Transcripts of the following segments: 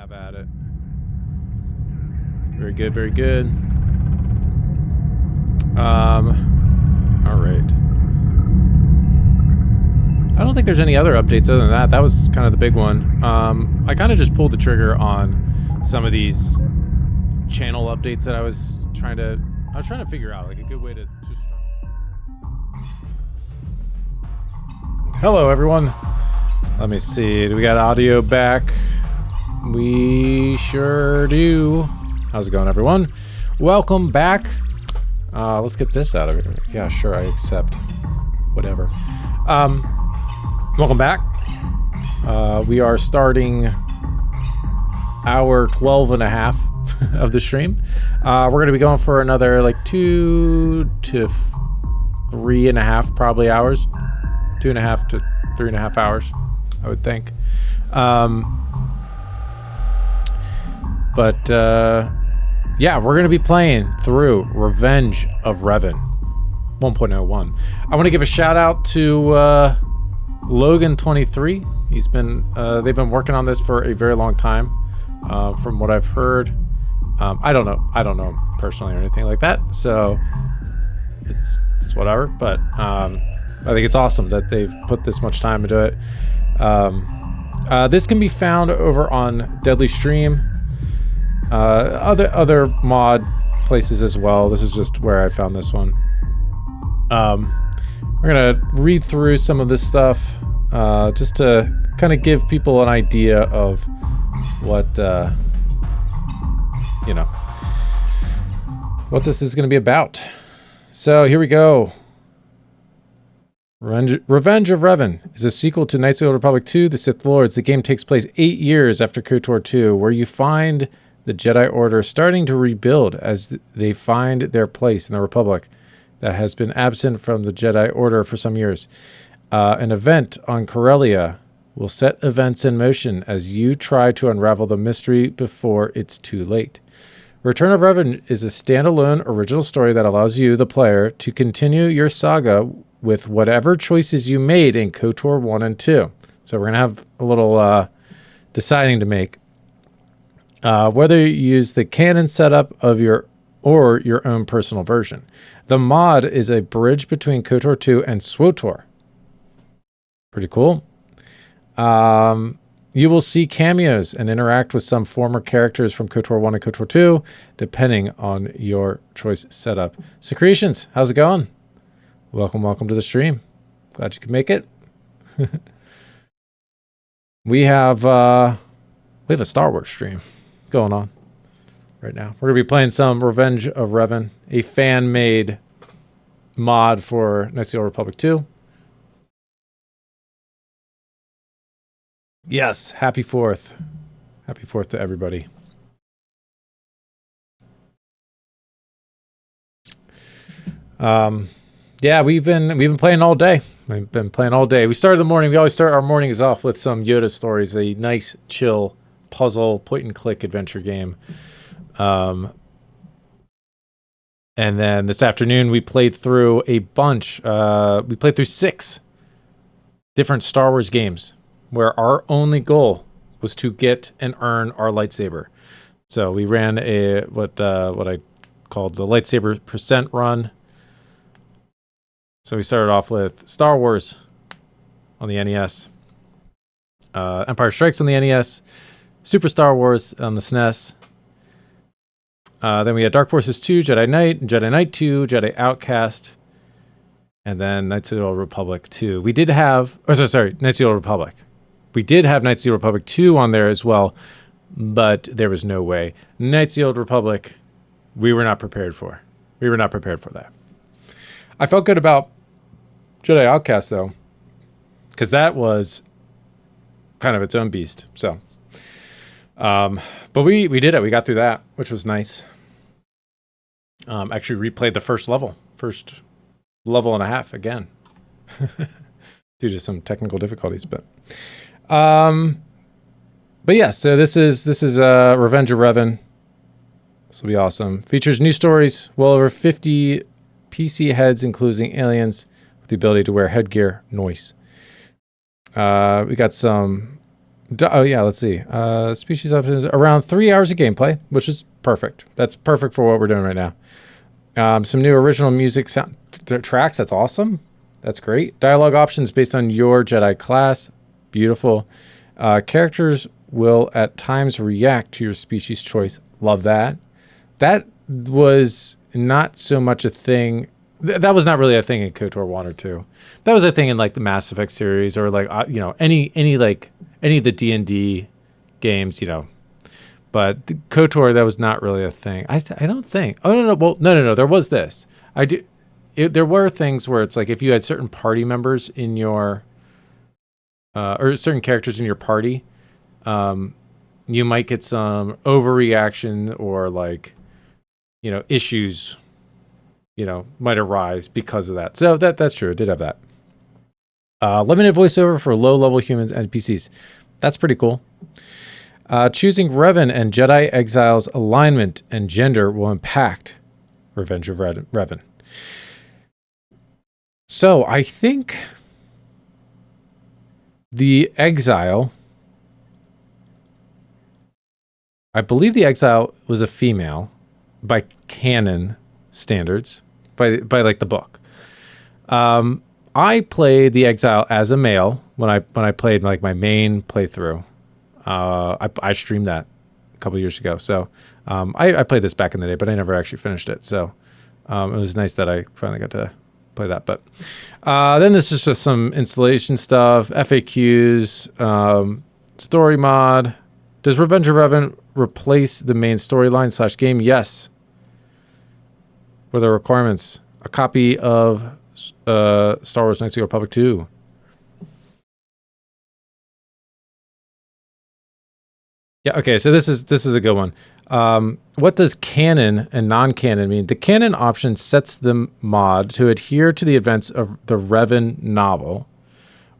have at it. Very good, very good. All right. I don't think there's any other updates other than that. That was kind of the big one. I kind of just pulled the trigger on some of these channel updates that I was trying to figure out, like a good way to just start. Hello, everyone. Let me see. Do we got audio back? We sure do. How's it going, everyone? Welcome back. Let's get this out of here. Yeah, sure, I accept. Whatever. Welcome back. We are starting hour 12 and a half of the stream. We're going to be going for another like 2 to 3.5 probably hours. 2.5 to 3.5 hours, I would think. Yeah, we're going to be playing through Revenge of Revan 1.01. I want to give a shout out to Logan23. He's been they've been working on this for a very long time, from what I've heard. I don't know him personally or anything like that, so it's whatever. But I think it's awesome that they've put this much time into it. This can be found over on Deadly Stream, other mod places as well. This is just where I found this one. We're gonna read through some of this stuff, just to kind of give people an idea of what what this is going to be about. So here we go. Revenge of Revan is a sequel to Knights of the Old Republic 2, The Sith Lords. The game takes place 8 years after KotOR II, where you find the Jedi Order starting to rebuild as they find their place in the Republic that has been absent from the Jedi Order for some years. An event on Corellia will set events in motion as you try to unravel the mystery before it's too late. Return of Revan is a standalone original story that allows you, the player, to continue your saga with whatever choices you made in KotOR 1 and 2. So we're going to have a little deciding to make. Whether you use the canon setup of your own personal version. The mod is a bridge between KotOR 2 and SWTOR. Pretty cool. You will see cameos and interact with some former characters from KotOR 1 and KotOR 2, depending on your choice setup. So Creations, how's it going? Welcome to the stream. Glad you could make it. We have a Star Wars stream going on right now. We're gonna be playing some Revenge of Revan, a fan-made mod for Knights of the Old Republic 2. Yes, happy 4th. Happy 4th to everybody. Yeah, we've been playing all day. We've been playing all day. We started the morning. We always start our mornings off with some Yoda stories, a nice, chill puzzle, point-and-click adventure game. And then this afternoon, we played through a bunch. We played through 6 different Star Wars games, where our only goal was to get and earn our lightsaber. So we ran what I called the lightsaber percent run. So we started off with Star Wars on the NES, Empire Strikes on the NES, Super Star Wars on the SNES. Then we had Dark Forces 2, Jedi Knight, Jedi Knight 2, Jedi Outcast, and then Knights of the Old Republic 2. We did have, Knights of the Old Republic. We did have Knights of the Old Republic 2 on there as well, but there was no way. Knights of the Old Republic, we were not prepared for. We were not prepared for that. I felt good about Jedi Outcast, though, because that was kind of its own beast. So, but we did it. We got through that, which was nice. Actually replayed the first level and a half again due to some technical difficulties, but yeah, so this is Revenge of Revan. This will be awesome. Features new stories, well over 50 PC heads, including aliens with the ability to wear headgear. Noise. We got some Oh yeah, let's see. Species options around 3 hours of gameplay, which is perfect. That's perfect for what we're doing right now. Some new original music sound tracks. That's awesome. That's great. Dialogue options based on your Jedi class. Beautiful. Characters will at times react to your species choice. Love that. That was not so much a thing. That was not really a thing in KotOR 1 or 2. That was a thing in like the Mass Effect series or like any like any of the D&D games, But the KotOR, that was not really a thing. I don't think. Oh no. Well, no. There was this. I do. There were things where it's like if you had certain party members in your or certain characters in your party, you might get some overreaction or like issues might arise because of that. So that's true. It did have that. Limited voiceover for low-level humans and NPCs. That's pretty cool. Choosing Revan and Jedi Exile's alignment and gender will impact Revenge of Revan. So I think the Exile, I believe the Exile was a female by canon standards, by like the book. I played the Exile as a male when I played like my main playthrough. I streamed that a couple years ago, so I played this back in the day, but I never actually finished it. So it was nice that I finally got to play that. But then this is just some installation stuff, FAQs, story mod. Does Revenge of Revan replace the main storyline / game? Yes. What are the requirements? A copy of Star Wars: Knights of the Old Republic 2. Yeah, okay, so this is a good one. What does canon and non-canon mean? The canon option sets the mod to adhere to the events of the Revan novel,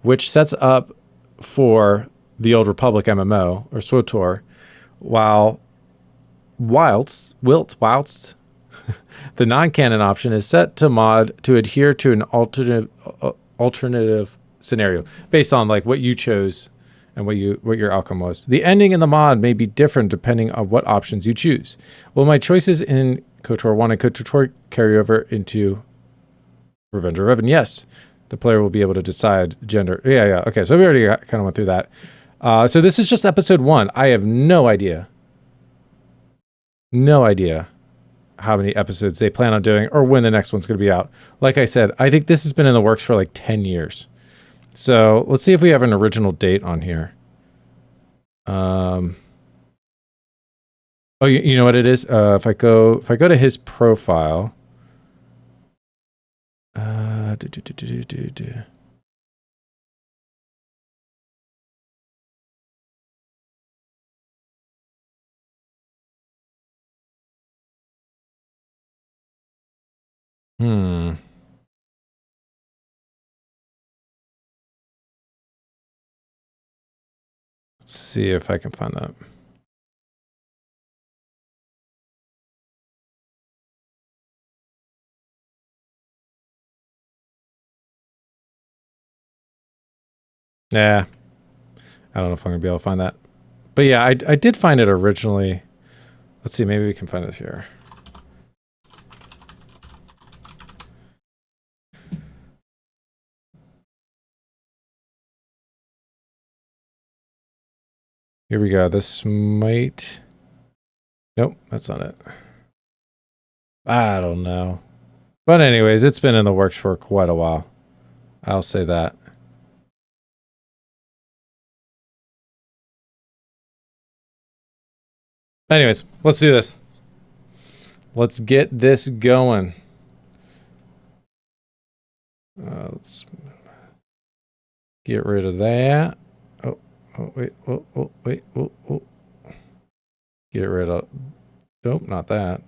which sets up for the Old Republic MMO, or SWTOR, whilst the non-canon option is set to mod to adhere to an alternative scenario based on like what you chose and what your outcome was. The ending in the mod may be different depending on what options you choose. Will my choices in KotOR 1 and KotOR 2 carry over into Revenge of Revan? Yes. The player will be able to decide gender. Yeah. Okay, so we already kind of went through that. So this is just episode 1. I have no idea how many episodes they plan on doing or when the next one's going to be out. Like I said, I think this has been in the works for like 10 years. So let's see if we have an original date on here. Oh, you know what it is? If I go to his profile, Let's see if I can find that. Yeah. I don't know if I'm going to be able to find that. But yeah, I did find it originally. Let's see, maybe we can find it here. Here we go. This might... Nope, that's not it. I don't know. But anyways, it's been in the works for quite a while. I'll say that. Anyways, let's do this. Let's get this going. Let's get rid of that. Oh, wait. Oh, wait. Oh. Get rid of... Nope, not that.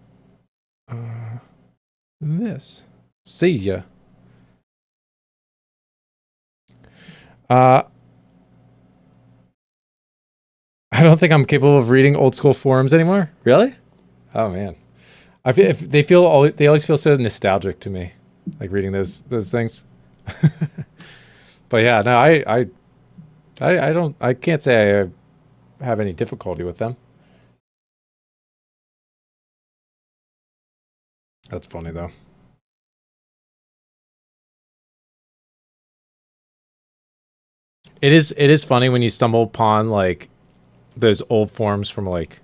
This. See ya. I don't think I'm capable of reading old school forums anymore. Really? Oh man, they always feel so nostalgic to me, like reading those things. But yeah, no, I can't say I have any difficulty with them. That's funny though. It is funny when you stumble upon like those old forums from like,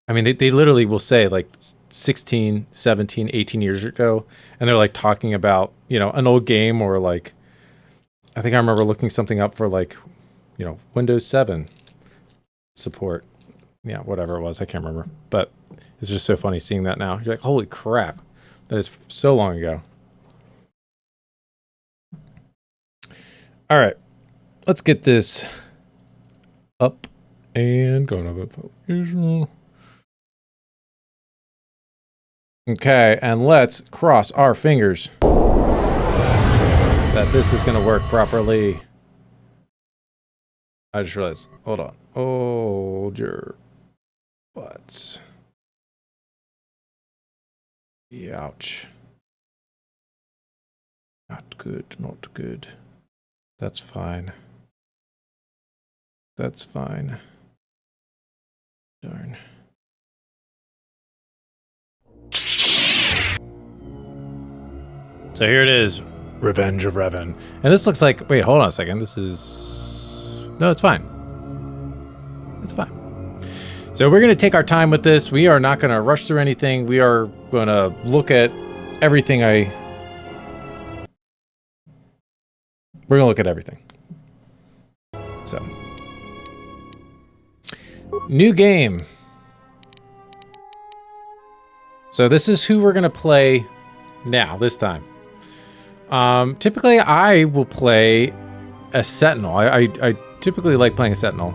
I mean, they literally will say like 16, 17, 18 years ago, and they're like talking about, an old game, or like, I think I remember looking something up for like, Windows 7 support. Yeah, whatever it was, I can't remember. But it's just so funny seeing that now. You're like, holy crap, that is so long ago. All right, let's get this up and going over publication. Okay, and let's cross our fingers that this is going to work properly. I just realized, hold on. Hold your butts. Ouch. Not good, not good. That's fine. That's fine. Darn. So here it is, Revenge of Revan. And this looks like, wait, hold on a second. This is, no, it's fine. It's fine. So we're going to take our time with this. We are not going to rush through anything. We are going to look at everything we're going to look at everything. So. New game. So this is who we're going to play now, this time. Typically, I will play a Sentinel. I typically like playing a Sentinel.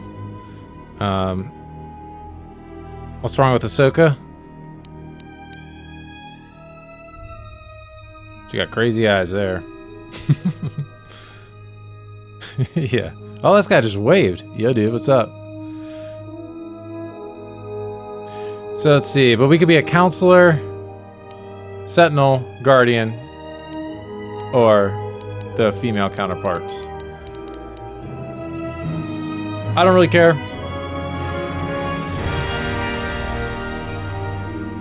What's wrong with Ahsoka? She got crazy eyes there. Yeah. Oh, this guy just waved. Yo, dude, what's up? So let's see. But we could be a counselor, Sentinel, Guardian, or the female counterparts. I don't really care.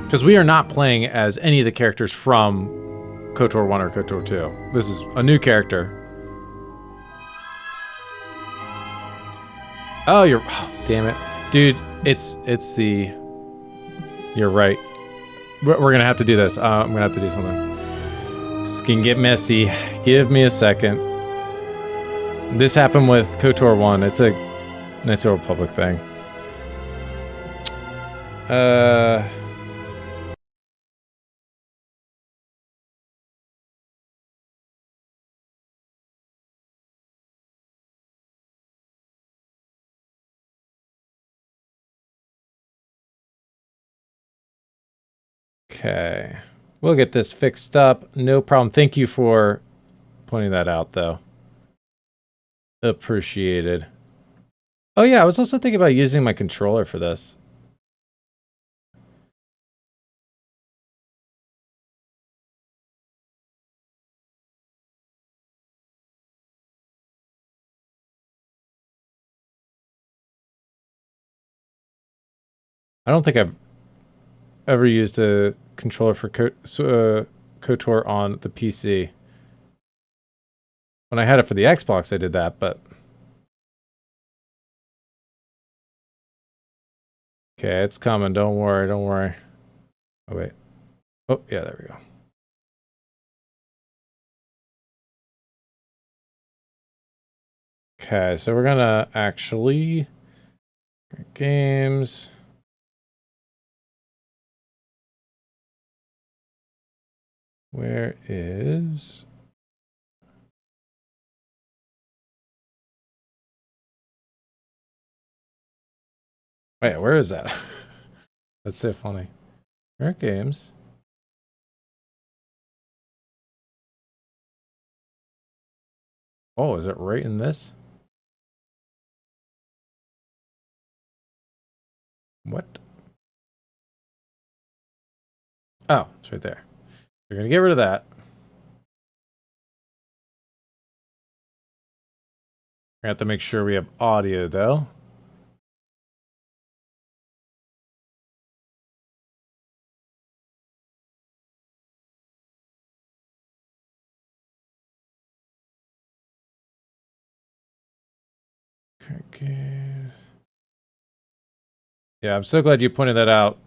Because we are not playing as any of the characters from KotOR 1 or KotOR 2. This is a new character. Oh, damn it. Dude, it's the... You're right. We're going to have to do this. I'm going to have to do something. This can get messy. Give me a second. This happened with KotOR 1. It's a nice little public thing. Okay. We'll get this fixed up. No problem. Thank you for pointing that out, though. Appreciated. Oh, yeah. I was also thinking about using my controller for this. I don't think I've ever used a controller for KotOR on the PC. When I had it for the Xbox, I did that, but... Okay, it's coming. Don't worry, don't worry. Oh, wait. Oh, yeah, there we go. Okay, so we're gonna actually... Games... Where is... Wait, where is that? That's so funny. Where are games? Oh, is it right in this? What? Oh, it's right there. We're gonna get rid of that. We have to make sure we have audio, though. Okay. Yeah, I'm so glad you pointed that out.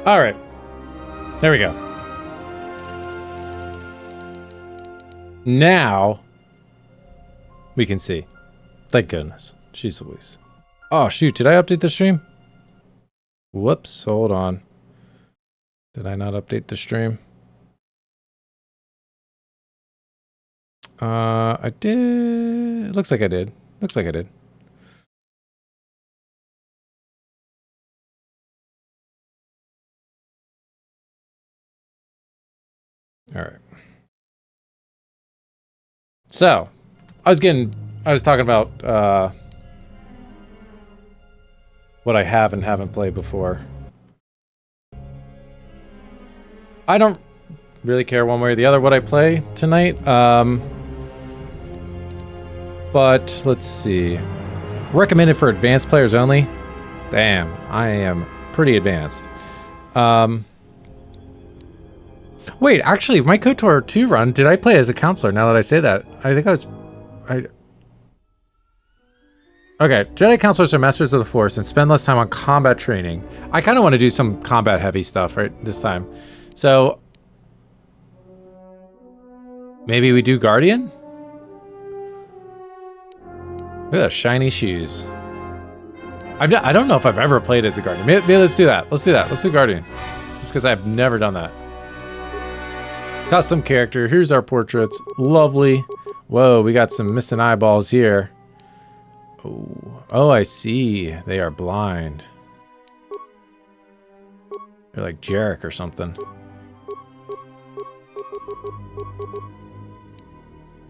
All right. There we go. Now we can see. Thank goodness. Jeez Louise. Oh, shoot. Did I update the stream? Whoops. Hold on. Did I not update the stream? I did. It looks like I did. Looks like I did. All right. So, I was talking about what I have and haven't played before. I don't really care one way or the other what I play tonight. But let's see. Recommended for advanced players only. Damn, I am pretty advanced. Wait, actually, my KotOR II run, did I play as a counselor now that I say that? I think I was... Okay, Jedi counselors are masters of the Force and spend less time on combat training. I kind of want to do some combat heavy stuff right this time. So... maybe we do Guardian? Look at those shiny shoes. I don't know if I've ever played as a Guardian. Maybe let's do that. Let's do that. Let's do Guardian. Just because I've never done that. Custom character. Here's our portraits. Lovely. Whoa, we got some missing eyeballs here. Oh, I see. They are blind. They're like Jarek or something.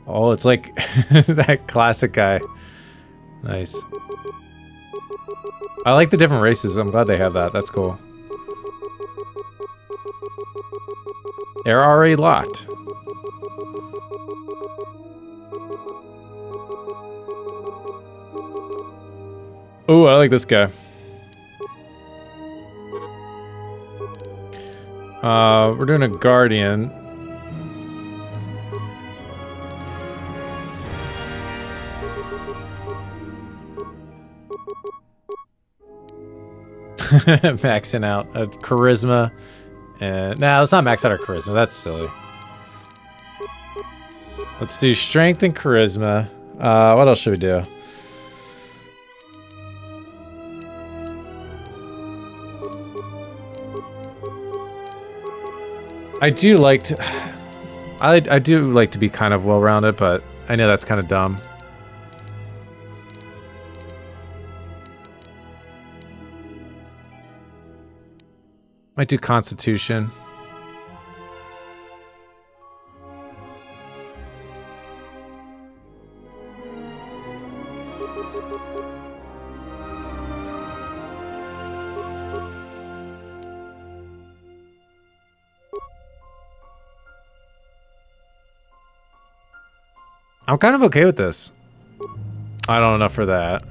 Oh, it's like that classic guy. Nice. I like the different races. I'm glad they have that. That's cool. They're already locked. Oh, I like this guy. We're doing a Guardian. Maxing out a charisma. Nah, let's not max out our charisma. That's silly. Let's do strength and charisma. What else should we do? I do like to... I do like to be kind of well-rounded, but I know that's kind of dumb. Might do Constitution. I'm kind of okay with this. I don't know enough for that.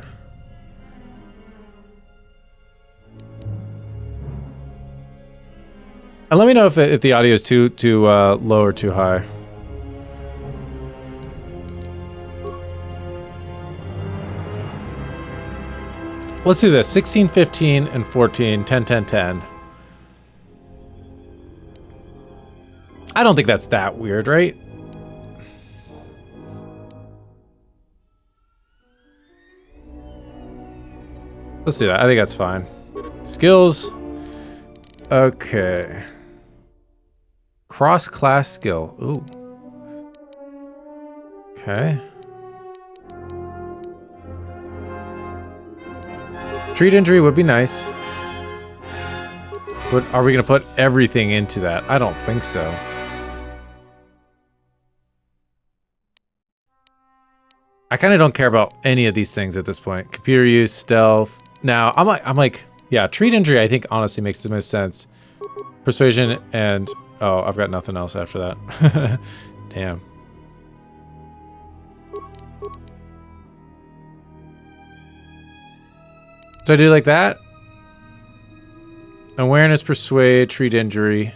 And let me know if the audio is too low or too high. Let's do this. 16, 15, and 14. 10, 10, 10. I don't think that's that weird, right? Let's do that. I think that's fine. Skills. Okay. Cross-class skill. Ooh. Okay. Treat injury would be nice. But are we going to put everything into that? I don't think so. I kind of don't care about any of these things at this point. Computer use, stealth. Now, I'm like, yeah, treat injury I think honestly makes the most sense. Persuasion and... Oh, I've got nothing else after that. Damn. So I do like that. Awareness, persuade, treat injury.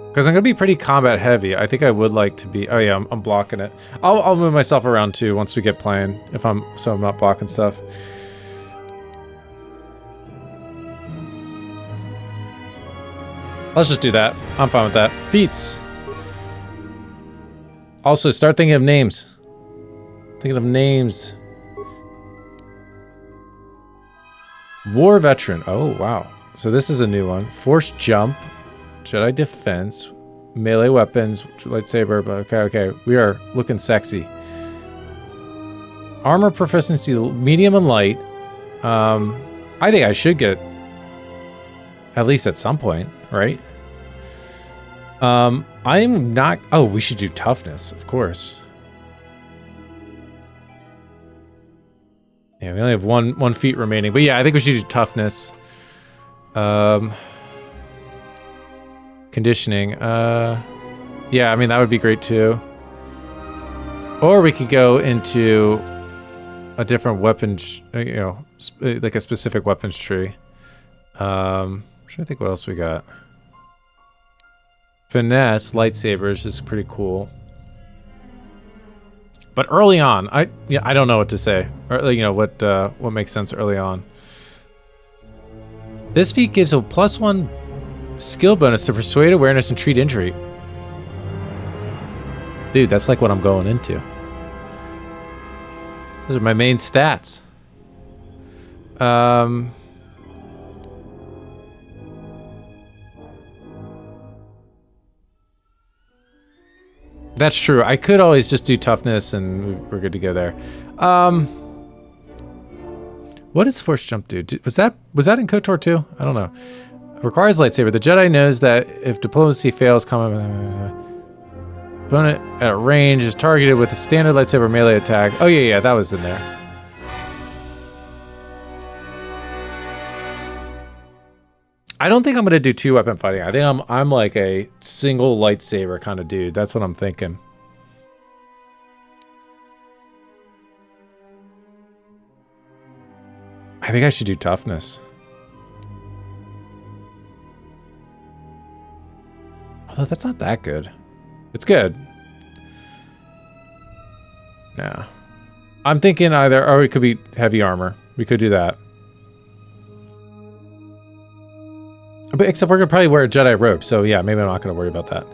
Because I'm going to be pretty combat heavy. I think I would like to be... Oh yeah, I'm blocking it. I'll move myself around too once we get playing. So I'm not blocking stuff. Let's just do that. I'm fine with that. Feats. Also, start thinking of names. Thinking of names. War veteran. Oh, wow. So this is a new one. Force jump. Jedi defense. Melee weapons. Lightsaber. Okay. We are looking sexy. Armor proficiency. Medium and light. I think I should get at least at some point, right? I'm not... Oh, we should do toughness, of course. Yeah, we only have one feat remaining. But yeah, I think we should do toughness. Conditioning. Yeah, I mean, that would be great too. Or we could go into a different weapons, you know, like a specific weapons tree. I'm trying to think what else we got. Finesse, lightsabers is pretty cool. But early on, I don't know what to say. Or, you know, what makes sense early on. This feat gives a +1 skill bonus to persuade, awareness, and treat injury. Dude, that's like what I'm going into. Those are my main stats. That's true. I could always just do toughness and we're good to go there. What does force jump do? Was that in KotOR 2? I don't know. Requires lightsaber. The Jedi knows that if diplomacy fails, opponent at range is targeted with a standard lightsaber melee attack. Oh yeah, that was in there. I don't think I'm gonna do 2-weapon fighting. I think I'm like a single lightsaber kind of dude. That's what I'm thinking. I think I should do toughness. Although that's not that good. It's good. Yeah. I'm thinking either, or it could be heavy armor. We could do that. But except we're gonna probably wear a Jedi robe, so yeah, maybe I'm not gonna worry about that.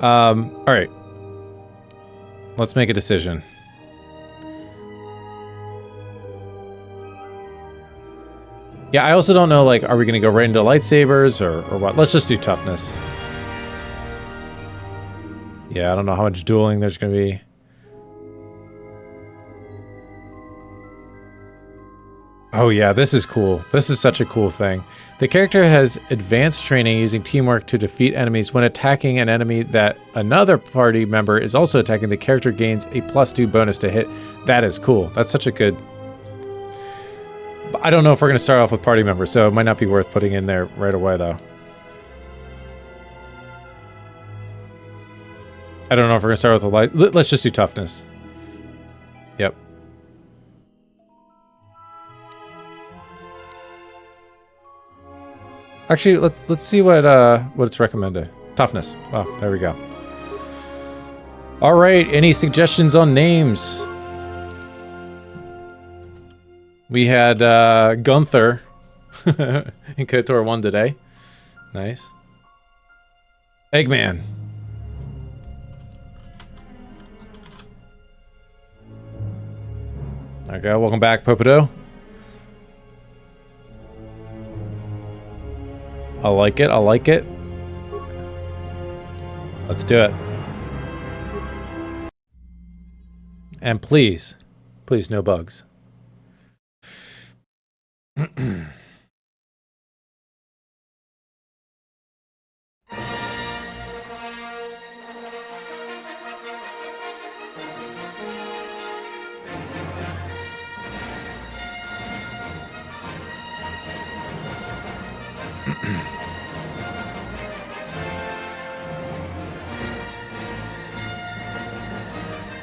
All right, let's make a decision. Yeah, I also don't know, like, are we gonna go right into lightsabers or what? Let's just do toughness. Yeah, I don't know how much dueling there's gonna be. Oh yeah, this is cool. This is such a cool thing. The character has advanced training using teamwork to defeat enemies. When attacking an enemy that another party member is also attacking, the character gains a +2 bonus to hit. That is cool. That's such a good... I don't know if we're going to start off with party members, so it might not be worth putting in there right away, though. I don't know if we're going to start with the light. Let's just do toughness. Yep. Actually, let's see what it's recommended. Toughness. Oh, there we go. All right. Any suggestions on names? We had Gunther in KotOR 1 today. Nice. Eggman. Okay, welcome back, Popodo. I like it, I like it. Let's do it. And please, please, no bugs.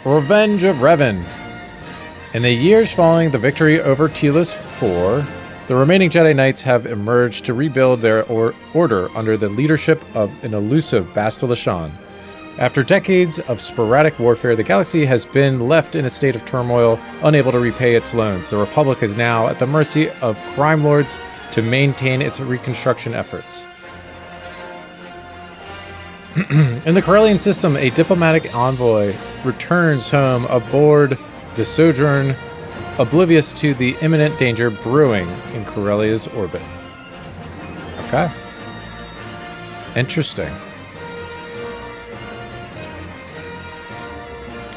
Revenge of Revan. In the years following the victory over Telos IV, the remaining Jedi Knights have emerged to rebuild their order under the leadership of an elusive Bastila Shan. After decades of sporadic warfare, the galaxy has been left in a state of turmoil, unable to repay its loans. The Republic is now at the mercy of crime lords to maintain its reconstruction efforts. In the Corellian system, a diplomatic envoy returns home aboard the Sojourn, oblivious to the imminent danger brewing in Corellia's orbit. Okay. Interesting.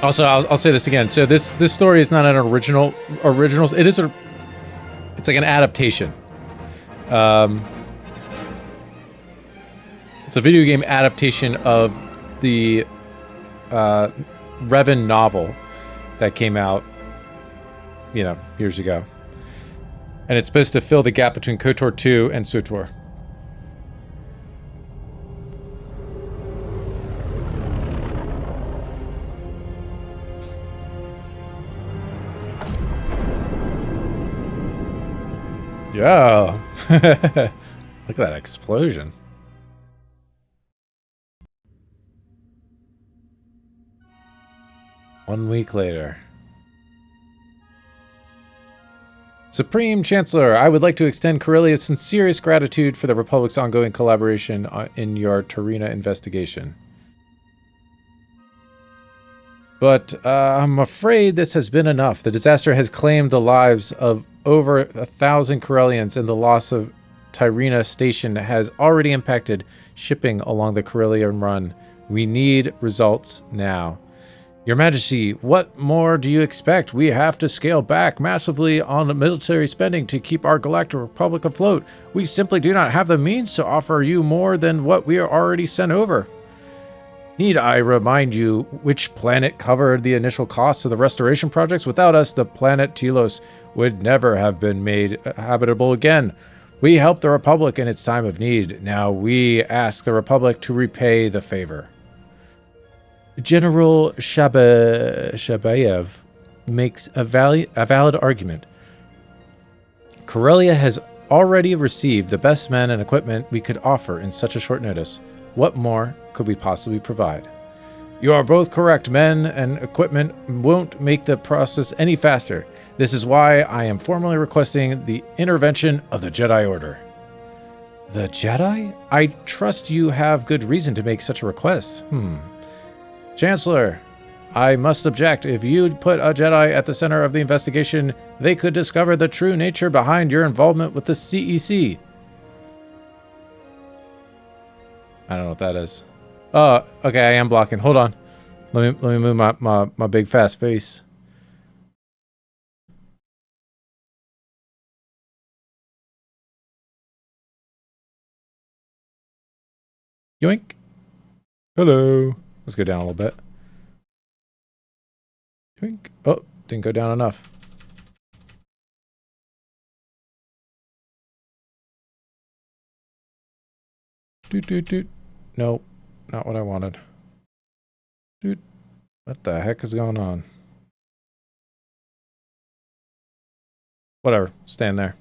Also, I'll say this again. So this story is not an original. It is it's like an adaptation. It's a video game adaptation of the Revan novel that came out, years ago. And it's supposed to fill the gap between KotOR II and SWTOR. Yeah. Look at that explosion. One week later. Supreme Chancellor, I would like to extend Corellia's sincerest gratitude for the Republic's ongoing collaboration in your Tarina investigation. But I'm afraid this has been enough. The disaster has claimed the lives of over 1,000 Corellians, and the loss of Tarina Station has already impacted shipping along the Corellian run. We need results now. Your Majesty, what more do you expect? We have to scale back massively on military spending to keep our Galactic Republic afloat. We simply do not have the means to offer you more than what we are already sent over. Need I remind you which planet covered the initial costs of the restoration projects? Without us, the planet Telos would never have been made habitable again. We helped the Republic in its time of need. Now we ask the Republic to repay the favor. General Shabayev makes a valid argument. Corellia has already received the best men and equipment we could offer in such a short notice. What more could we possibly provide? You are both correct. Men and equipment won't make the process any faster. This is why I am formally requesting the intervention of the Jedi Order. The Jedi? I trust you have good reason to make such a request. Chancellor, I must object. If you put a Jedi at the center of the investigation, they could discover the true nature behind your involvement with the CEC. I don't know what that is. Oh, okay, I am blocking. Hold on. Let me move my big fast face. Yoink. Hello. Let's go down a little bit. Yoink. Oh, didn't go down enough. Doot, doot, doot. Nope, not what I wanted. Dude, what the heck is going on? Whatever, stand there.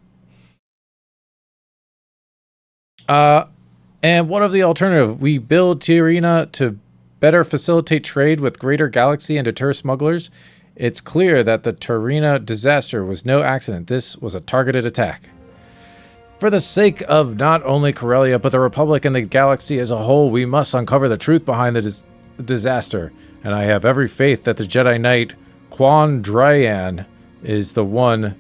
And what of the alternative? We build Tiarina to better facilitate trade with Greater Galaxy and deter smugglers. It's clear that the Tiarina disaster was no accident. This was a targeted attack. For the sake of not only Corellia, but the Republic and the galaxy as a whole, we must uncover the truth behind the disaster. And I have every faith that the Jedi Knight, Quan Dryan, is the one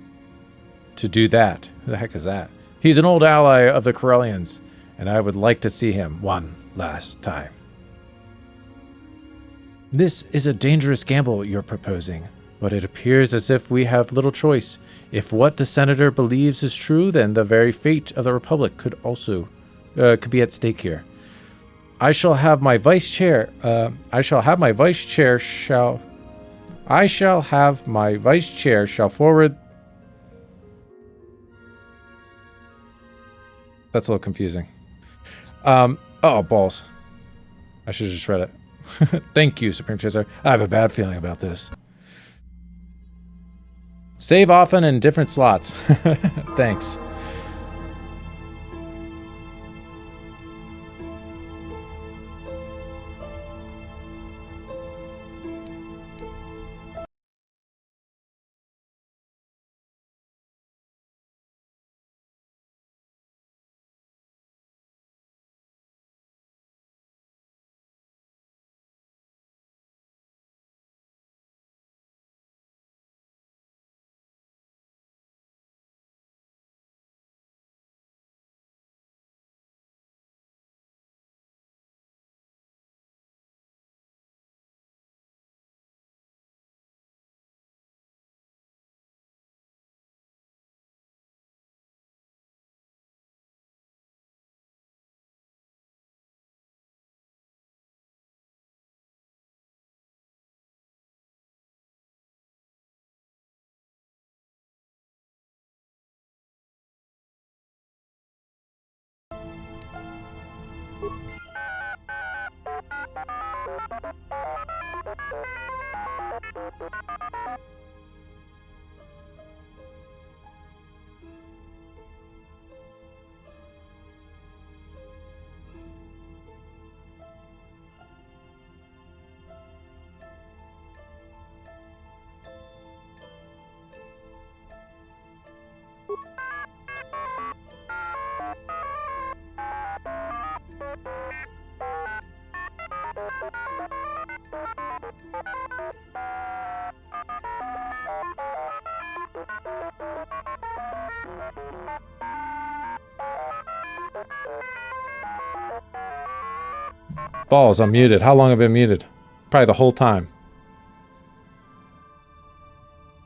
to do that. Who the heck is that? He's an old ally of the Corellians, and I would like to see him one last time. This is a dangerous gamble you're proposing, but it appears as if we have little choice. If what the senator believes is true, then the very fate of the Republic could also be at stake here. I shall have my vice chair shall forward. That's a little confusing. Oh, balls. I should have just read it. Thank you, Supreme Chancellor. I have a bad feeling about this. Save often in different slots. Thanks. Balls, I'm muted. How long have I been muted? Probably the whole time.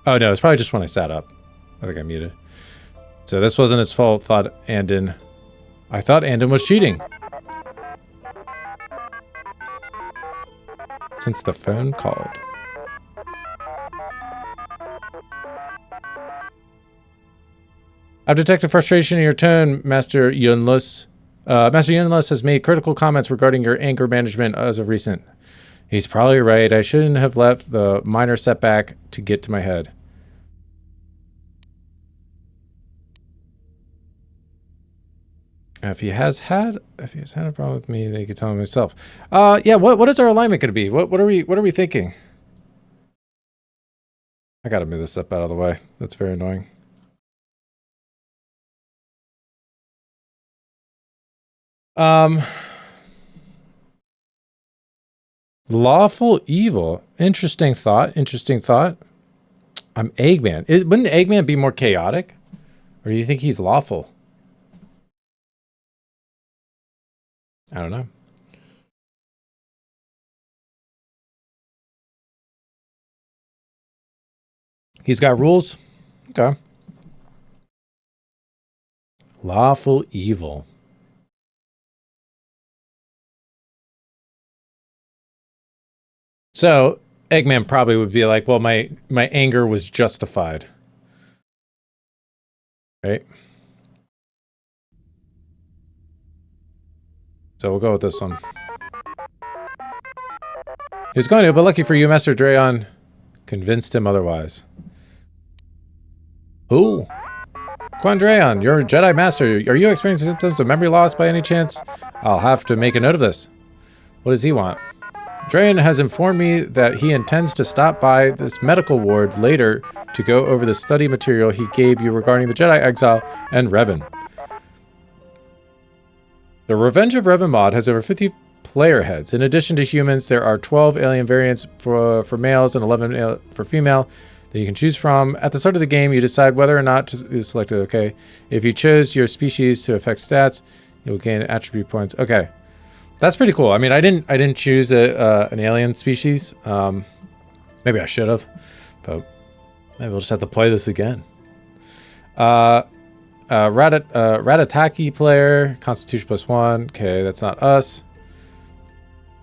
Oh no, it's probably just when I sat up. I think I muted. So this wasn't his fault, I thought Andon was cheating. Since the phone called. I've detected frustration in your tone, Master Yunlus. Master Yunlus has made critical comments regarding your anger management as of recent. He's probably right. I shouldn't have left the minor setback to get to my head. If he has had a problem with me, they could tell him himself. Yeah. What is our alignment going to be? What are we thinking? I gotta move this up out of the way. That's very annoying. Lawful evil. Interesting thought. I'm Eggman. Wouldn't Eggman be more chaotic? Or do you think he's lawful? I don't know. He's got rules? Okay. Lawful evil. So Eggman probably would be like, well, my anger was justified. Right? So we'll go with this one. He was going to, but lucky for you, Master Drayon convinced him otherwise. Who? Drayon, you're a Jedi Master. Are you experiencing symptoms of memory loss by any chance? I'll have to make a note of this. What does he want? Drayon has informed me that he intends to stop by this medical ward later to go over the study material he gave you regarding the Jedi exile and Revan. The Revenge of Revan mod has over 50 player heads. In addition to humans, there are 12 alien variants for males and 11 for female that you can choose from. At the start of the game, you decide whether or not to select it. Okay. If you chose your species to affect stats, you'll gain attribute points. Okay. That's pretty cool. I mean, I didn't choose an alien species. Maybe I should have, but maybe we'll just have to play this again. Ratataki player, Constitution +1. Okay, that's not us.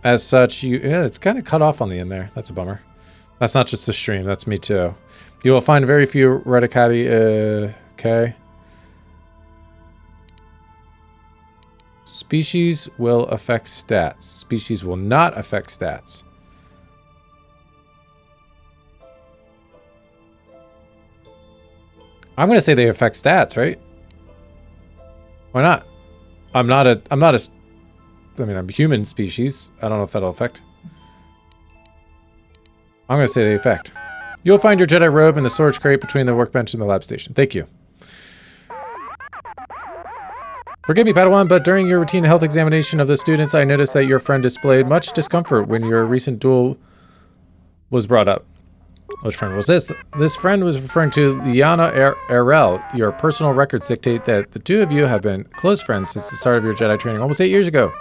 As such, it's kind of cut off on the end there. That's a bummer. That's not just the stream. That's me too. You will find very few Ratataki. Okay. Species will affect stats. Species will not affect stats. I'm gonna say they affect stats, right? Why not? I'm a human species. I don't know if that'll affect. I'm gonna say they affect. You'll find your Jedi robe in the storage crate between the workbench and the lab station. Thank you. Forgive me, Padawan, but during your routine health examination of the students, I noticed that your friend displayed much discomfort when your recent duel was brought up. Which friend was this? This friend was referring to Liana Erel. Your personal records dictate that the two of you have been close friends since the start of your Jedi training almost 8 years ago.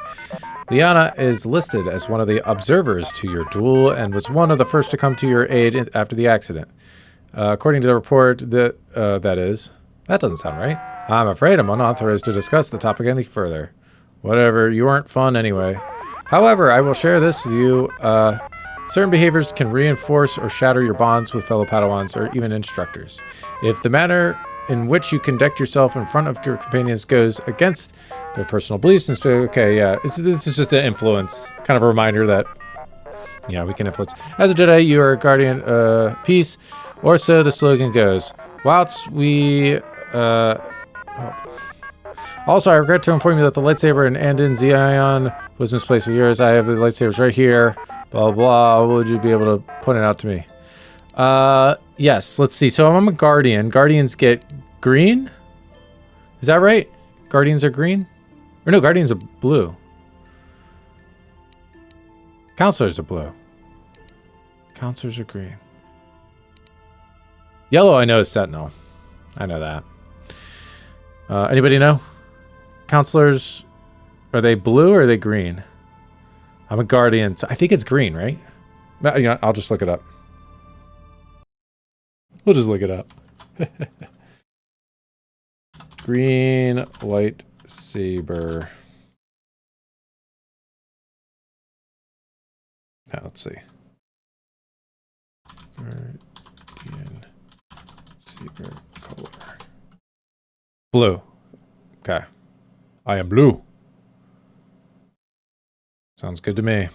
Liana is listed as one of the observers to your duel and was one of the first to come to your aid after the accident. According to the report, that doesn't sound right. I'm afraid I'm unauthorized to discuss the topic any further. Whatever, you weren't fun anyway. However, I will share this with you. Certain behaviors can reinforce or shatter your bonds with fellow Padawans or even instructors. If the manner in which you conduct yourself in front of your companions goes against their personal beliefs and okay, yeah, this is just an influence, kind of a reminder that, yeah, we can influence. As a Jedi, you are a guardian peace, or so the slogan goes. Whilst we Also, I regret to inform you that the lightsaber in Andin Zion was misplaced for years. I have the lightsabers right here. Blah, blah. Would you be able to point it out to me? Yes. Let's see. So I'm a guardian. Guardians get green? Is that right? Guardians are green? Or no, guardians are blue. Counselors are blue. Counselors are green. Yellow, I know, is Sentinel. I know that. Anybody know? Counselors, are they blue or are they green? I'm a guardian, so I think it's green, right? You know, I'll just look it up. We'll just look it up. Green lightsaber. Now, let's see. Guardian saber color. Blue. Okay. I am blue. Sounds good to me.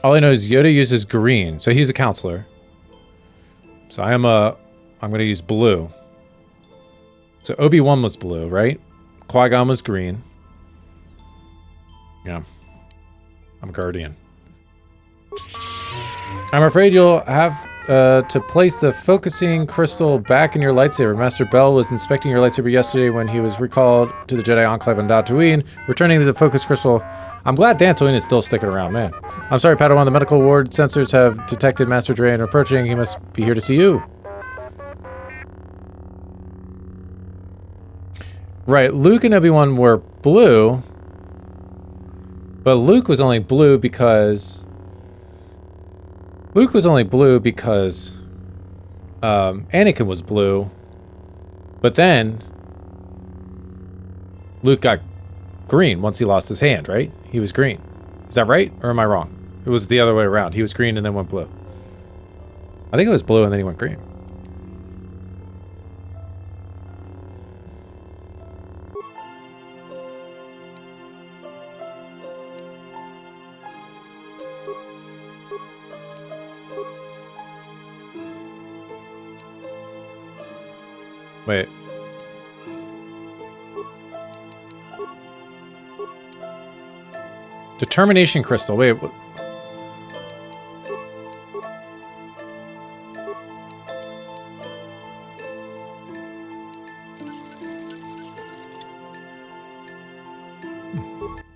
All I know is Yoda uses green, so he's a counselor. So I'm going to use blue. So Obi-Wan was blue, right? Qui-Gon was green. Yeah. I'm a guardian. I'm afraid you'll have to place the focusing crystal back in your lightsaber. Master Bell was inspecting your lightsaber yesterday when he was recalled to the Jedi Enclave on Dantooine, returning the focus crystal. I'm glad Dantooine is still sticking around, man. I'm sorry, Padawan. The medical ward sensors have detected Master Drayon approaching. He must be here to see you. Right, Luke and Obi-Wan were blue, but Luke was only blue because Anakin was blue, but then Luke got green once he lost his hand, right? He was green. Is that right, or am I wrong? It was the other way around. He was green and then went blue. I think it was blue and then he went green. Wait. Determination crystal. Wait. What?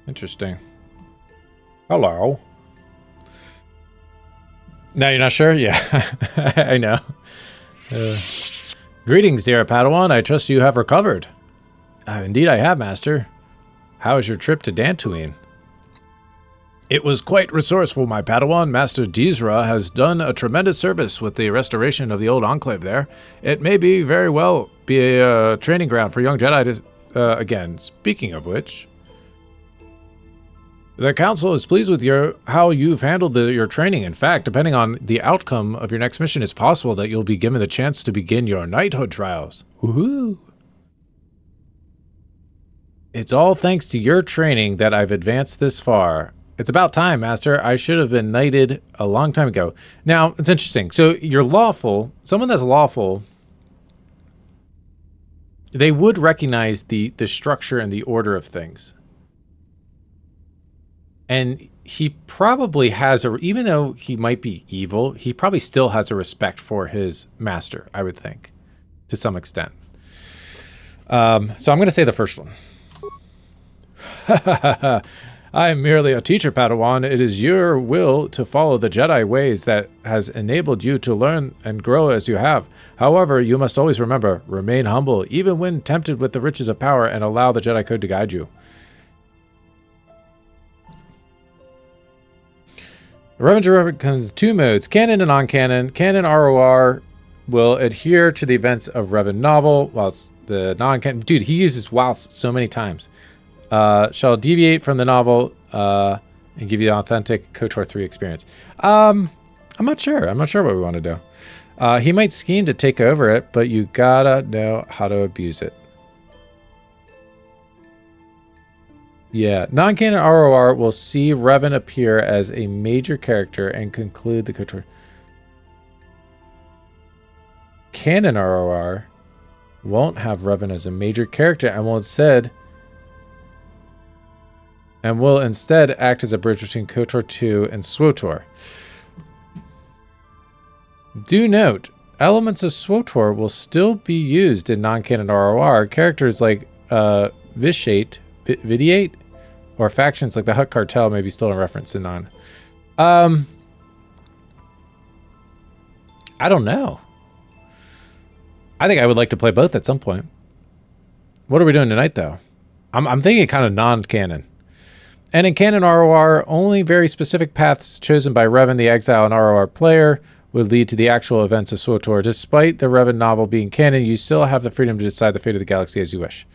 Interesting. Hello. No, you're not sure? Yeah, I know. Greetings, dear Padawan. I trust you have recovered. Indeed I have, Master. How was your trip to Dantooine? It was quite resourceful, my Padawan. Master Dizra has done a tremendous service with the restoration of the old enclave there. It may be very well be a training ground for young Jedi to, again, speaking of which... The Council is pleased with how you've handled your training. In fact, depending on the outcome of your next mission, it's possible that you'll be given the chance to begin your knighthood trials. Woohoo! It's all thanks to your training that I've advanced this far. It's about time, Master. I should have been knighted a long time ago. Now, it's interesting. So, you're lawful. Someone that's lawful, they would recognize the structure and the order of things. And he probably has even though he might be evil, he probably still has a respect for his master, I would think, to some extent. So I'm going to say the first one. I am merely a teacher, Padawan. It is your will to follow the Jedi ways that has enabled you to learn and grow as you have. However, you must always remember, remain humble, even when tempted with the riches of power, and allow the Jedi Code to guide you. Revan comes two modes, canon and non-canon. Canon ROR will adhere to the events of Revan novel, whilst the non-canon... Dude, he uses whilst so many times. Shall deviate from the novel and give you the authentic KotOR 3 experience. I'm not sure. I'm not sure what we want to do. He might scheme to take over it, but you gotta know how to abuse it. Yeah, non-canon ROR will see Revan appear as a major character and conclude the KotOR. Canon ROR won't have Revan as a major character and will instead act as a bridge between KotOR II and SWTOR. Do note, elements of SWTOR will still be used in non-canon ROR. Characters like Vidiate, or factions like the Hutt Cartel may be still in reference to non. I don't know. I think I would like to play both at some point. What are we doing tonight, though? I'm thinking kind of non-canon. And in canon ROR, only very specific paths chosen by Revan the Exile and ROR player would lead to the actual events of SWTOR. Despite the Revan novel being canon, you still have the freedom to decide the fate of the galaxy as you wish.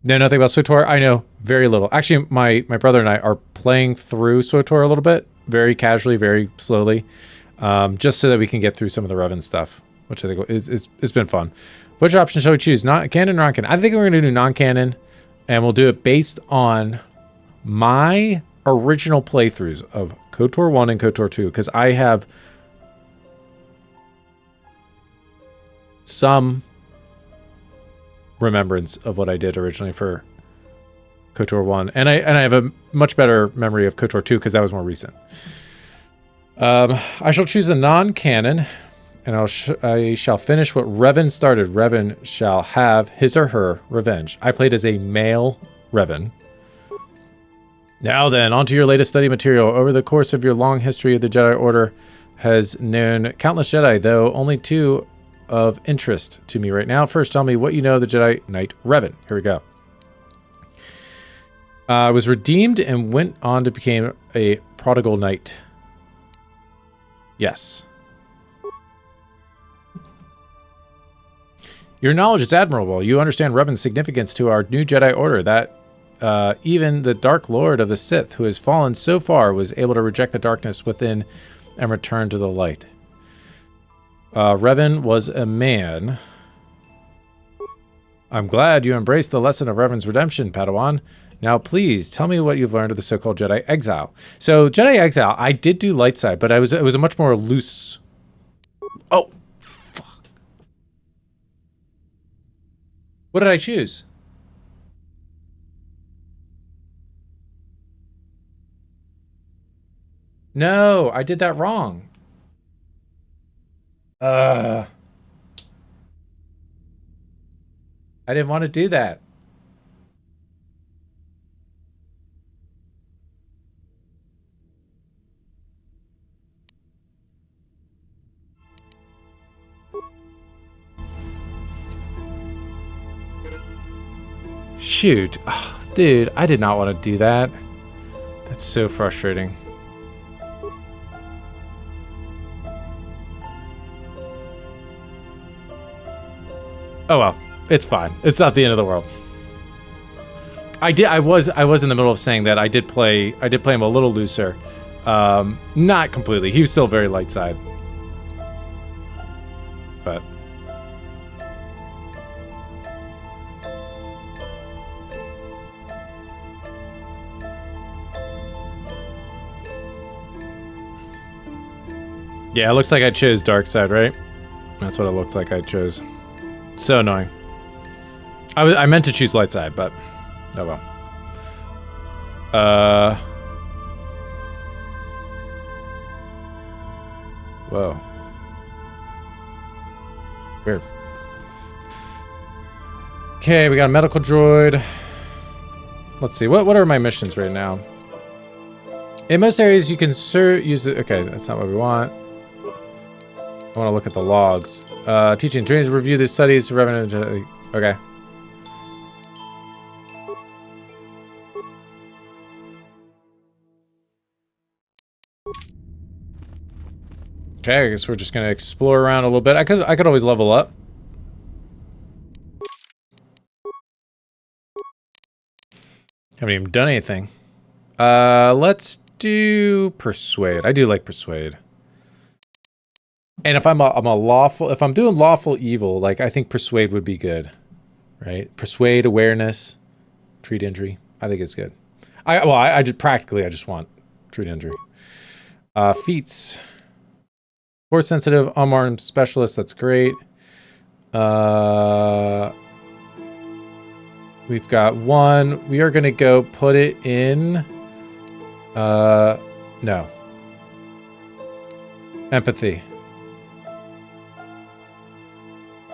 Know nothing about SWTOR? I know very little. Actually, my brother and I are playing through SWTOR a little bit, very casually, very slowly, just so that we can get through some of the Revan stuff, which I think it's been fun. Which option shall we choose? Canon or non-canon? I think we're going to do non-canon, and we'll do it based on my original playthroughs of KotOR 1 and KotOR 2, because I have some remembrance of what I did originally for KotOR 1, and I have a much better memory of KotOR 2 because that was more recent. I shall choose a non-canon, and I shall finish what Revan started. Revan shall have his or her revenge. I played as a male Revan. Now then, on to your latest study material. Over the course of your long history, the Jedi Order has known countless Jedi, though only two of interest to me right now. First, tell me what you know of the Jedi Knight Revan. Here we go. Was redeemed and went on to become a prodigal knight. Yes. Your knowledge is admirable. You understand Revan's significance to our new Jedi Order. That Even the Dark Lord of the Sith, who has fallen so far, was able to reject the darkness within and return to the light. Revan was a man. I'm glad you embraced the lesson of Revan's redemption, Padawan. Now, please, tell me what you've learned of the so-called Jedi Exile. So, Jedi Exile, I did do light side, but it was a much more loose... Oh, fuck. What did I choose? No, I did that wrong. I didn't want to do that. Shoot. Oh, dude, I did not want to do that. That's so frustrating. Oh well, it's fine. It's not the end of the world. I was in the middle of saying that I did play him a little looser. Not completely. He was still very light side. But yeah, it looks like I chose dark side, right? That's what it looked like I chose. So annoying. I meant to choose light side, but oh well. Whoa. Weird. Okay, we got a medical droid. Let's see. What are my missions right now? In most areas, you can use it. Okay, that's not what we want. I want to look at the logs. Teaching trainers review the studies. Revenue. Okay. Okay, I guess we're just gonna explore around a little bit. I could always level up. Haven't even done anything. Let's do persuade. I do like persuade. And if I'm doing lawful evil, like I think persuade would be good, right? Persuade, awareness, treat injury. I think it's good. I just want treat injury. Feats. Force sensitive, unarmed specialist. That's great. We've got one. We are gonna go put it in. No. Empathy.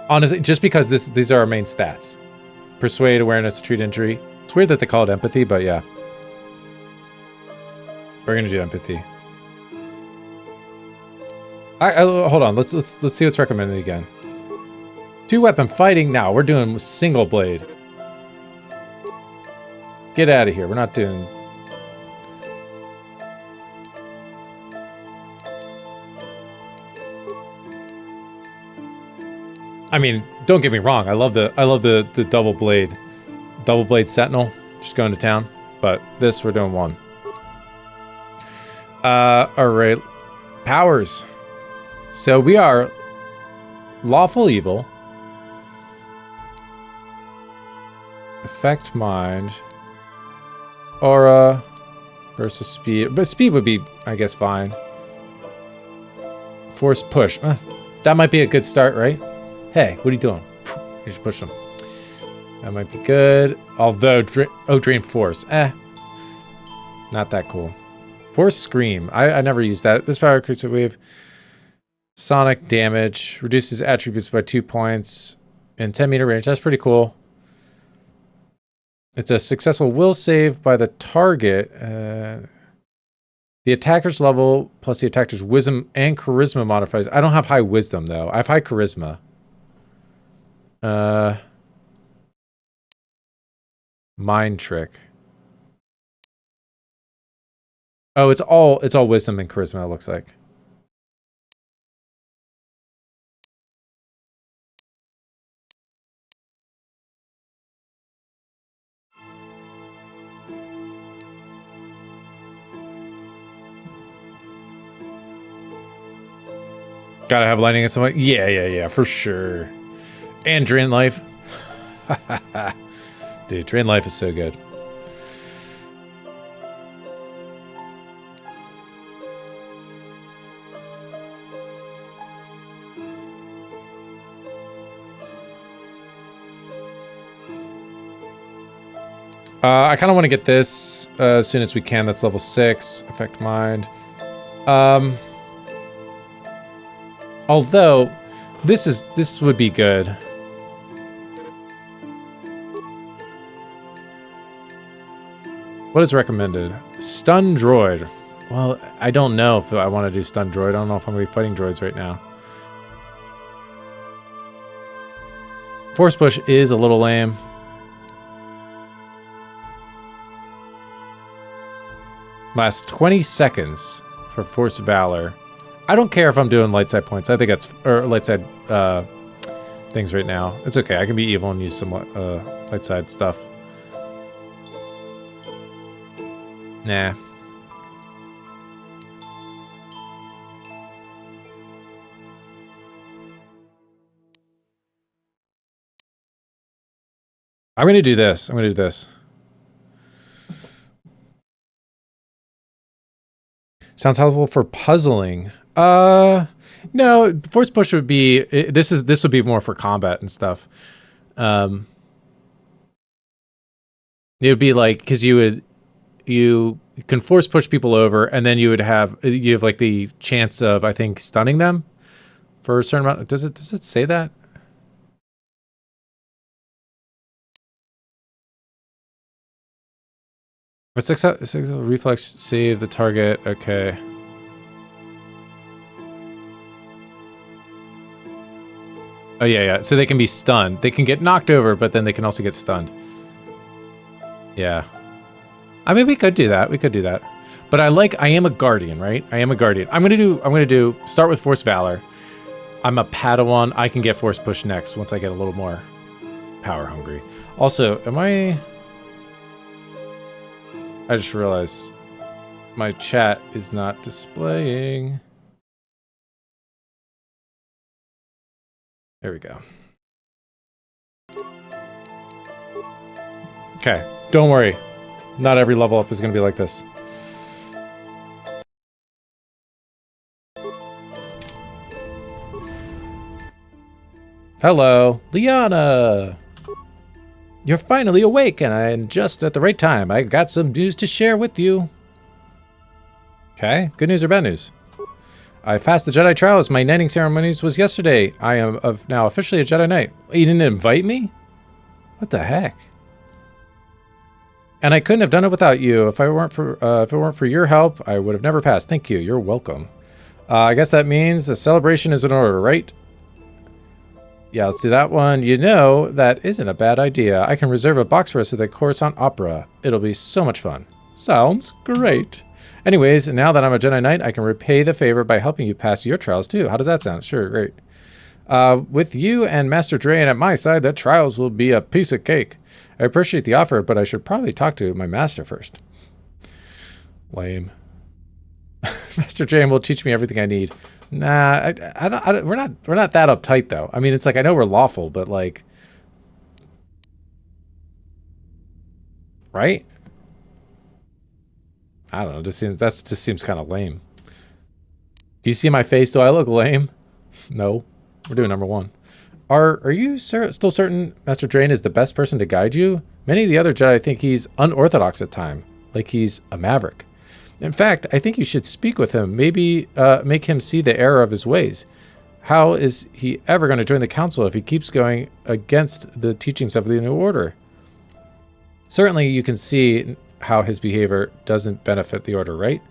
Honestly, just because these are our main stats. Persuade, awareness, treat injury. It's weird that they call it empathy, but yeah. We're gonna do empathy. Hold on. Let's see what's recommended again. 2-weapon fighting. Now we're doing single blade. Get out of here. We're not doing. I mean, don't get me wrong. I love the double blade sentinel. Just going to town. But this we're doing one. All right. Powers. So we are lawful evil. Affect mind. Aura versus speed. But speed would be, I guess, fine. Force push. That might be a good start, right? Hey, what are you doing? You just push them. That might be good. Although, drain force. Not that cool. Force scream. I never used that. This power creates a wave. Sonic damage. Reduces attributes by 2 points. In 10-meter range. That's pretty cool. It's a successful will save by the target. The attacker's level plus the attacker's wisdom and charisma modifiers. I don't have high wisdom, though. I have high charisma. Mind trick. Oh, it's all wisdom and charisma, it looks like. Gotta have lightning in some way. Yeah, for sure. And drain life. Dude, drain life is so good. I kind of want to get this as soon as we can. That's level 6. Affect mind. Although, this would be good. What is recommended? Stun droid. Well, I don't know if I want to do stun droid. I don't know if I'm going to be fighting droids right now. Force push is a little lame. Lasts 20 seconds for Force Valor. I don't care if I'm doing light side points. I think that's... Or light side things right now. It's okay. I can be evil and use some light side stuff. Nah. I'm going to do this. I'm going to do this. Sounds helpful for puzzling. No, force push would be this would be more for combat and stuff. It would be like because you can force push people over, and then you have like the chance of, I think, stunning them for a certain amount. Does it say that? A 6 reflex save the target. Okay. Oh yeah. So they can be stunned. They can get knocked over, but then they can also get stunned. Yeah. I mean, we could do that. But I am a guardian, right? I am a guardian. I'm gonna do start with Force Valor. I'm a Padawan. I can get Force Push next once I get a little more power hungry. Also, I just realized my chat is not displaying. There we go. Okay, don't worry. Not every level up is going to be like this. Hello, Liana! You're finally awake, and just at the right time. I got some news to share with you. Okay, good news or bad news? I passed the Jedi trials. My knighting ceremonies was yesterday. I am now officially a Jedi Knight. You didn't invite me? What the heck? And I couldn't have done it without you. If it weren't for your help, I would have never passed. Thank you. You're welcome. I guess that means a celebration is in order, right? Yeah, let's do that one. You know, that isn't a bad idea. I can reserve a box for us at the Coruscant Opera. It'll be so much fun. Sounds great. Anyways, now that I'm a Jedi Knight, I can repay the favor by helping you pass your trials too. How does that sound? Sure, great. With you and Master Drain at my side, the trials will be a piece of cake. I appreciate the offer, but I should probably talk to my master first. Lame. Master Drain will teach me everything I need. Nah, we're not that uptight though. I mean, it's like I know we're lawful, but like, right? I don't know. That just seems kind of lame. Do you see my face? Do I look lame? No. We're doing number 1. Are you still certain Master Drain is the best person to guide you? Many of the other Jedi think he's unorthodox at times, like he's a maverick. In fact, I think you should speak with him. Maybe make him see the error of his ways. How is he ever going to join the council if he keeps going against the teachings of the New Order? Certainly, you can see how his behavior doesn't benefit the Order, right?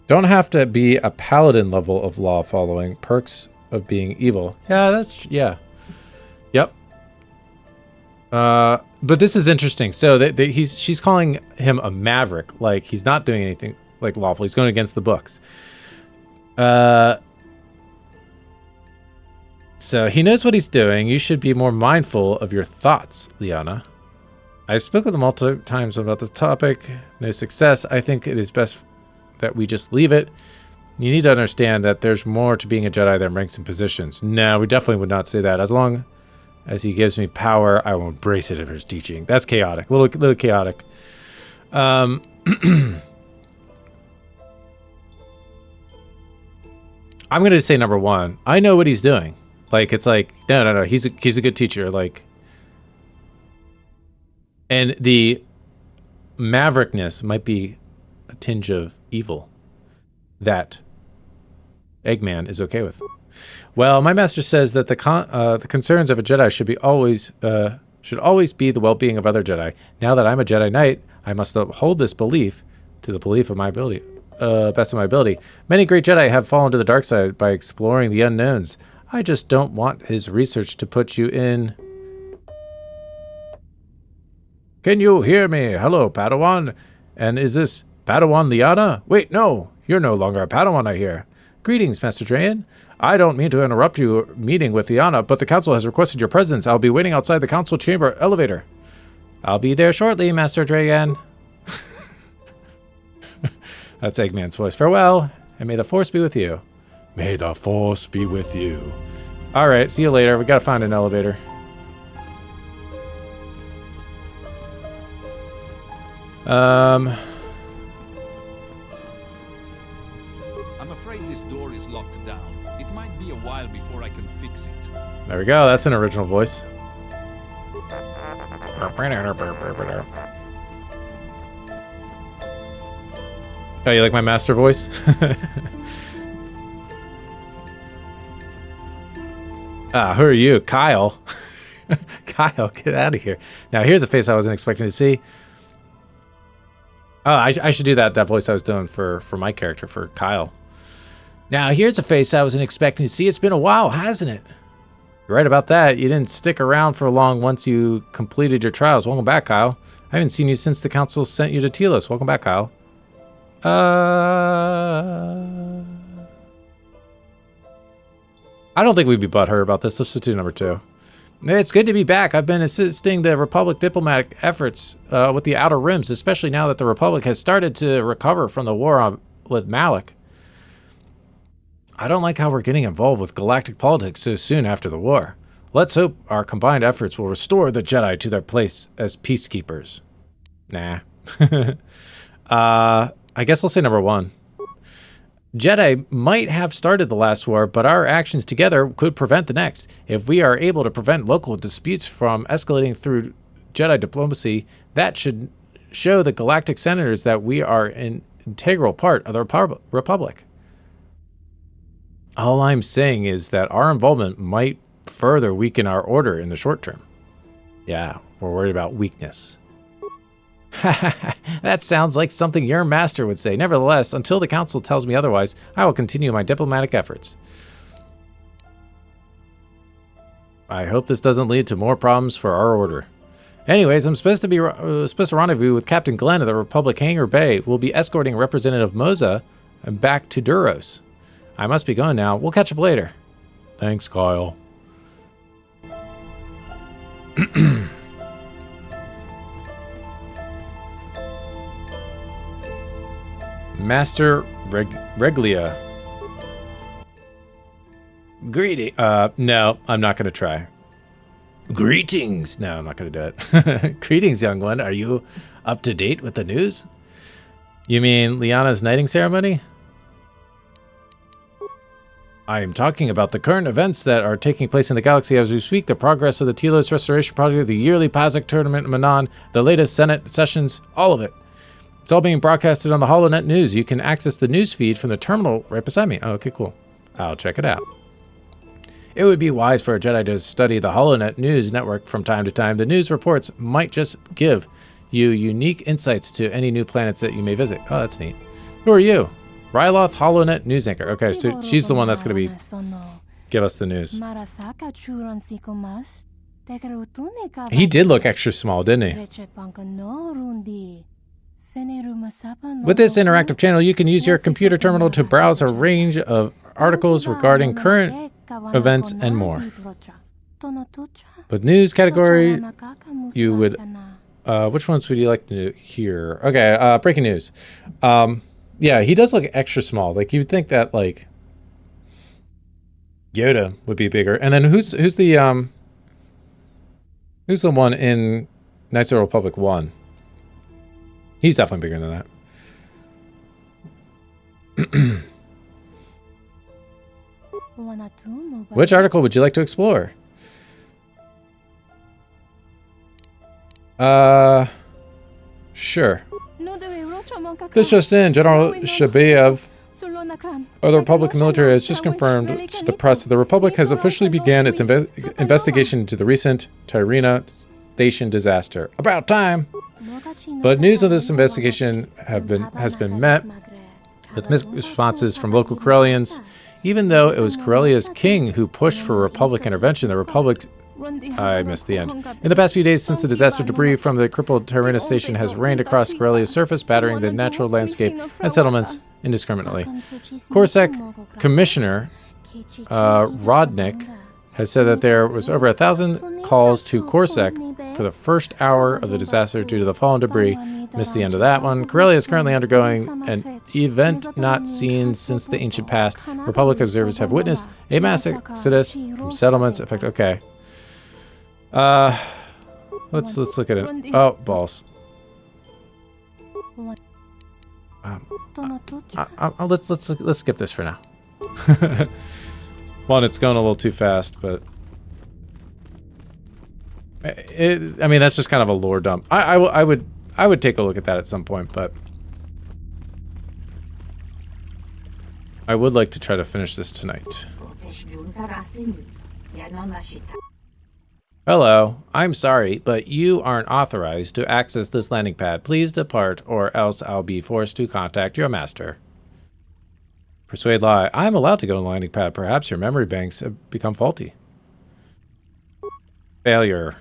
Don't have to be a paladin level of law following. Perks of being evil. Yeah. Yep. But this is interesting. So she's calling him a maverick. Like he's not doing anything like lawful. He's going against the books. So he knows what he's doing. You should be more mindful of your thoughts, Liana. I've spoken with him multiple times about this topic. No success. I think it is best that we just leave it. You need to understand that there's more to being a Jedi than ranks and positions. No, we definitely would not say that. As long as he gives me power, I will embrace it if his teaching. That's chaotic. Little chaotic. I'm going to say number one. I know what he's doing. Like, it's like, no. He's a good teacher. Like, and the maverickness might be a tinge of evil that Eggman is okay with. Well, my master says that the concerns of a Jedi should always be the well-being of other Jedi. Now that I'm a Jedi Knight, I must uphold this belief to the belief of my ability, best of my ability. Many great Jedi have fallen to the dark side by exploring the unknowns. I just don't want his research to put you in. Can you hear me? Hello, Padawan. And is this Padawan Liana? Wait, no. You're no longer a Padawan, I hear. Greetings, Master Drayan. I don't mean to interrupt your meeting with Liana, but the council has requested your presence. I'll be waiting outside the council chamber elevator. I'll be there shortly, Master Drayan. That's Eggman's voice. Farewell, and may the Force be with you. May the Force be with you. All right, see you later. We gotta find an elevator. I'm afraid this door is locked down. It might be a while before I can fix it. There we go. That's an original voice. Oh, you like my master voice? Who are you? Kyle. Kyle, get out of here. Now, here's a face I wasn't expecting to see. Oh, I should do that voice I was doing for my character, for Kyle. Now, here's a face I wasn't expecting to see. It's been a while, hasn't it? You're right about that. You didn't stick around for long once you completed your trials. Welcome back, Kyle. I haven't seen you since the council sent you to Telos. Welcome back, Kyle. I don't think we'd be butthurt about this. Let's just do number 2. It's good to be back. I've been assisting the Republic diplomatic efforts with the Outer Rims, especially now that the Republic has started to recover from the war with Malak. I don't like how we're getting involved with galactic politics so soon after the war. Let's hope our combined efforts will restore the Jedi to their place as peacekeepers. Nah. I guess I'll say number 1. Jedi might have started the last war, but our actions together could prevent the next. If we are able to prevent local disputes from escalating through Jedi diplomacy, that should show the galactic senators that we are an integral part of the Republic. All I'm saying is that our involvement might further weaken our order in the short term. Yeah, we're worried about weakness. That sounds like something your master would say. Nevertheless, until the council tells me otherwise, I will continue my diplomatic efforts. I hope this doesn't lead to more problems for our order. Anyways, I'm supposed to rendezvous with Captain Glenn at the Republic Hangar Bay. We'll be escorting Representative Moza back to Duros. I must be going now. We'll catch up later. Thanks, Kyle. Master Reglia. Greeting. No, I'm not going to try. Greetings. No, I'm not going to do it. Greetings, young one. Are you up to date with the news? You mean Liana's knighting ceremony? I am talking about the current events that are taking place in the galaxy as we speak, the progress of the Telos Restoration Project, the yearly PASIC tournament in Manon, the latest Senate sessions, all of it. It's all being broadcasted on the HoloNet News. You can access the news feed from the terminal right beside me. Oh, okay, cool. I'll check it out. It would be wise for a Jedi to study the HoloNet News network from time to time. The news reports might just give you unique insights to any new planets that you may visit. Oh, that's neat. Who are you? Ryloth HoloNet News Anchor. Okay, so she's the one that's going to give us the news. He did look extra small, didn't he? With this interactive channel, you can use your computer terminal to browse a range of articles regarding current events and more. With news category, you would... which ones would you like to hear? Okay, breaking news. Yeah, he does look extra small. Like, you'd think that, like, Yoda would be bigger. And then who's the one in Knights of the Republic 1? He's definitely bigger than that. Which article would you like to explore? Sure. This just in, General Shabayev of the Republican military has just confirmed to the press that the Republic has officially began its investigation into the recent Tyrina Station disaster. About time! But news of this investigation has been met with mixed responses from local Corellians. Even though it was Corellia's king who pushed for Republic intervention, the Republic... I missed the end. In the past few days since the disaster, debris from the crippled Tyrina station has rained across Corellia's surface, battering the natural landscape and settlements indiscriminately. KotOR Commissioner Rodnick has said that there was over 1,000 calls to KotOR for the first hour of the disaster due to the fallen debris. Missed the end of that one. Corellia is currently undergoing an event not seen since the ancient past. Republic observers have witnessed a mass exodus from settlements. Okay. Let's look at it. Oh, balls. Let's skip this for now. One, it's going a little too fast, but I mean, that's just kind of a lore dump. I would take a look at that at some point, but I would like to try to finish this tonight. Hello, I'm sorry, but you aren't authorized to access this landing pad. Please depart, or else I'll be forced to contact your master. Persuade lie. I'm allowed to go on the landing pad. Perhaps your memory banks have become faulty. Failure.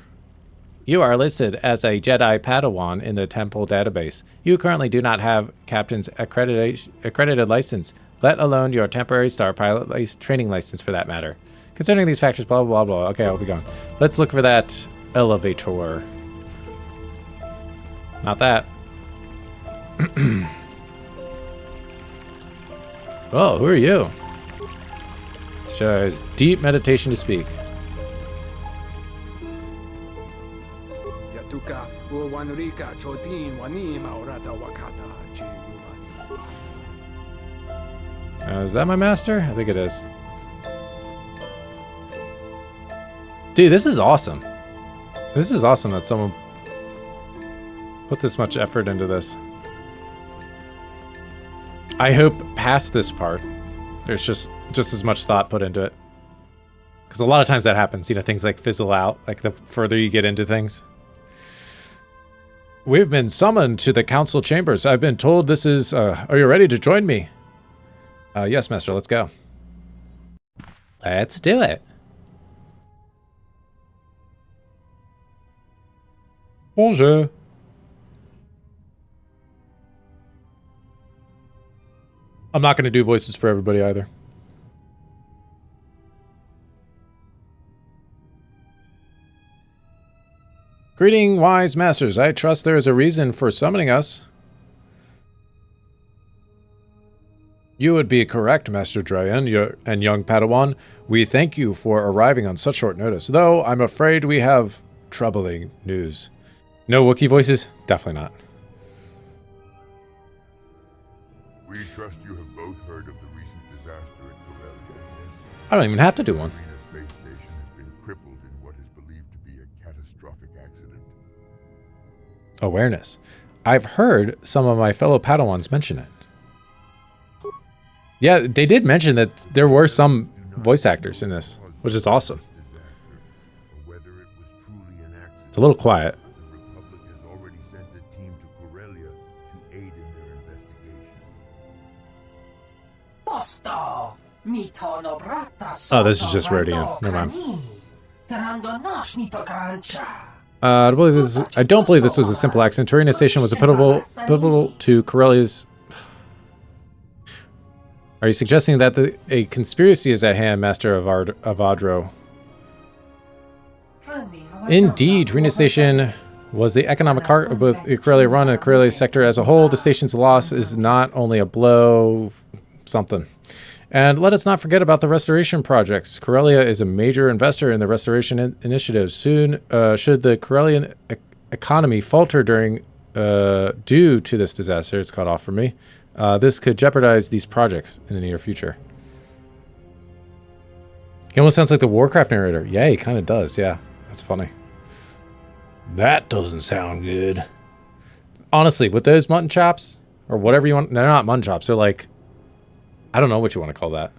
You are listed as a Jedi Padawan in the temple database. You currently do not have Captain's accredited license, let alone your temporary Star Pilot training license for that matter. Considering these factors, blah, blah, blah. Okay, I'll be gone. Let's look for that elevator. Not that. Oh, who are you? Shows deep meditation to speak. Is that my master? I think it is. Dude, this is awesome. This is awesome that someone put this much effort into this. I hope past this part, there's just as much thought put into it. Because a lot of times that happens, you know, things like fizzle out, like the further you get into things. We've been summoned to the council chambers. I've been told this is, are you ready to join me? Yes, master, let's go. Let's do it. Bonjour. I'm not going to do voices for everybody either. Greeting, wise masters. I trust there is a reason for summoning us. You would be correct, Master Dryan and young Padawan. We thank you for arriving on such short notice, though I'm afraid we have troubling news. No Wookiee voices? Definitely not. We trust you have both heard of the recent disaster at Corellia, yes? I don't even have to do one. The space station has been crippled in what is believed to be a catastrophic accident. Awareness. I've heard some of my fellow Padawans mention it. Yeah, they did mention that there were some voice actors in this, which is awesome. It's a little quiet. Oh, this is just Rodian. Never mind. I don't believe this was a simple accident. Tyrina Station was a pivotal to Corellia's... Are you suggesting that a conspiracy is at hand, Master of Avadro? Indeed, Rena Station was the economic heart of both the Corellia Run and the Corellia sector as a whole. The station's loss is not only a blow, something. And let us not forget about the restoration projects. Corellia is a major investor in the restoration initiatives. Soon, should the Corellian economy falter due to this disaster, it's cut off for me, this could jeopardize these projects in the near future. He almost sounds like the Warcraft narrator. Yeah, he kind of does. Yeah, that's funny. That doesn't sound good. Honestly, with those mutton chops, or whatever you want, they're not mutton chops. They're like, I don't know what you want to call that.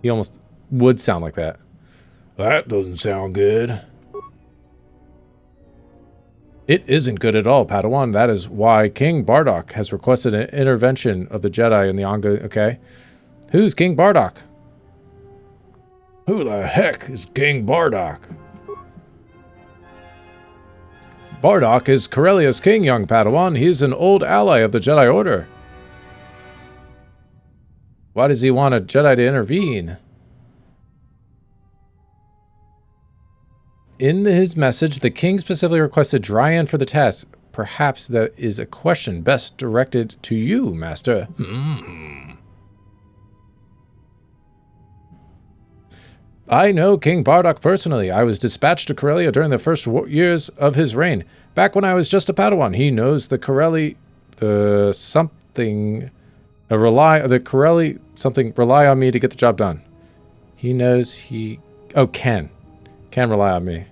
He almost would sound like that. That doesn't sound good. It isn't good at all, Padawan. That is why King Bardock has requested an intervention of the Jedi in the ongoing... Okay. Who's King Bardock? Who the heck is King Bardock? Bardock is Corellia's king, young Padawan. He is an old ally of the Jedi Order. Why does he want a Jedi to intervene? In his message, the king specifically requested Dryan for the task. Perhaps that is a question best directed to you, Master. I know King Bardock personally. I was dispatched to Corellia during the first years of his reign. Back when I was just a Padawan, he knows the Corelli... rely on me to get the job done. He knows he... Oh, can rely on me.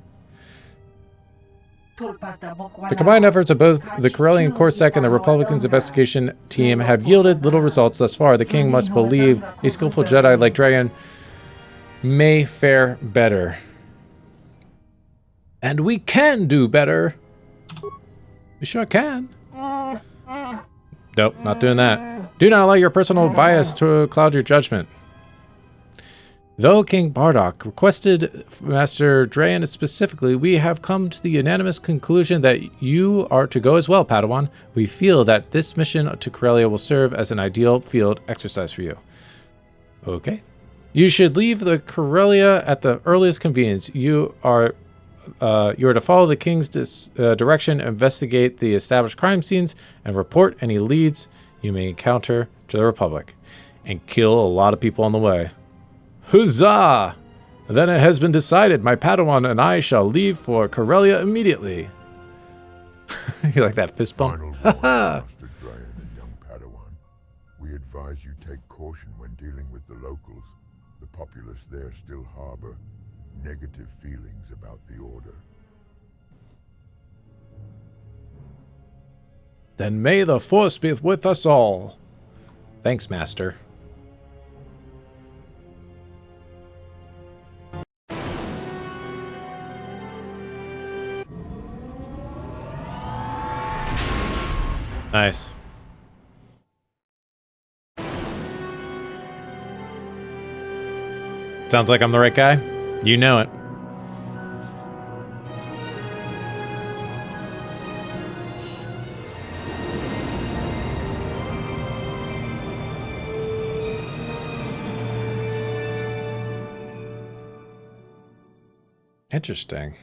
The combined efforts of both the Corellian Corpsec and the Republicans' investigation team have yielded little results thus far. The king must believe a skillful Jedi like Dryan may fare better. And we can do better. We sure can. Nope, not doing that. Do not allow your personal bias to cloud your judgment. Though King Bardock requested Master Dryan specifically, we have come to the unanimous conclusion that you are to go as well, Padawan. We feel that this mission to Corellia will serve as an ideal field exercise for you. Okay. You should leave the Corellia at the earliest convenience. You are to follow the king's direction, investigate the established crime scenes, and report any leads you may encounter to the Republic, and kill a lot of people on the way. Huzzah! Then it has been decided. My Padawan and I shall leave for Corellia immediately. You like that fist bump? Final warning, Master Dryan and young Padawan. We advise you take caution when dealing with the locals. The populace there still harbor negative feelings about the Order. Then may the Force be with us all. Thanks, Master. Nice. Sounds like I'm the right guy. You know it. Interesting.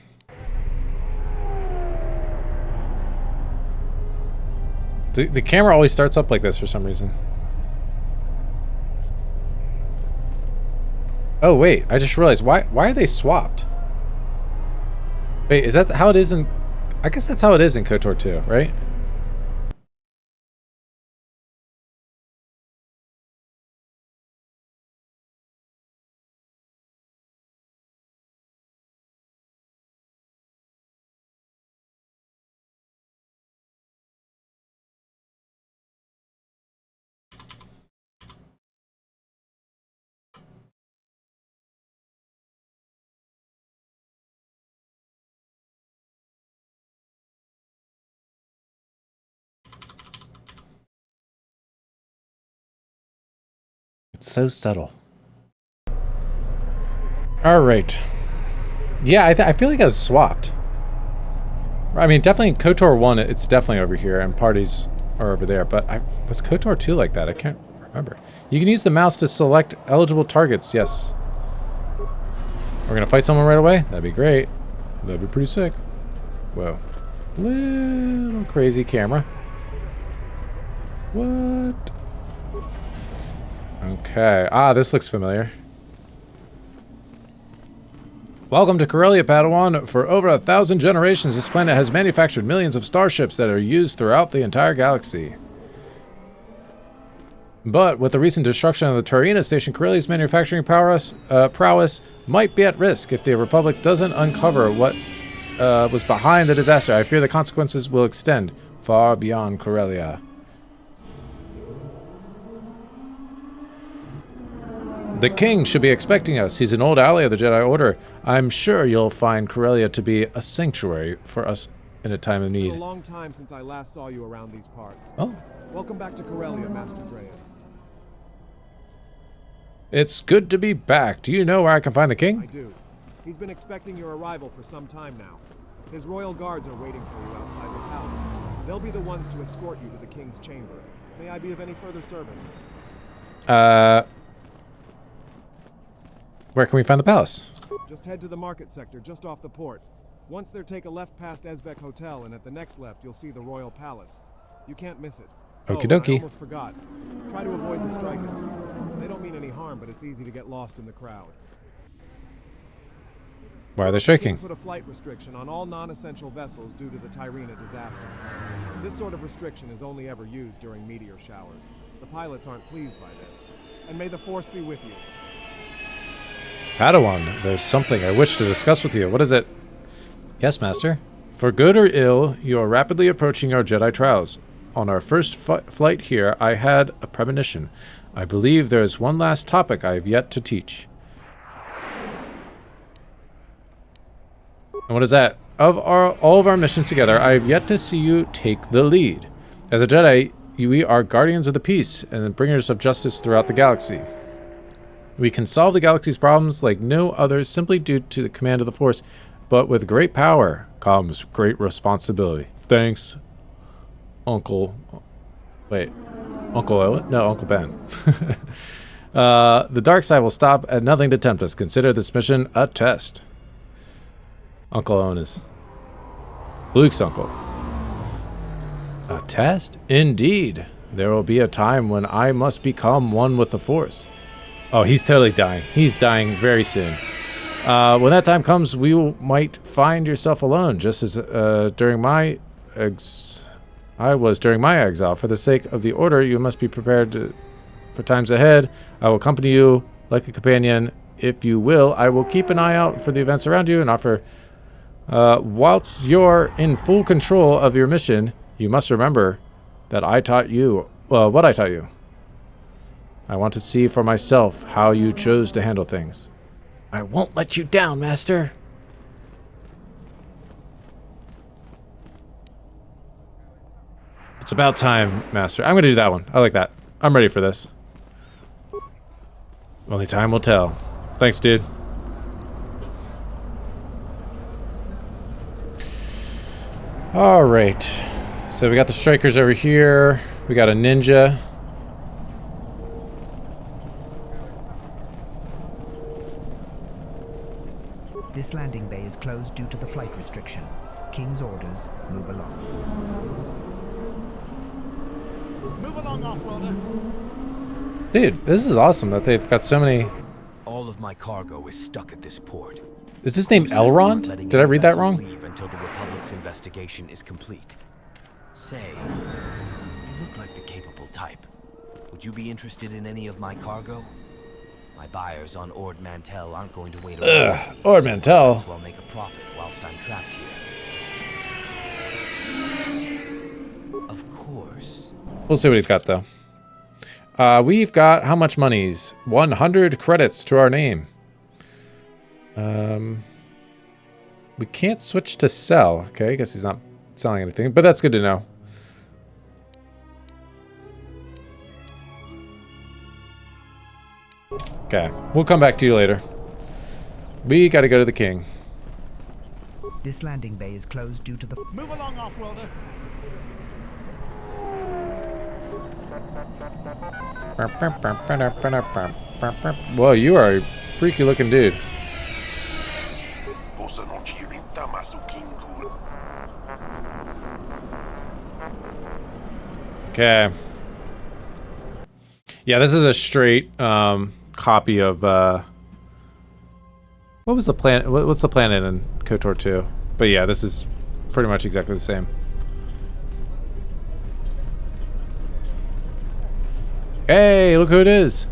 The camera always starts up like this for some reason. Oh wait, I just realized why are they swapped? Wait, is that how it is in... I guess that's how it is in KotOR 2, right? It's so subtle. All right. Yeah, I feel like I was swapped. I mean, definitely in KotOR 1, it's definitely over here, and parties are over there. But was KotOR 2 like that? I can't Remember. You can use the mouse to select eligible targets. Yes. We're going to fight someone right away? That'd be great. That'd be pretty sick. Whoa. Little crazy camera. What? Okay. Ah, this looks familiar. Welcome to Corellia, Padawan. For over 1,000 generations, this planet has manufactured millions of starships that are used throughout the entire galaxy. But with the recent destruction of the Tarina station, Corellia's manufacturing prowess might be at risk if the Republic doesn't uncover what was behind the disaster. I fear the consequences will extend far beyond Corellia. The king should be expecting us. He's an old ally of the Jedi Order. I'm sure you'll find Corellia to be a sanctuary for us in a time of need. It's been a long time since I last saw you around these parts. Oh. Welcome back to Corellia, Master Drayan. It's good to be back. Do you know where I can find the king? I do. He's been expecting your arrival for some time now. His royal guards are waiting for you outside the palace. They'll be the ones to escort you to the king's chamber. May I be of any further service? Where can we find the palace? Just head to the market sector just off the port. Once there, take a left past Esbeck Hotel, and at the next left, you'll see the royal palace. You can't miss it. Okie Oh, dokie. I almost forgot. Try to avoid the strikers. They don't mean any harm, but it's easy to get lost in the crowd. Why are they shaking? Put a flight restriction on all non-essential vessels due to the Tyrina disaster. This sort of restriction is only ever used during meteor showers. The pilots aren't pleased by this. And may the Force be with you. Padawan, there's something I wish to discuss with you. What is it? Yes, Master. For good or ill, you are rapidly approaching our Jedi trials. On our first flight here, I had a premonition. I believe there is one last topic I have yet to teach. And what is that? Of all of our missions together, I have yet to see you take the lead. As a Jedi, we are guardians of the peace and bringers of justice throughout the galaxy. We can solve the galaxy's problems like no others simply due to the command of the Force, but with great power comes great responsibility. Thanks, Uncle Owen? No, Uncle Ben. The dark side will stop at nothing to tempt us. Consider this mission a test. Uncle Owen is Luke's uncle. A test? Indeed. There will be a time when I must become one with the Force. Oh, he's totally dying. He's dying very soon. When that time comes, might find yourself alone, just as during my exile. For the sake of the Order, you must be prepared for times ahead. I will accompany you like a companion. If you will, I will keep an eye out for the events around you and offer. Whilst you're in full control of your mission, you must remember that I taught you, what I taught you. I want to see for myself how you chose to handle things. I won't let you down, Master. It's about time, Master. I'm going to do that one. I like that. I'm ready for this. Only time will tell. Thanks, dude. All right. So we got the strikers over here. We got a ninja. This landing bay is closed due to the flight restriction. King's orders, move along. Move along, off-worlder. Dude, this is awesome that they've got so many. All of my cargo is stuck at this port. Is his name Elrond? Did I read that wrong? Leave until the Republic's investigation is complete. Say, you look like the capable type. Would you be interested in any of my cargo? My buyers on Ord Mantell aren't going to wait around for me, Ord so Mantell. I might as well make a profit whilst I'm trapped here. Of course. We'll see what he's got, though. We've got how much monies? 100 credits to our name. We can't switch to sell. Okay, I guess he's not selling anything, but that's good to know. Okay, we'll come back to you later. We gotta go to the king. This landing bay is closed due to the... Move along, off-worlder. Whoa, you are a freaky looking dude. Okay. Yeah, this is a straight copy of what was the planet? What's the planet in KotOR 2? But yeah, this is pretty much exactly the same. Hey, look who it is.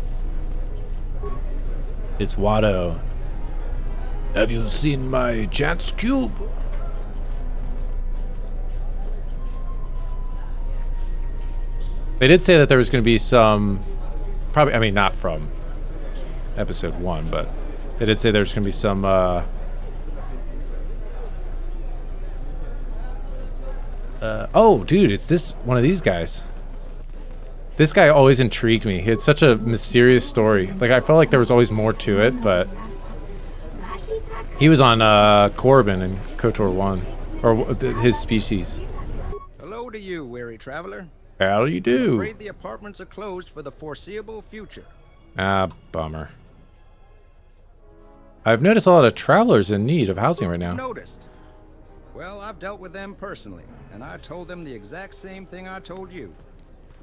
It's Watto. Have you seen my chance cube? They did say that there was going to be some, probably, I mean, not from episode 1, but they did say there's going to be some, oh, dude, it's this, one of these guys. This guy always intrigued me. He had such a mysterious story. Like, I felt like there was always more to it, but he was on, Corbin in KotOR 1, or his species. Hello to you, weary traveler. How do you do? I'm afraid the apartments are closed for the foreseeable future. Ah, bummer. I've noticed a lot of travelers in need of housing right now. Noticed? Well, I've dealt with them personally, and I told them the exact same thing I told you.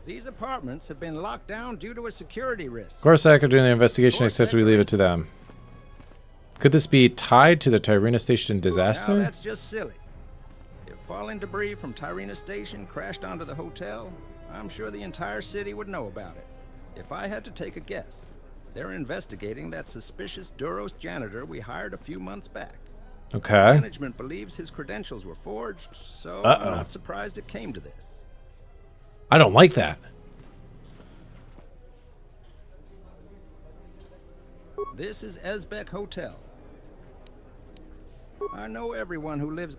These apartments have been locked down due to a security risk. Of course, after doing the investigation, I suggest we leave it to them. Could this be tied to the Tyrina Station disaster? Now, that's just silly. If falling debris from Tyrina Station crashed onto the hotel, I'm sure the entire city would know about it. If I had to take a guess, they're investigating that suspicious Duros janitor we hired a few months back. Okay. Management believes his credentials were forged, so I'm not surprised it came to this. I don't like that. This is Esbeck Hotel. I know everyone who lives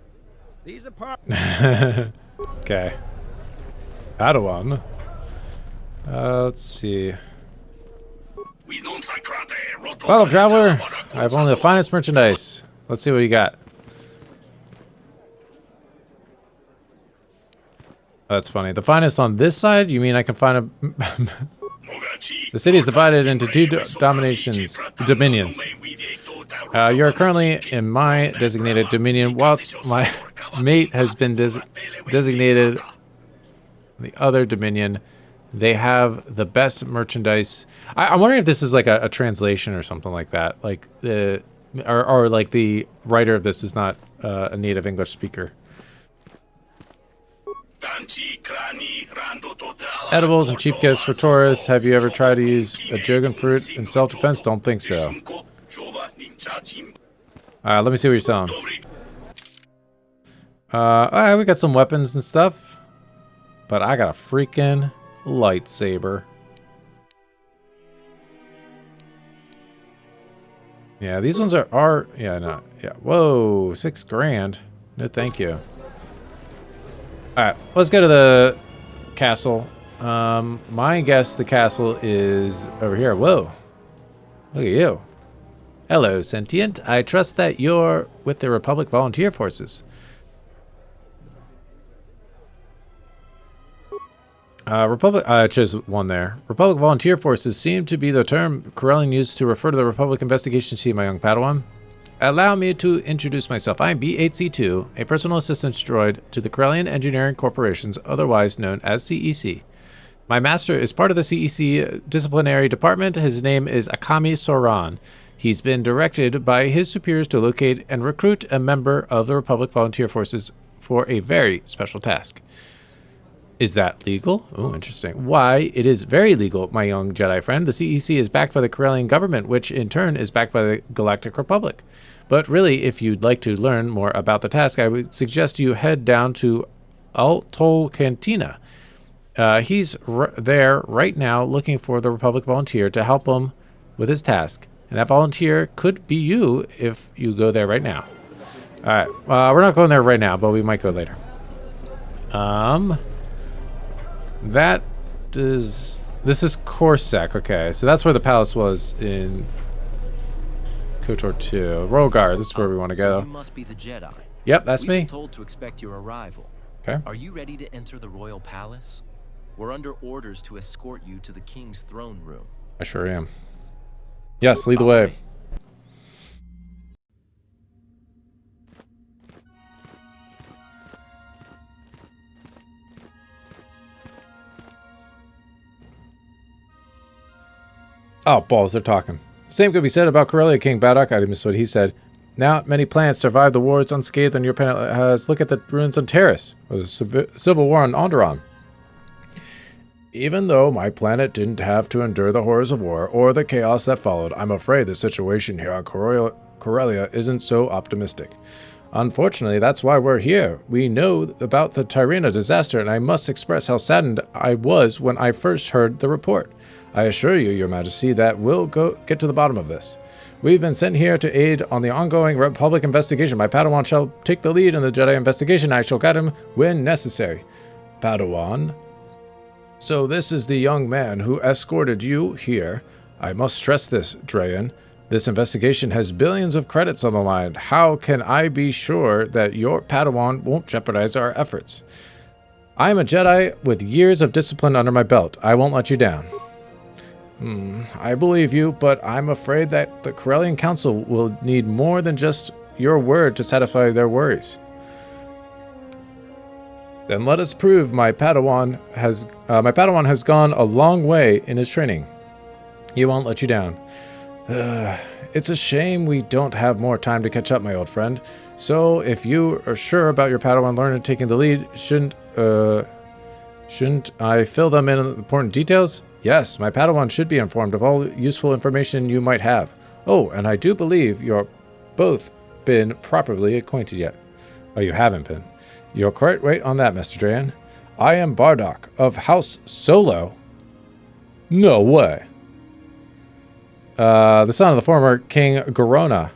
these apartments. Okay. Padawan. Let's see. Welcome, traveler. I have only the finest merchandise. Let's see what you got. That's funny. The finest on this side? You mean I can find a... The city is divided into two dominions. You are currently in my designated dominion, whilst my mate has been designated the other dominion. They have the best merchandise. I'm wondering if this is like a translation or something like that. Like the or like the writer of this is not a native English speaker. Edibles and cheap gifts for tourists. Have you ever tried to use a Jogan fruit in self-defense? Don't think so. Let me see what you're selling. Alright, we got some weapons and stuff. But I got a freaking lightsaber. Yeah, these ones are yeah, no. Yeah. Whoa, $6 grand. No, thank you. Alright, let's go to the castle. My guess the castle is over here. Whoa. Look at you. Hello, sentient. I trust that you're with the Republic Volunteer Forces. I chose one there. Republic Volunteer Forces seem to be the term Corellian used to refer to the Republic Investigation Team, my young Padawan. Allow me to introduce myself. I am B8C2, a personal assistance droid to the Corellian Engineering Corporations, otherwise known as CEC. My master is part of the CEC disciplinary department. His name is Akami Soran. He's been directed by his superiors to locate and recruit a member of the Republic Volunteer Forces for a very special task. Is that legal? Oh, interesting. Why, it is very legal, my young Jedi friend. The CEC is backed by the Corellian government, which in turn is backed by the Galactic Republic. But really, if you'd like to learn more about the task, I would suggest you head down to Altol Cantina. He's there right now looking for the Republic volunteer to help him with his task. And that volunteer could be you if you go there right now. All right. We're not going there right now, but we might go later. This is Corsac. Okay, so that's where the palace was in KotOR 2. Royal Guard, this is where we want to go. So you must be the Jedi. Yep, that's We've me. been told to expect your arrival. Okay. Are you ready to enter the royal palace? We're under orders to escort you to the King's throne room. I sure am. Yes, lead the Follow way. me. Oh, balls, they're talking. Same could be said about Corellia, King Baddock. I missed what he said. Now, many planets survived the wars unscathed, and your planet has look at the ruins on Terrace, or the civil war on Onderon. Even though my planet didn't have to endure the horrors of war or the chaos that followed, I'm afraid the situation here on Corellia isn't so optimistic. Unfortunately, that's why we're here. We know about the Tyrina disaster, and I must express how saddened I was when I first heard the report. I assure you, Your Majesty, that we'll get to the bottom of this. We've been sent here to aid on the ongoing Republic investigation. My Padawan shall take the lead in the Jedi investigation. I shall guide him when necessary. Padawan? So this is the young man who escorted you here. I must stress this, Drayan. This investigation has billions of credits on the line. How can I be sure that your Padawan won't jeopardize our efforts? I am a Jedi with years of discipline under my belt. I won't let you down. I believe you, but I'm afraid that the Corellian Council will need more than just your word to satisfy their worries. Then let us prove my Padawan has gone a long way in his training. He won't let you down. It's a shame we don't have more time to catch up, my old friend. So if you are sure about your Padawan learner taking the lead, shouldn't I fill them in on important details? Yes, my Padawan should be informed of all useful information you might have. Oh, and I do believe you're both been properly acquainted yet. Oh, you haven't been. You're quite right on that, Mr. Drayan. I am Bardock of House Solo. No way. The son of the former King Garona.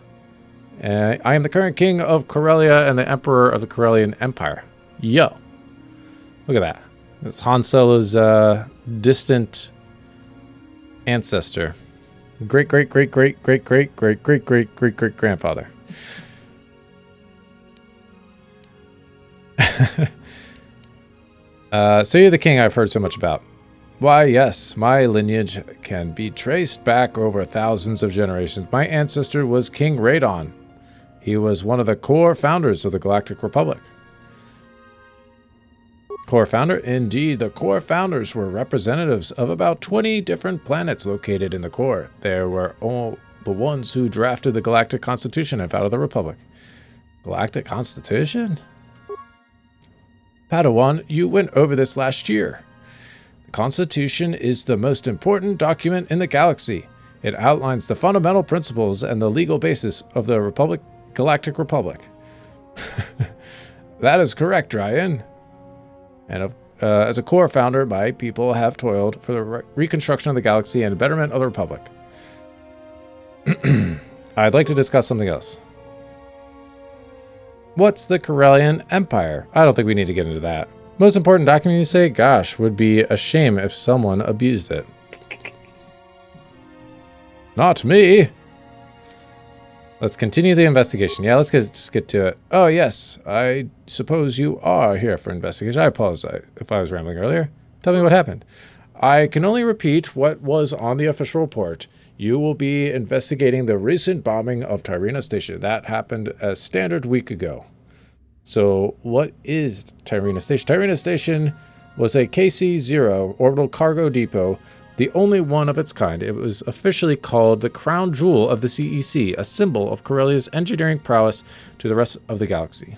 I am the current king of Corellia and the emperor of the Corellian Empire. Yo. Look at that. That's Han Solo's distant ancestor. Great-great-great-great-great-great-great-great-great-great-great-great-grandfather. So you're the king I've heard so much about. Why, yes, my lineage can be traced back over thousands of generations. My ancestor was King Radon. He was one of the core founders of the Galactic Republic. Core founder? Indeed, the core founders were representatives of about 20 different planets located in the core. They were all the ones who drafted the Galactic Constitution and founded the Republic. Galactic Constitution? Padawan, you went over this last year. The Constitution is the most important document in the galaxy. It outlines the fundamental principles and the legal basis of the Galactic Republic. That is correct, Drayan. And as a core founder, my people have toiled for the reconstruction of the galaxy and the betterment of the Republic. I'd like to discuss something else. What's the Corellian Empire? I don't think we need to get into that. Most important document, you say? Gosh, would be a shame if someone abused it. Not me. Let's continue the investigation. Yeah, let's just get to it. Oh, yes. I suppose you are here for investigation. I apologize if I was rambling earlier. Tell me what happened. I can only repeat what was on the official report. You will be investigating the recent bombing of Tyrina Station. That happened a standard week ago. So what is Tyrina Station? Tyrina Station was a KC-0 orbital cargo depot, the only one of its kind. It was officially called the crown jewel of the CEC, a symbol of Corellia's engineering prowess to the rest of the galaxy.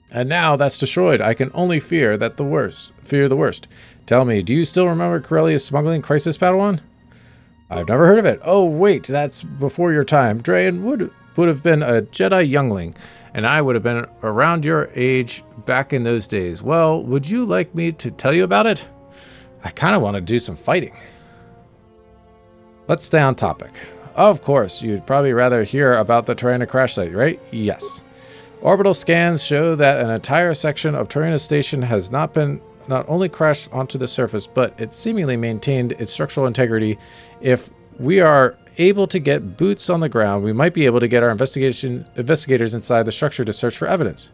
And now that's destroyed. I can only fear the worst. Tell me, do you still remember Corellia's smuggling crisis, Padawan? I've never heard of it. Oh, wait, that's before your time. Drayan would have been a Jedi youngling, and I would have been around your age back in those days. Well, would you like me to tell you about it? I kind of want to do some fighting. Let's stay on topic. Of course, you'd probably rather hear about the Tyrina crash site, right? Yes. Orbital scans show that an entire section of Tyrina Station has not only crashed onto the surface, but it seemingly maintained its structural integrity. If we are able to get boots on the ground, we might be able to get our investigators inside the structure to search for evidence.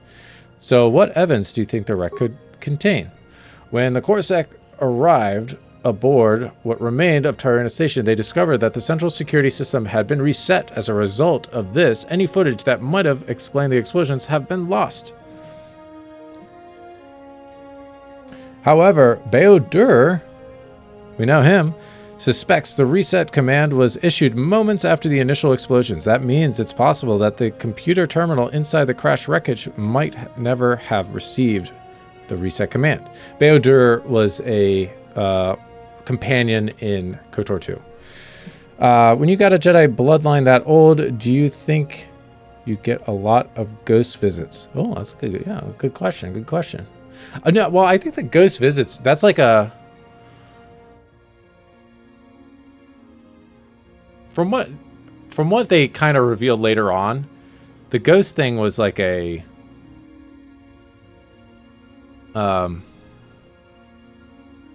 So what evidence do you think the wreck could contain? When the CorSec arrived aboard what remained of Tyrannus Station, they discovered that the central security system had been reset. As a result of this, any footage that might have explained the explosions have been lost. However, KotOR, we know him, suspects the reset command was issued moments after the initial explosions. That means it's possible that the computer terminal inside the crash wreckage might never have received the reset command. KotOR was a companion in KotOR 2. When you got a Jedi bloodline that old, do you think you get a lot of ghost visits? Oh, that's good. Yeah, good question. Good question. No, well, I think the ghost visits, that's like a... From what they kind of revealed later on, the ghost thing was like a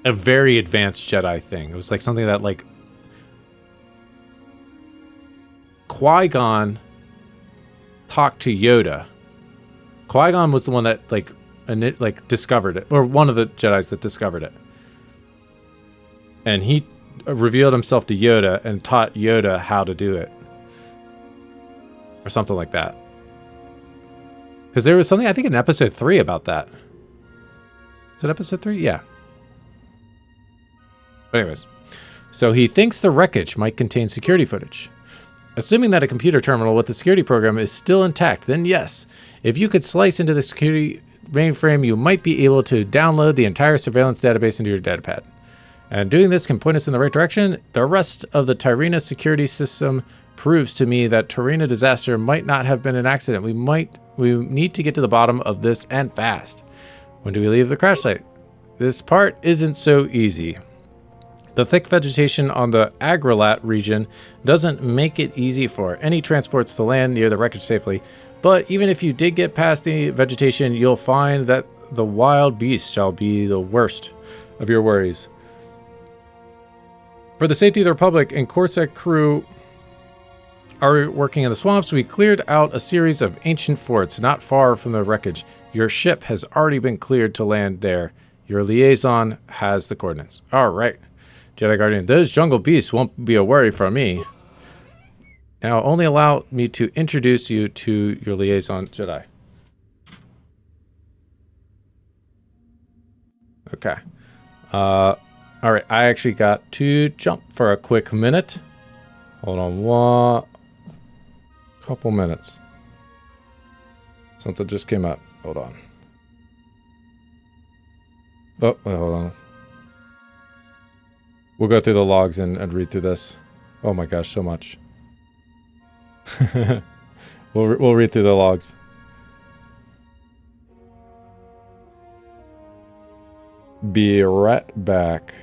very advanced Jedi thing. It was like something that like Qui-Gon talked to Yoda. Qui-Gon was the one that like discovered it, or one of the Jedis that discovered it, and he revealed himself to Yoda and taught Yoda how to do it, or something like that. Because there was something, I think, in episode 3 about that. Is it episode 3? Yeah. But anyways, so he thinks the wreckage might contain security footage. Assuming that a computer terminal with the security program is still intact, then yes, if you could slice into the security mainframe, you might be able to download the entire surveillance database into your datapad. And doing this can point us in the right direction. The rest of the Tyrina security system proves to me that Tyrina disaster might not have been an accident. We need to get to the bottom of this, and fast. When do we leave the crash site? This part isn't so easy. The thick vegetation on the Agrilat region doesn't make it easy for any transports to land near the wreckage safely. But even if you did get past the vegetation, you'll find that the wild beasts shall be the worst of your worries. For the safety of the Republic and Corsair crew are working in the swamps, we cleared out a series of ancient forts not far from the wreckage. Your ship has already been cleared to land there. Your liaison has the coordinates. All right, Jedi Guardian, those jungle beasts won't be a worry from me. Now, only allow me to introduce you to your liaison Jedi. Okay. All right, I actually got to jump for a quick minute. Hold on one couple minutes. Something just came up. Hold on. Oh, wait, hold on. We'll go through the logs and read through this. Oh my gosh, so much. We'll read through the logs. Be right back.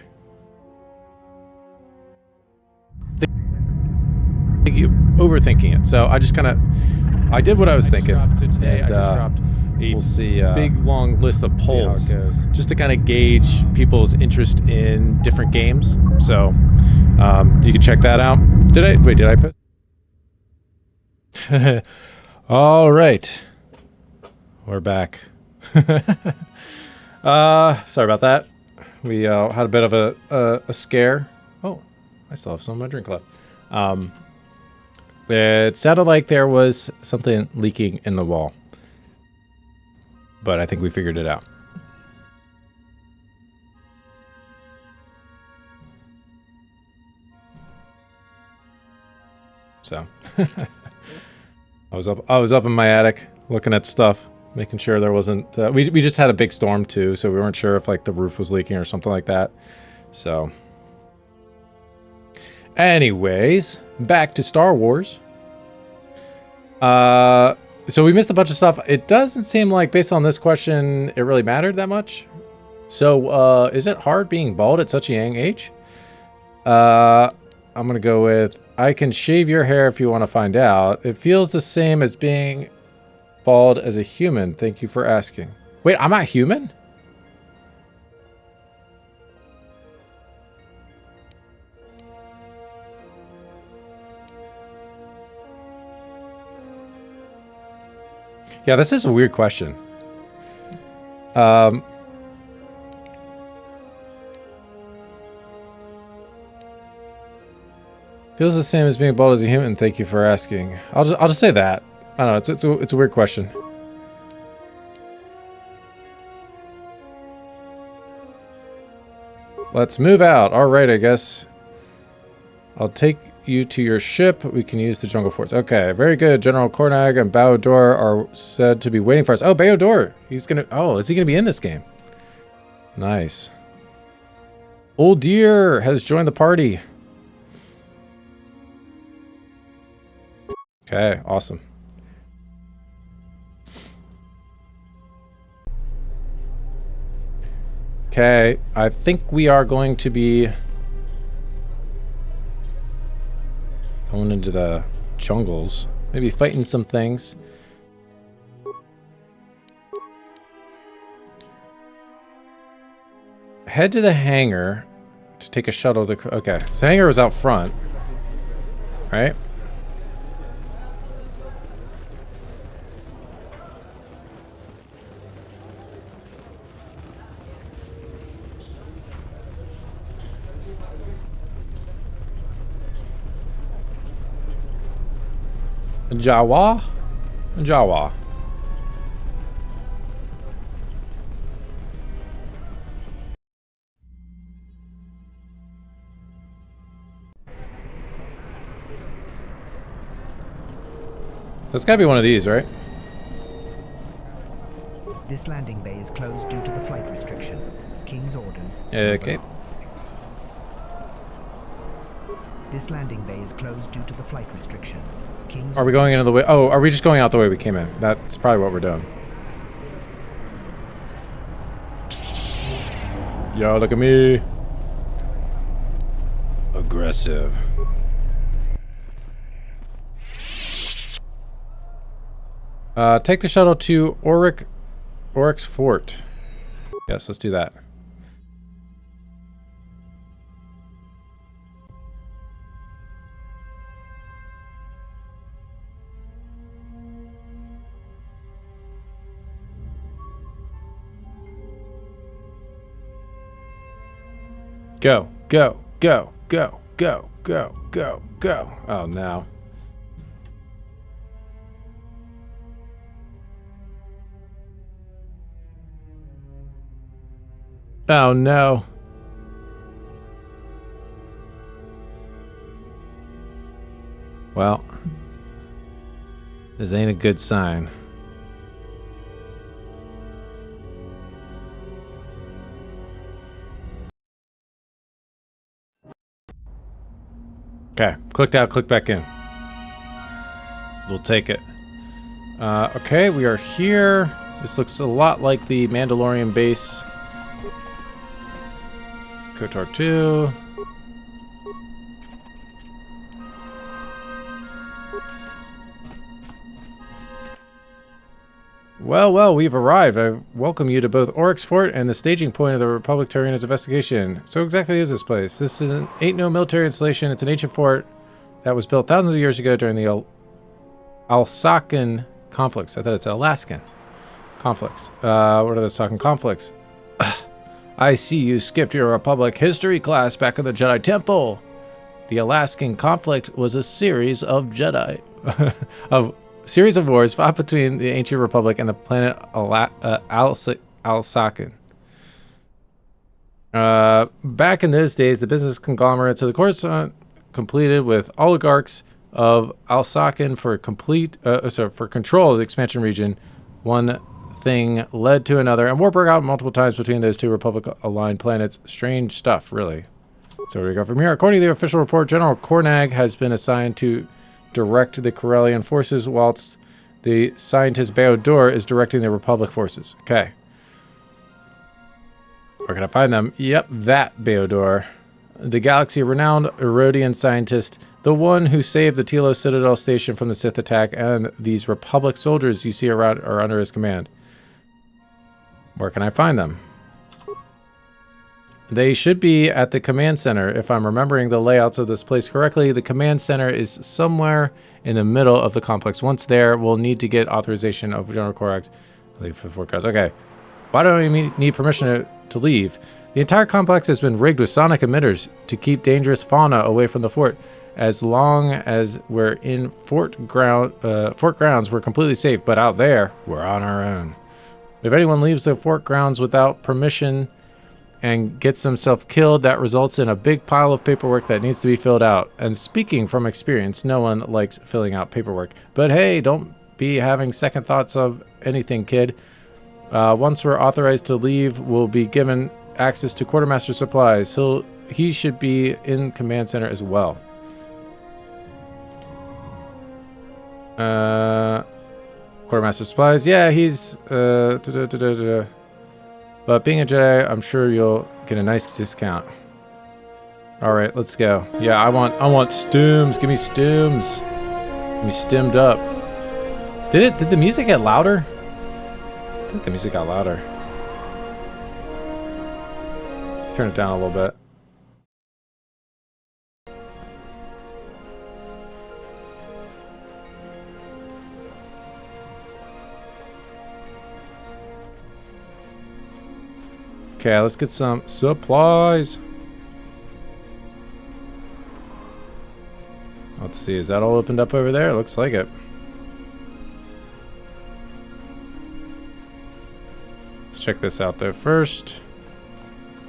Overthinking it. So I just kind of, I did what I was thinking. Today, and, I just dropped we'll see big long list of polls just to kind of gauge people's interest in different games. So you can check that out. Did I post? All right, we're back. Sorry about that. We had a bit of a scare. Oh, I still have some of my drink left. It sounded like there was something leaking in the wall, but I think we figured it out. So I was up in my attic looking at stuff, making sure there wasn't. We just had a big storm too, so we weren't sure if like the roof was leaking or something like that. So, anyways, back to Star Wars. So we missed a bunch of stuff. It doesn't seem like, based on this question, it really mattered that much. So, is it hard being bald at such a young age? I'm gonna go with, I can shave your hair if you want to find out. It feels the same as being bald as a human. Thank you for asking. Wait, I'm not human? Yeah, this is a weird question. Feels the same as being bald as a human. Thank you for asking. I'll just say that. I don't know. It's a weird question. Let's move out. All right, I guess. I'll take you to your ship. We can use the jungle forts. Okay, very good. General Kornag and Bao-Dor are said to be waiting for us. Oh, Bao-Dor. He's gonna. Oh, is he gonna be in this game? Nice. Old Deer has joined the party. Okay, awesome. Okay, I think we are going to be going into the jungles, maybe fighting some things. Head to the hangar to take a shuttle to... Okay, so the hangar was out front, right? Jawa? Jawa. So it's gotta be one of these, right? This landing bay is closed due to the flight restriction. King's orders. Okay. This landing bay is closed due to the flight restriction. King's Are we going into the way? Oh, are we just going out the way we came in? That's probably what we're doing. Yo, look at me. Aggressive. Take the shuttle to Oryx Fort. Yes, let's do that. Go, go, go, go, go, go, go, go. Oh, no. Oh, no. Well, this ain't a good sign. Okay, clicked out, click back in. We'll take it. Okay, we are here. This looks a lot like the Mandalorian base. KotOR II. Well, we've arrived. I welcome you to both Oryx Fort and the staging point of the Republic Tyrrina's investigation. So exactly is this place? This ain't no military installation. It's an ancient fort that was built thousands of years ago during the Alsacan conflicts. I thought it's Alaskan conflicts. What are the Alsacan conflicts? I see you skipped your Republic history class back in the Jedi Temple. The Alaskan conflict was a series of series of wars fought between the ancient Republic and the planet Alsacan. Back in those days, the business conglomerates of the Coruscant completed with oligarchs of Alsacan for control of the expansion region. One thing led to another, and war broke out multiple times between those two Republic-aligned planets. Strange stuff, really. So where do we go from here? According to the official report, General Kornag has been assigned to direct the Corellian forces, whilst the scientist Bao-Dor is directing the Republic forces. Okay. Where can I find them? Yep, that Bao-Dor. The galaxy-renowned Erodian scientist, the one who saved the Telos Citadel station from the Sith attack, and these Republic soldiers you see around are under his command. Where can I find them? They should be at the command center. If I'm remembering the layouts of this place correctly, the command center is somewhere in the middle of the complex. Once there, we'll need to get authorization of General Korax. Leave for 4 cars. Okay. Why don't we need permission to leave? The entire complex has been rigged with sonic emitters to keep dangerous fauna away from the fort. As long as we're in fort grounds, we're completely safe. But out there, we're on our own. If anyone leaves the fort grounds without permission and gets themselves killed, that results in a big pile of paperwork that needs to be filled out. And speaking from experience, no one likes filling out paperwork. But hey, don't be having second thoughts of anything, kid. Once we're authorized to leave, we'll be given access to quartermaster supplies. He should be in command center as well. Quartermaster supplies. Yeah, he's but being a Jedi, I'm sure you'll get a nice discount. All right, let's go. Yeah, I want stims. Give me stims. Give me stimmed up. Did the music get louder? I think the music got louder. Turn it down a little bit. Okay, let's get some supplies. Let's see, is that all opened up over there? Looks like it. Let's check this out though first.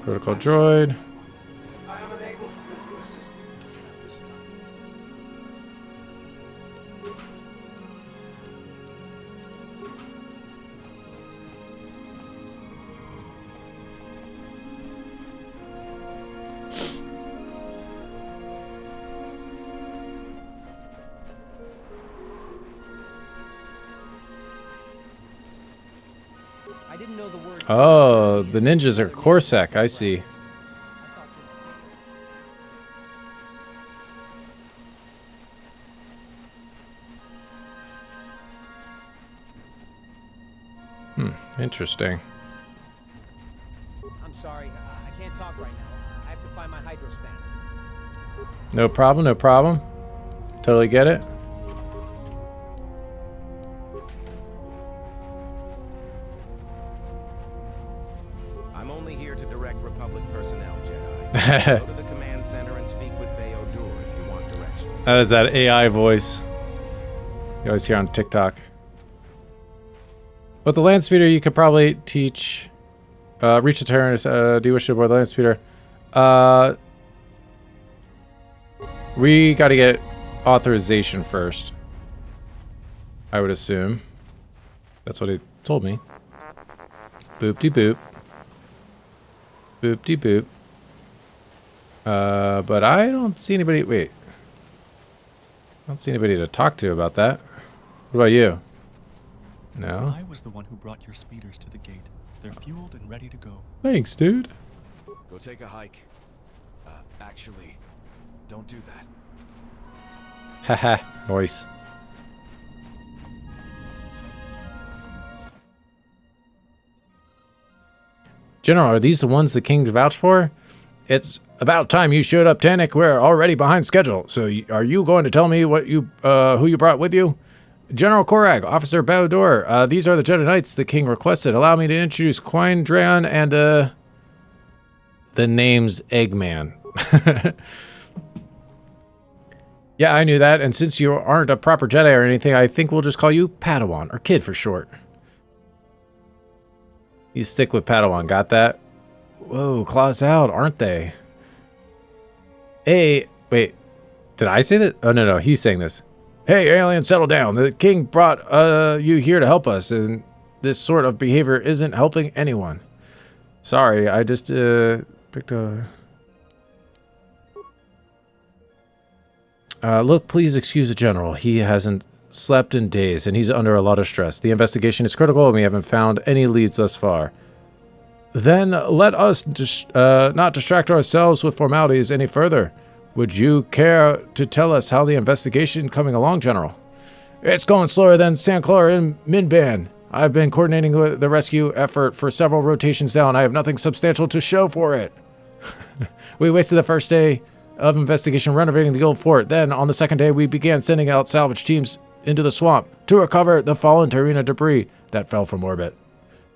Protocol droid. Oh, the ninjas are Corsac, I see. Interesting. I'm sorry, I can't talk right now. I have to find my hydrospan. No problem, no problem. Totally get it. I'm only here to direct Republic personnel, Jedi. Go to the command center and speak with KotOR if you want directions. That is that AI voice you always hear on TikTok. With the land speeder, you could probably teach, reach the terrorist, do you wish to board the land speeder? We got to get authorization first, I would assume. That's what he told me. Boop-de-boop. Boop-de-boop. But I don't see anybody, wait. I don't see anybody to talk to about that. What about you? No. I was the one who brought your speeders to the gate. They're fueled and ready to go. Thanks, dude. Go take a hike. Actually, don't do that. Haha, nice. General, are these the ones the kings vouched for? It's about time you showed up, Tannic. We're already behind schedule. So are you going to tell me what you, who you brought with you? General Korag, Officer KotOR, these are the Jedi Knights the king requested. Allow me to introduce Quine Drayon and, the name's Eggman. Yeah, I knew that, and since you aren't a proper Jedi or anything, I think we'll just call you Padawan, or Kid for short. You stick with Padawan, got that? Whoa, claws out, aren't they? Hey, wait, did I say that? Oh, no, he's saying this. Hey, alien, settle down. The king brought you here to help us, and this sort of behavior isn't helping anyone. Sorry, I just picked a... Look, please excuse the general. He hasn't slept in days, and he's under a lot of stress. The investigation is critical, and we haven't found any leads thus far. Then let us not distract ourselves with formalities any further. Would you care to tell us how the investigation coming along, General? It's going slower than Sanclor and Minban. I've been coordinating the rescue effort for several rotations now, and I have nothing substantial to show for it. We wasted the first day of investigation renovating the old fort. Then, on the second day, we began sending out salvage teams into the swamp to recover the fallen Tyrina debris that fell from orbit.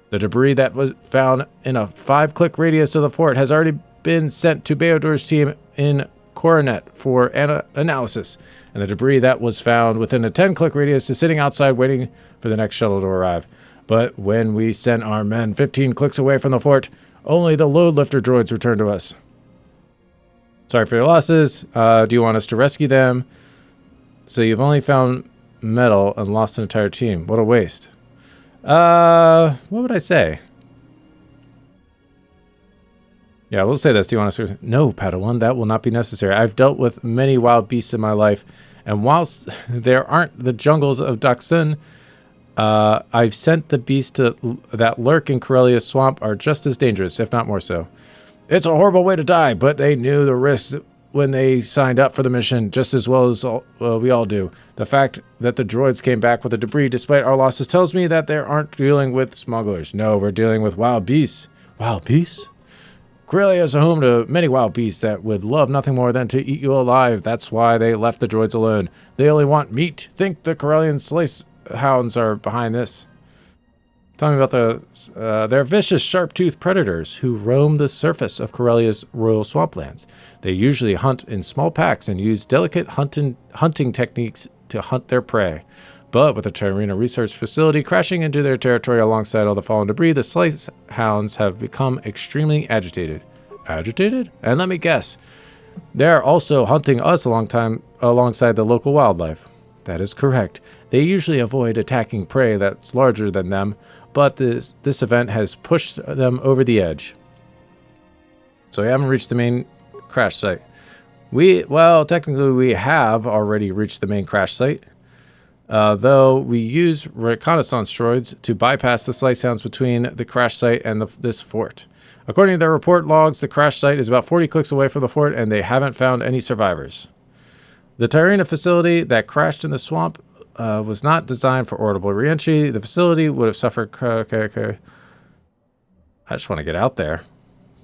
The debris that was found in a 5-click radius of the fort has already been sent to KotOR's team in coronet for analysis, and the debris that was found within a 10-click radius is sitting outside waiting for the next shuttle to arrive. But when we sent our men 15 clicks away from the fort, only the load lifter droids returned to us. Sorry for your losses. Do you want us to rescue them? So you've only found metal and lost an entire team. What a waste. What would I say? Yeah, we'll say this. Do you want us to... No, Padawan, that will not be necessary. I've dealt with many wild beasts in my life, and whilst there aren't the jungles of Daxun, I've sent the beasts that lurk in Corellia's swamp are just as dangerous, if not more so. It's a horrible way to die, but they knew the risks when they signed up for the mission just as well as we all do. The fact that the droids came back with the debris despite our losses tells me that they aren't dealing with smugglers. No, we're dealing with wild beasts. Wild beasts? Corellia is a home to many wild beasts that would love nothing more than to eat you alive. That's why they left the droids alone. They only want meat. Think the Corellian slice hounds are behind this. Tell me about they're vicious, sharp-toothed predators who roam the surface of Corellia's royal swamplands. They usually hunt in small packs and use delicate hunting techniques to hunt their prey. But with the Tyrina research facility crashing into their territory alongside all the fallen debris, the slice hounds have become extremely agitated. Agitated? And let me guess, they're also hunting us alongside the local wildlife. That is correct. They usually avoid attacking prey that's larger than them, but this event has pushed them over the edge. So we haven't reached the main crash site. Well, technically we have already reached the main crash site. Though we use reconnaissance droids to bypass the slice hounds between the crash site and this fort. According to their report logs, the crash site is about 40 clicks away from the fort, and they haven't found any survivors. The Tyrina facility that crashed in the swamp was not designed for orbital reentry. The facility would have suffered... Okay. I just want to get out there.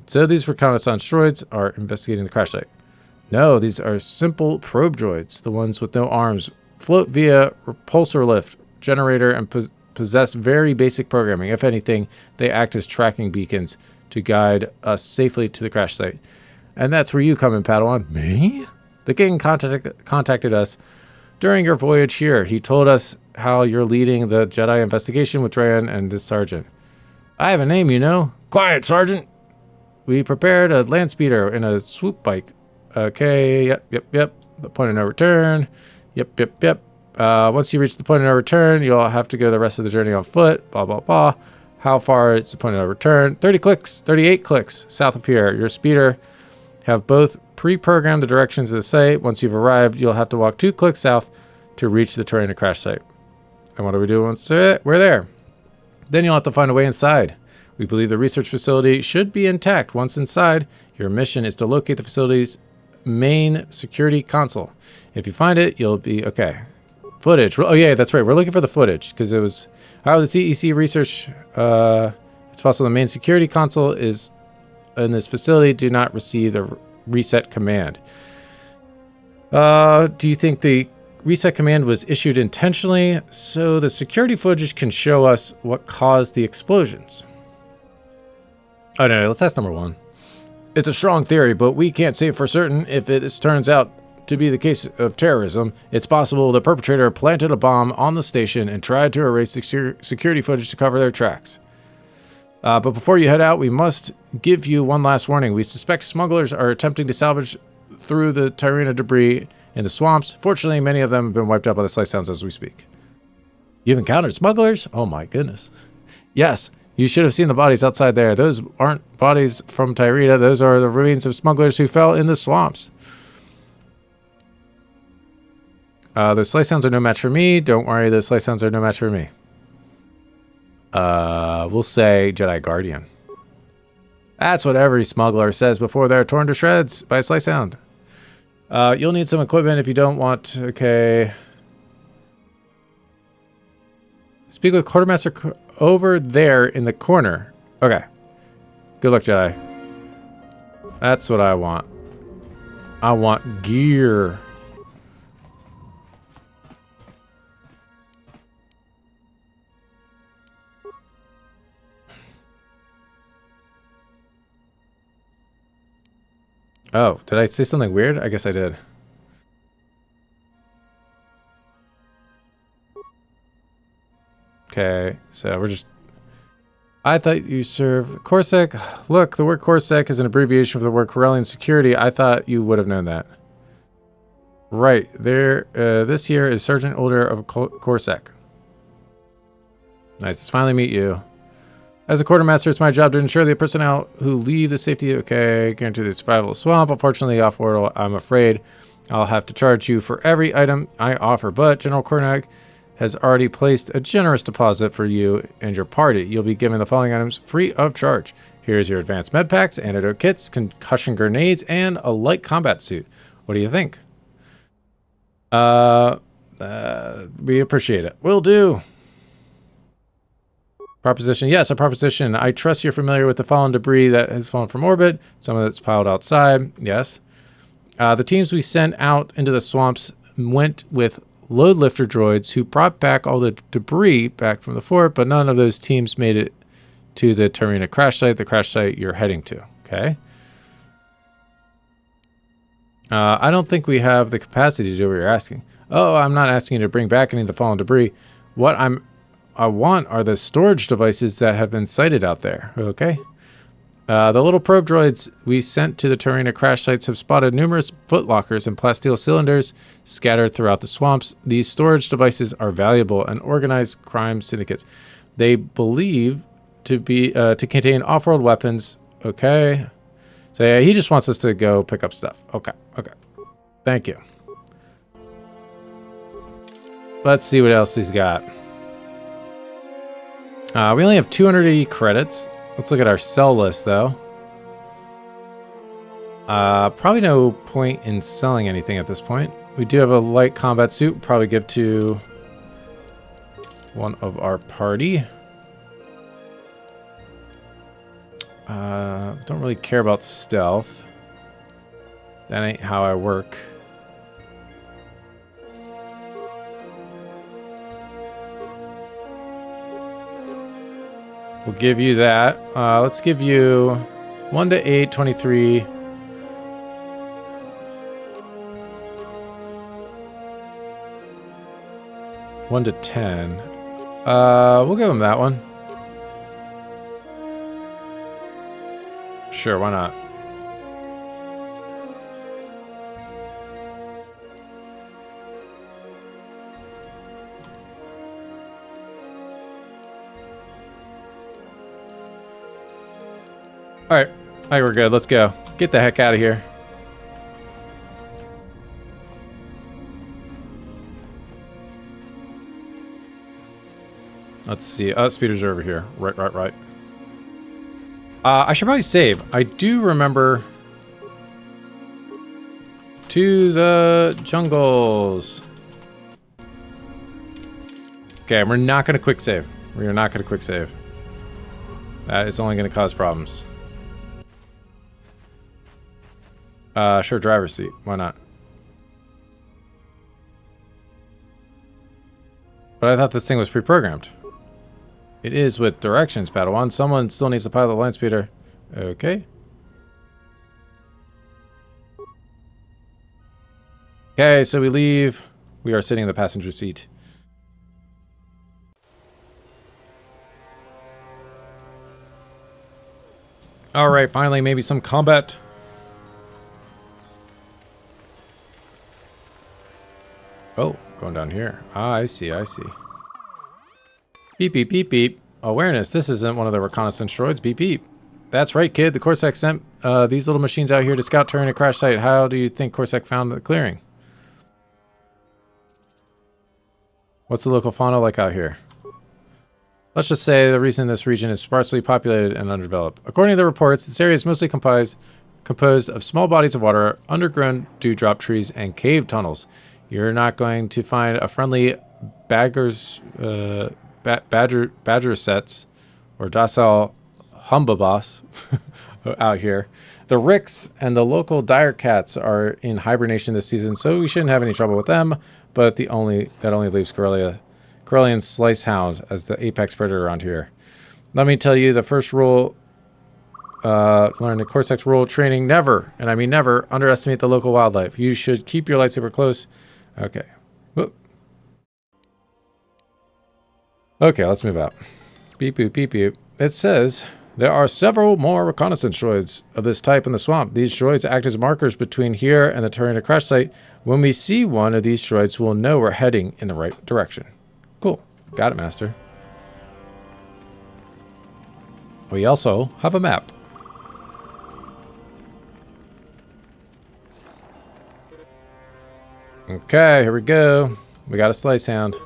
So these reconnaissance droids are investigating the crash site. No, these are simple probe droids, the ones with no arms, float via repulsor lift generator, and possess very basic programming. If anything, they act as tracking beacons to guide us safely to the crash site. And that's where you come in, Padawan. Me? The king contacted us during your voyage here. He told us how you're leading the Jedi investigation with Revan and this sergeant. I have a name, you know. Quiet, Sergeant. We prepared a land speeder and a swoop bike. Okay, yep. The point of no return. Yep. Once you reach the point of no return, you'll have to go the rest of the journey on foot. Blah, blah, blah. How far is the point of no return? 38 clicks south of here. Your speeder have both pre-programmed the directions of the site. Once you've arrived, you'll have to walk 2 clicks south to reach the Tyrina crash site. And what do we do once we're there? Then you'll have to find a way inside. We believe the research facility should be intact. Once inside, your mission is to locate the facility's main security console. If you find it, you'll be okay. Footage. Oh yeah, that's right. We're looking for the footage because it was how the CEC research. It's possible the main security console is in this facility. Do not receive the reset command. Do you think the reset command was issued intentionally so the security footage can show us what caused the explosions? Oh no, let's ask number 1. It's a strong theory, but we can't say for certain if it turns out to be the case of terrorism. It's possible the perpetrator planted a bomb on the station and tried to erase the security footage to cover their tracks. But before you head out, we must give you one last warning. We suspect smugglers are attempting to salvage through the Tyrina debris in the swamps. Fortunately, many of them have been wiped out by the slice sounds as we speak. You've encountered smugglers? Oh my goodness. Yes. You should have seen the bodies outside there. Those aren't bodies from Tyrina. Those are the remains of smugglers who fell in the swamps. Those slice sounds are no match for me. Don't worry, those slice sounds are no match for me. We'll say Jedi Guardian. That's what every smuggler says before they're torn to shreds by a slice sound. You'll need some equipment if you don't want... Okay. Speak with Quartermaster over there in the corner. Okay. Good luck, Jedi. That's what I want. I want gear. Oh, did I say something weird? I guess I did. Okay, so we're just... I thought you served... Corsac? Look, the word Corsac is an abbreviation for the word Corellian security. I thought you would have known that. Right, there. This here is Sergeant Older of Corsac. Nice to finally meet you. As a quartermaster, it's my job to ensure the personnel who leave the safety... Okay, guarantee the survival of the swamp. Unfortunately, off-world, I'm afraid I'll have to charge you for every item I offer. But General Cornac has already placed a generous deposit for you and your party. You'll be given the following items free of charge. Here's your advanced med packs, antidote kits, concussion grenades, and a light combat suit. What do you think? We appreciate it. Will do. Proposition. Yes, a proposition. I trust you're familiar with the fallen debris that has fallen from orbit. Some of it's piled outside. Yes. The teams we sent out into the swamps went with load lifter droids who brought back all the debris back from the fort, but none of those teams made it to the Tarina crash site, the crash site you're heading to. Okay. I don't think we have the capacity to do what you're asking. Oh, I'm not asking you to bring back any of the fallen debris. What I want are the storage devices that have been sighted out there. Okay. The little probe droids we sent to the Tarina crash sites have spotted numerous footlockers and plasteel cylinders scattered throughout the swamps. These storage devices are valuable and organized crime syndicates. They believe to be to contain off-world weapons. Okay. So yeah, he just wants us to go pick up stuff. Okay. Okay. Thank you. Let's see what else he's got. We only have 280 credits. Let's look at our sell list, though. Probably no point in selling anything at this point. We do have a light combat suit. Probably give to one of our party. Don't really care about stealth. That ain't how I work. We'll give you that. Let's give you 1 to 8, 23. 1 to 10. We'll give him that one. Sure, why not? Alright, I think we're good. Let's go. Get the heck out of here. Let's see. Speeders are over here. Right. I should probably save. I do remember... To the jungles. Okay, we're not going to quick save. We are not going to quick save. That is only going to cause problems. Sure, driver's seat. Why not? But I thought this thing was pre-programmed. It is with directions, Padawan. Someone still needs to pilot the land speeder. Okay. Okay, so we leave. We are sitting in the passenger seat. Alright, finally, maybe some combat. Oh, going down here. Ah, I see. Beep, beep, beep, beep. Awareness. This isn't one of the reconnaissance droids. Beep, beep. That's right, kid. The Corsac sent these little machines out here to scout Tarina crash site. How do you think Corsac found the clearing? What's the local fauna like out here? Let's just say the reason this region is sparsely populated and underdeveloped. According to the reports, this area is mostly composed of small bodies of water, underground dewdrop trees, and cave tunnels. You're not going to find a friendly badger sets or docile humbabas out here. The Ricks and the local dire cats are in hibernation this season, so we shouldn't have any trouble with them. But that only leaves Corellian slice hound as the apex predator around here. Let me tell you, the first rule Learn the Cortex rule training. Never, and I mean never, underestimate the local wildlife. You should keep your lightsaber close. Okay. Whoop. Okay, let's move out. Beep, boop, beep, beep. It says, there are several more reconnaissance droids of this type in the swamp. These droids act as markers between here and the Tarina crash site. When we see one of these droids, we'll know we're heading in the right direction. Cool. Got it, Master. We also have a map. Okay, here we go. We got a slice hound.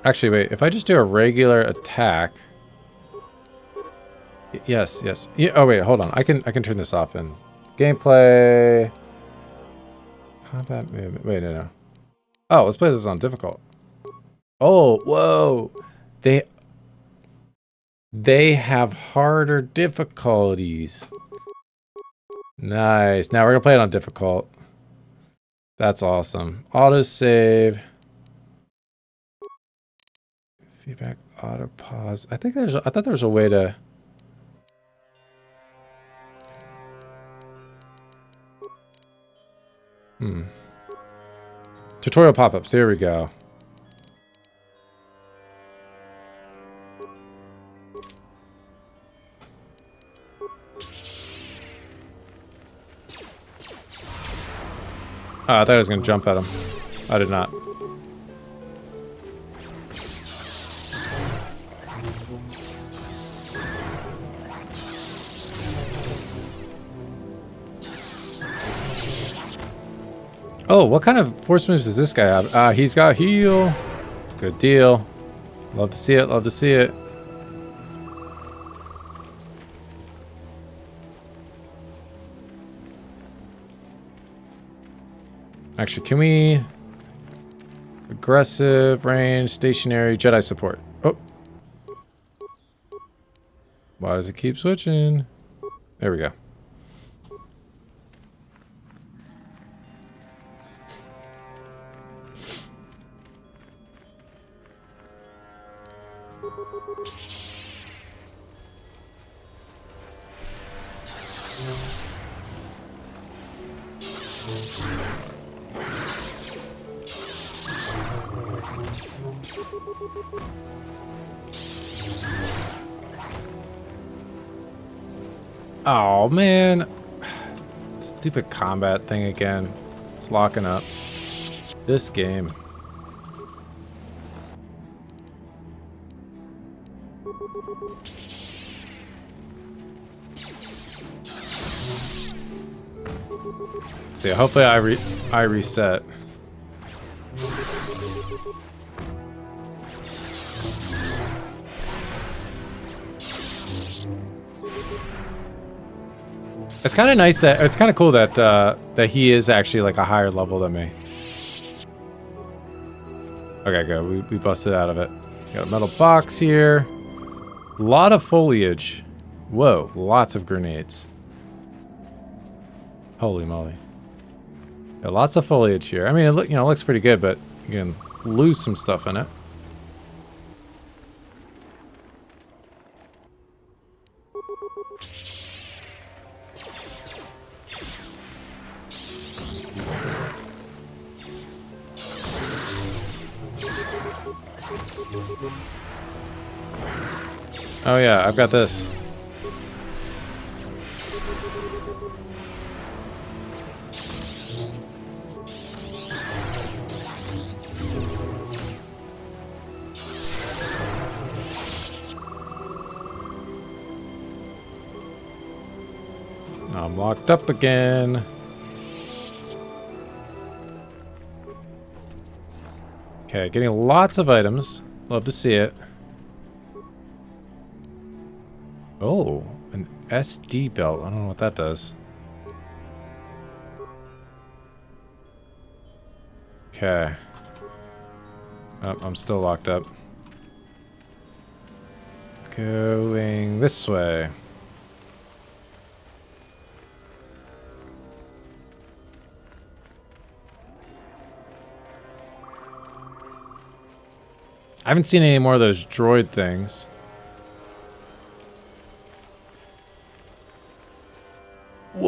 Actually, wait. If I just do a regular attack... Yes, yes. Yeah, oh, wait. Hold on. I can turn this off in gameplay. Combat movement. Wait, no. Oh, let's play this on difficult. Oh, whoa. They have harder difficulties. Nice. Now we're going to play it on difficult. That's awesome. Autosave. Feedback, auto pause. I thought there was a way to... Tutorial pop-ups. There we go. Oh, I thought I was going to jump at him. I did not. Oh, what kind of force moves does this guy have? He's got heal. Good deal. Love to see it. Love to see it. Actually, can we... Aggressive, range, stationary, Jedi support. Oh. Why does it keep switching? There we go. Oh, man. Stupid combat thing again. It's locking up. This game. See, hopefully I reset. It's kind of nice that it's kind of cool that that he is actually like a higher level than me. Okay, good. We busted out of it. Got a metal box here. A lot of foliage. Whoa, lots of grenades. Holy moly. Got lots of foliage here. I mean, it looks pretty good, but you can lose some stuff in it. Oh yeah, I've got this. I'm locked up again. Okay, getting lots of items. Love to see it. Oh, an SD belt. I don't know what that does. Okay. Oh, I'm still locked up. Going this way. I haven't seen any more of those droid things.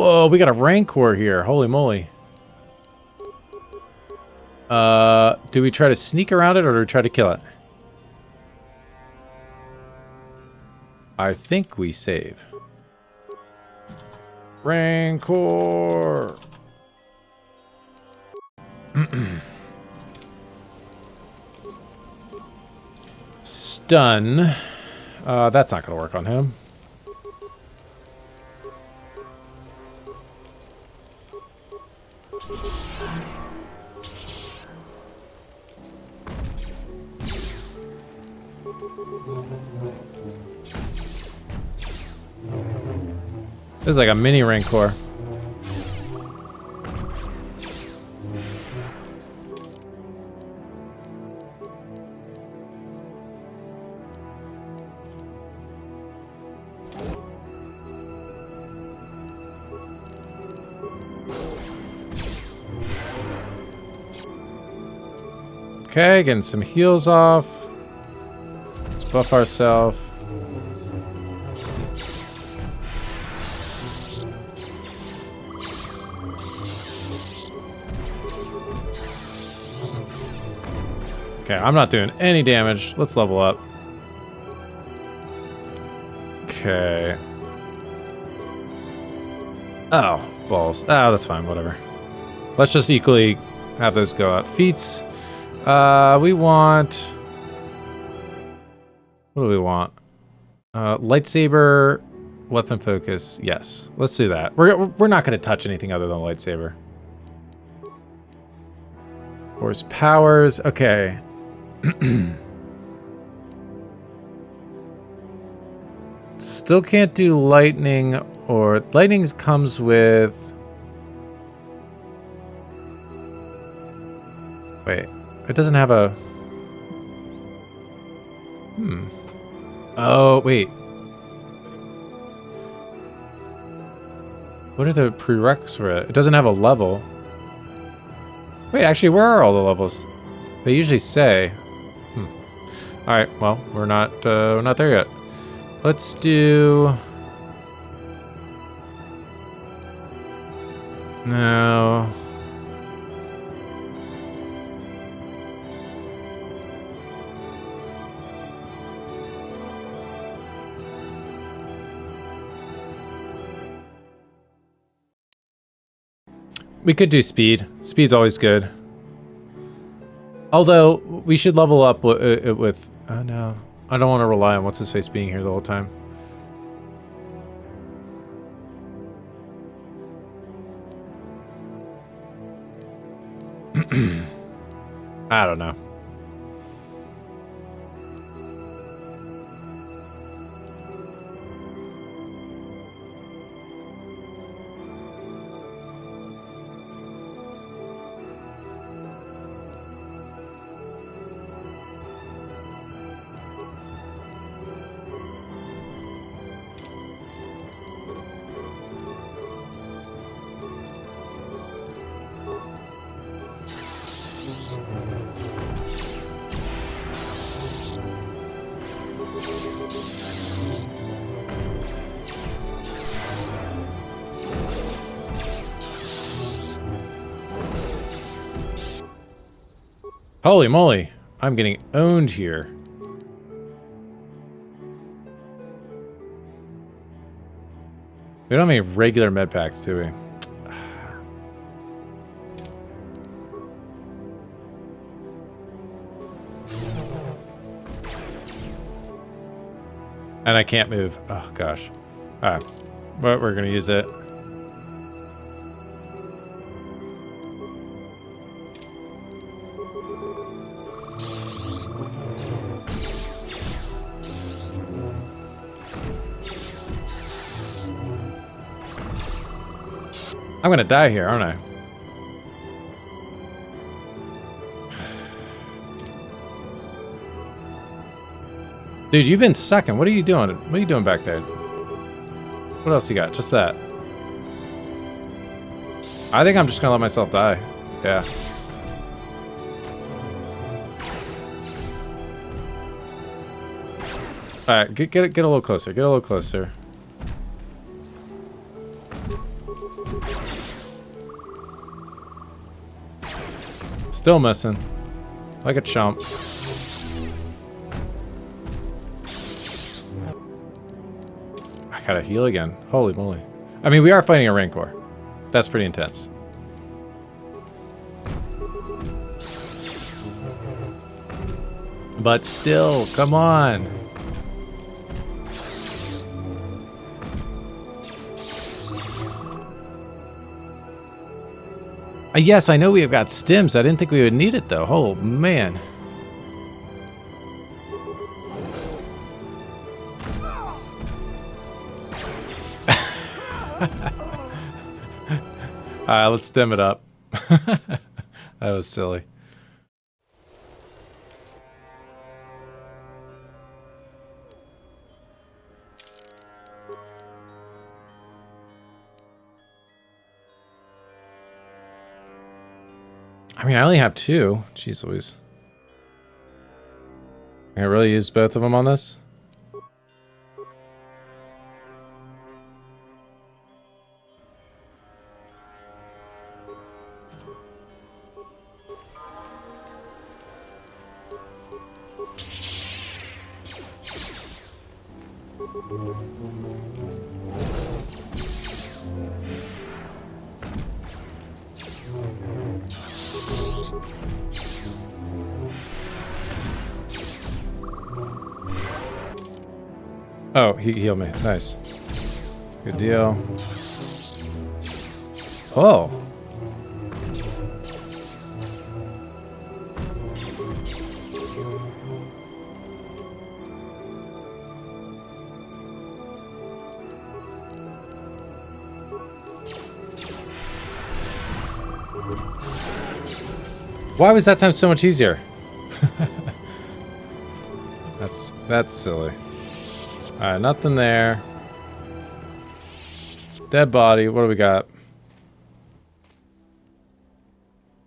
Whoa, we got a Rancor here. Holy moly. Do we try to sneak around it or do we try to kill it? I think we save. Rancor! Stun. That's not going to work on him. This is like a mini Rancor. Okay, getting some heals off. Let's buff ourselves. Okay, I'm not doing any damage. Let's level up. Okay. Oh, balls. Oh, that's fine, whatever. Let's just equally have those go out. Feats. We want... What do we want? Lightsaber, weapon focus. Yes, let's do that. We're not going to touch anything other than lightsaber. Force powers. Okay. Still can't do lightning, or lightning comes with... Wait, it doesn't have a... Oh, wait. What are the prereqs for it? It doesn't have a level. Wait, actually, where are all the levels? They usually say. All right, well, we're not there yet. Let's do... No. We could do speed. Speed's always good. Although, we should level up with... Oh, no. I don't want to rely on what's-his-face being here the whole time. I don't know. Holy moly, I'm getting owned here. We don't have any regular med packs, do we? And I can't move. Oh, gosh. Alright. But we're going to use it. I'm gonna die here, aren't I? Dude, you've been sucking. What are you doing? What are you doing back there? What else you got? Just that. I think I'm just gonna let myself die. Yeah. Alright, get a little closer. Get a little closer. Still missing. Like a chump. I gotta heal again. Holy moly. I mean, we are fighting a Rancor. That's pretty intense. But still, come on. Yes, I know we have got stims. I didn't think we would need it, though. Oh, man. Alright, let's stim it up. That was silly. I mean, I only have 2. Jeez Louise. Can I really use both of them on this? Oh, he healed me. Nice. Good deal. Oh. Why was that time so much easier? That's silly. Alright, nothing there. Dead body. What do we got?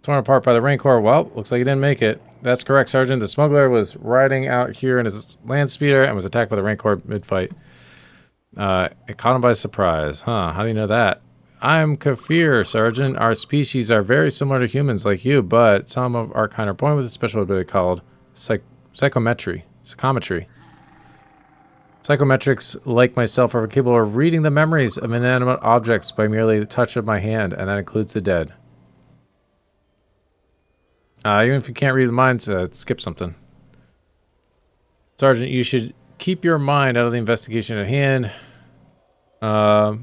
Torn apart by the Rancor. Well, looks like he didn't make it. That's correct, Sergeant. The smuggler was riding out here in his land speeder and was attacked by the Rancor mid-fight. It caught him by surprise. Huh, how do you know that? I'm Kafir, Sergeant. Our species are very similar to humans like you, but some of our kind are born with a special ability called psychometry. Psychometrics, like myself, are capable of reading the memories of inanimate objects by merely the touch of my hand, and that includes the dead. Even if you can't read the minds, skip something. Sergeant, you should keep your mind out of the investigation at hand. Why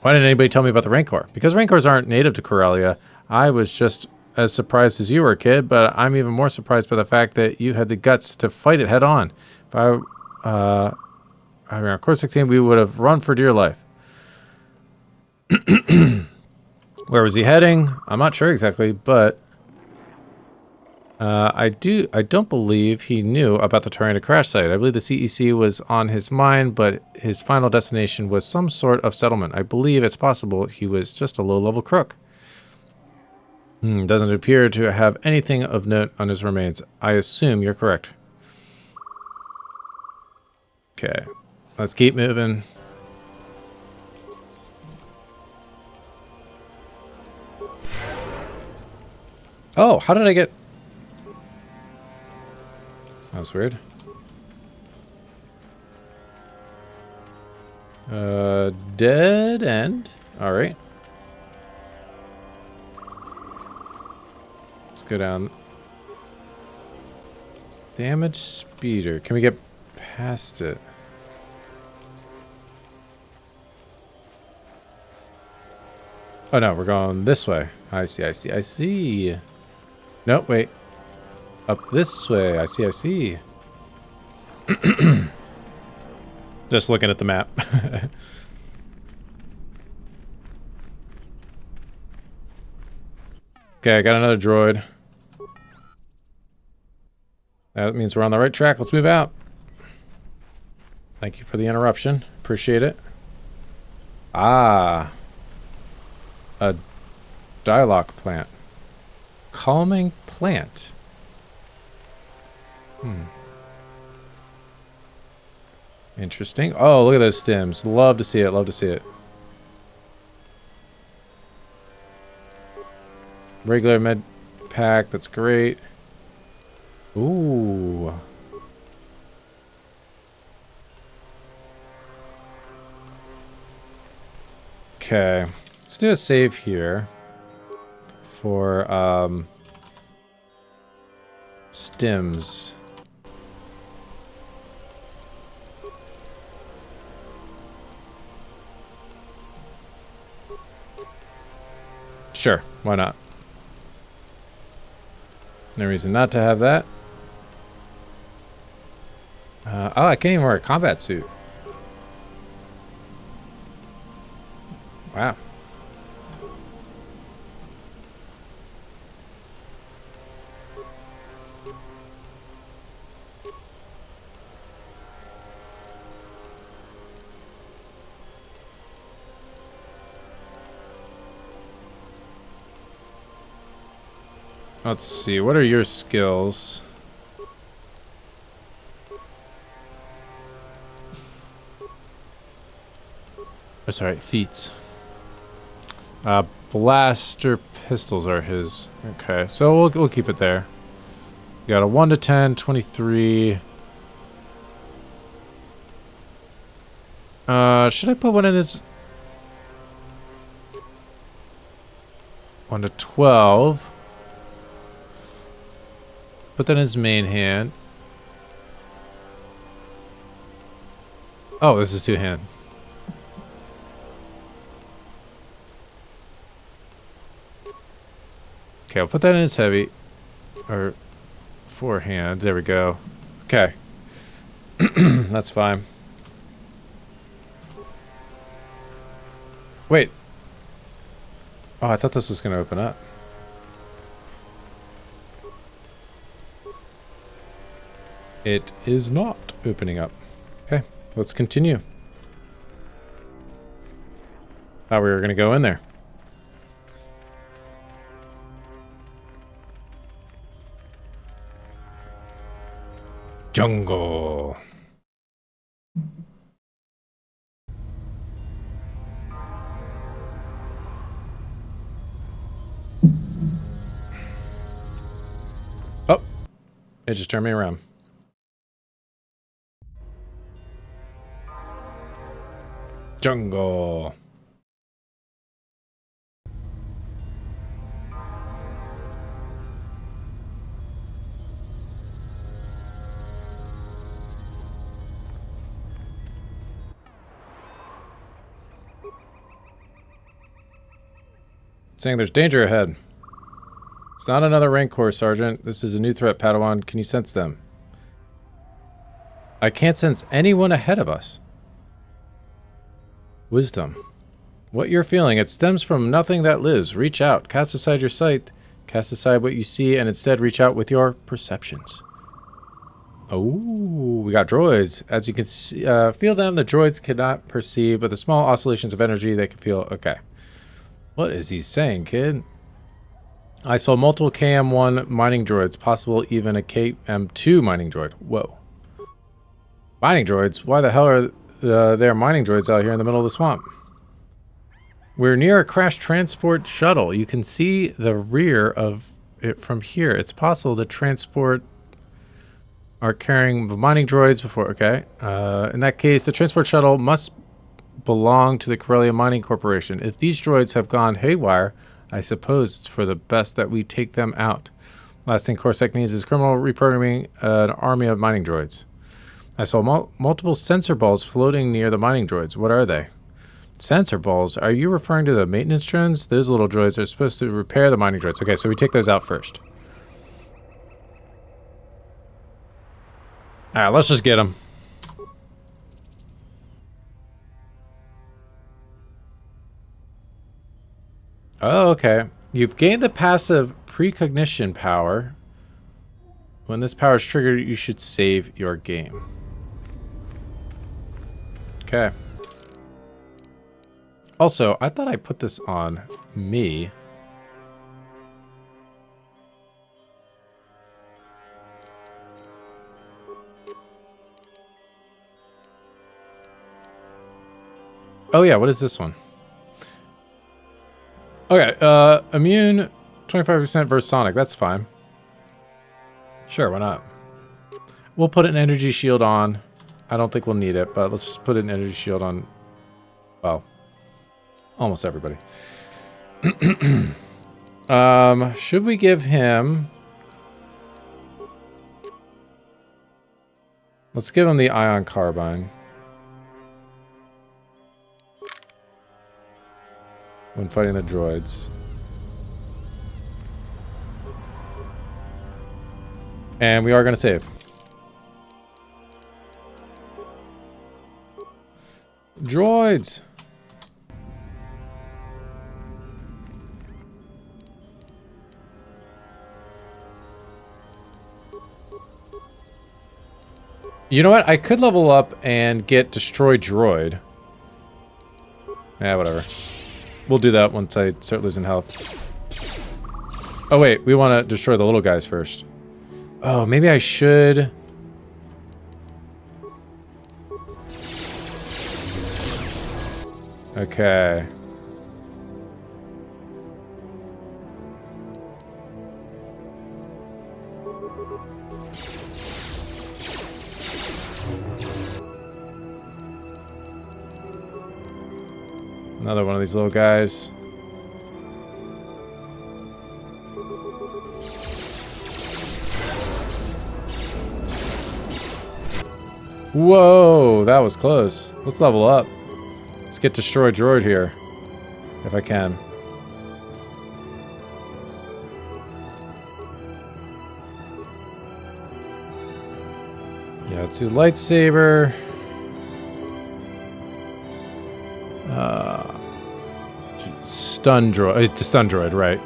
didn't anybody tell me about the Rancor? Because Rancors aren't native to Corellia. I was just as surprised as you were, kid, but I'm even more surprised by the fact that you had the guts to fight it head on. If I mean, of course, 16, we would have run for dear life. Where was he heading? I'm not sure exactly, but I don't believe he knew about the Tyrannid crash site. I believe the CEC was on his mind, but his final destination was some sort of settlement. I believe it's possible he was just a low-level crook. Doesn't appear to have anything of note on his remains. I assume you're correct. Okay, let's keep moving. Oh, how did I get... That was weird. Dead end. All right. Let's go down. Damage speeder. Can we get past it? Oh no, we're going this way. I see. Nope, wait. Up this way. I see. Just looking at the map. Okay, I got another droid. That means we're on the right track. Let's move out. Thank you for the interruption. Appreciate it. Ah. A dialogue plant. Calming plant. Interesting. Oh, look at those stems. Love to see it. Love to see it. Regular med pack. That's great. Ooh. Okay. Let's do a save here for stims. Sure, why not? No reason not to have that. Oh, I can't even wear a combat suit. Wow. Let's see, what are your skills? Oh, sorry, feats. Blaster pistols are his. Okay, so we'll keep it there. We got a 1 to 10, 23. Should I put one in his 1 to 12? Put that in his main hand. Oh, this is two-hand. Okay, I'll put that in his heavy. Or forehand. There we go. Okay. That's fine. Wait. Oh, I thought this was going to open up. It is not opening up. Okay, let's continue. Thought we were going to go in there. Jungle. Oh, it just turned me around. Jungle. Saying there's danger ahead. It's not another Rancor, Sergeant. This is a new threat, Padawan. Can you sense them? I can't sense anyone ahead of us. Wisdom. What you're feeling, it stems from nothing that lives. Reach out. Cast aside your sight. Cast aside what you see and instead reach out with your perceptions. Oh, we got droids. As you can see, feel them, the droids cannot perceive, but the small oscillations of energy they can feel. Okay. What is he saying, kid? I saw multiple KM1 mining droids, possible even a KM2 mining droid. Whoa. Mining droids? Why the hell are there mining droids out here in the middle of the swamp? We're near a crashed transport shuttle. You can see the rear of it from here. It's possible the transport are carrying the mining droids before. Okay. In that case, the transport shuttle must belong to the Corellia Mining Corporation. If these droids have gone haywire, I suppose it's for the best that we take them out. Last thing Corsac needs is criminal reprogramming an army of mining droids. I saw multiple sensor balls floating near the mining droids. What are they? Sensor balls? Are you referring to the maintenance drones? Those little droids are supposed to repair the mining droids. Okay, so we take those out first. Alright, let's just get them. Oh, okay. You've gained the passive precognition power. When this power is triggered, you should save your game. Okay. Also, I thought I put this on me. Oh yeah, what is this one? Okay, immune 25% versus Sonic. That's fine. Sure, why not? We'll put an energy shield on. I don't think we'll need it, but let's just put an energy shield on. Well, almost everybody. Should we give him... Let's give him the ion carbine. When fighting the droids. And we are going to save. Droids! You know what? I could level up and get Destroy Droid. Yeah, whatever. We'll do that once I start losing health. Oh wait, we want to destroy the little guys first. Oh, maybe I should... Okay. Another one of these little guys. Whoa, that was close. Let's level up. Let's get Destroy Droid here, if I can. Yeah, let's do lightsaber. Stun droid. It's a stun droid, right?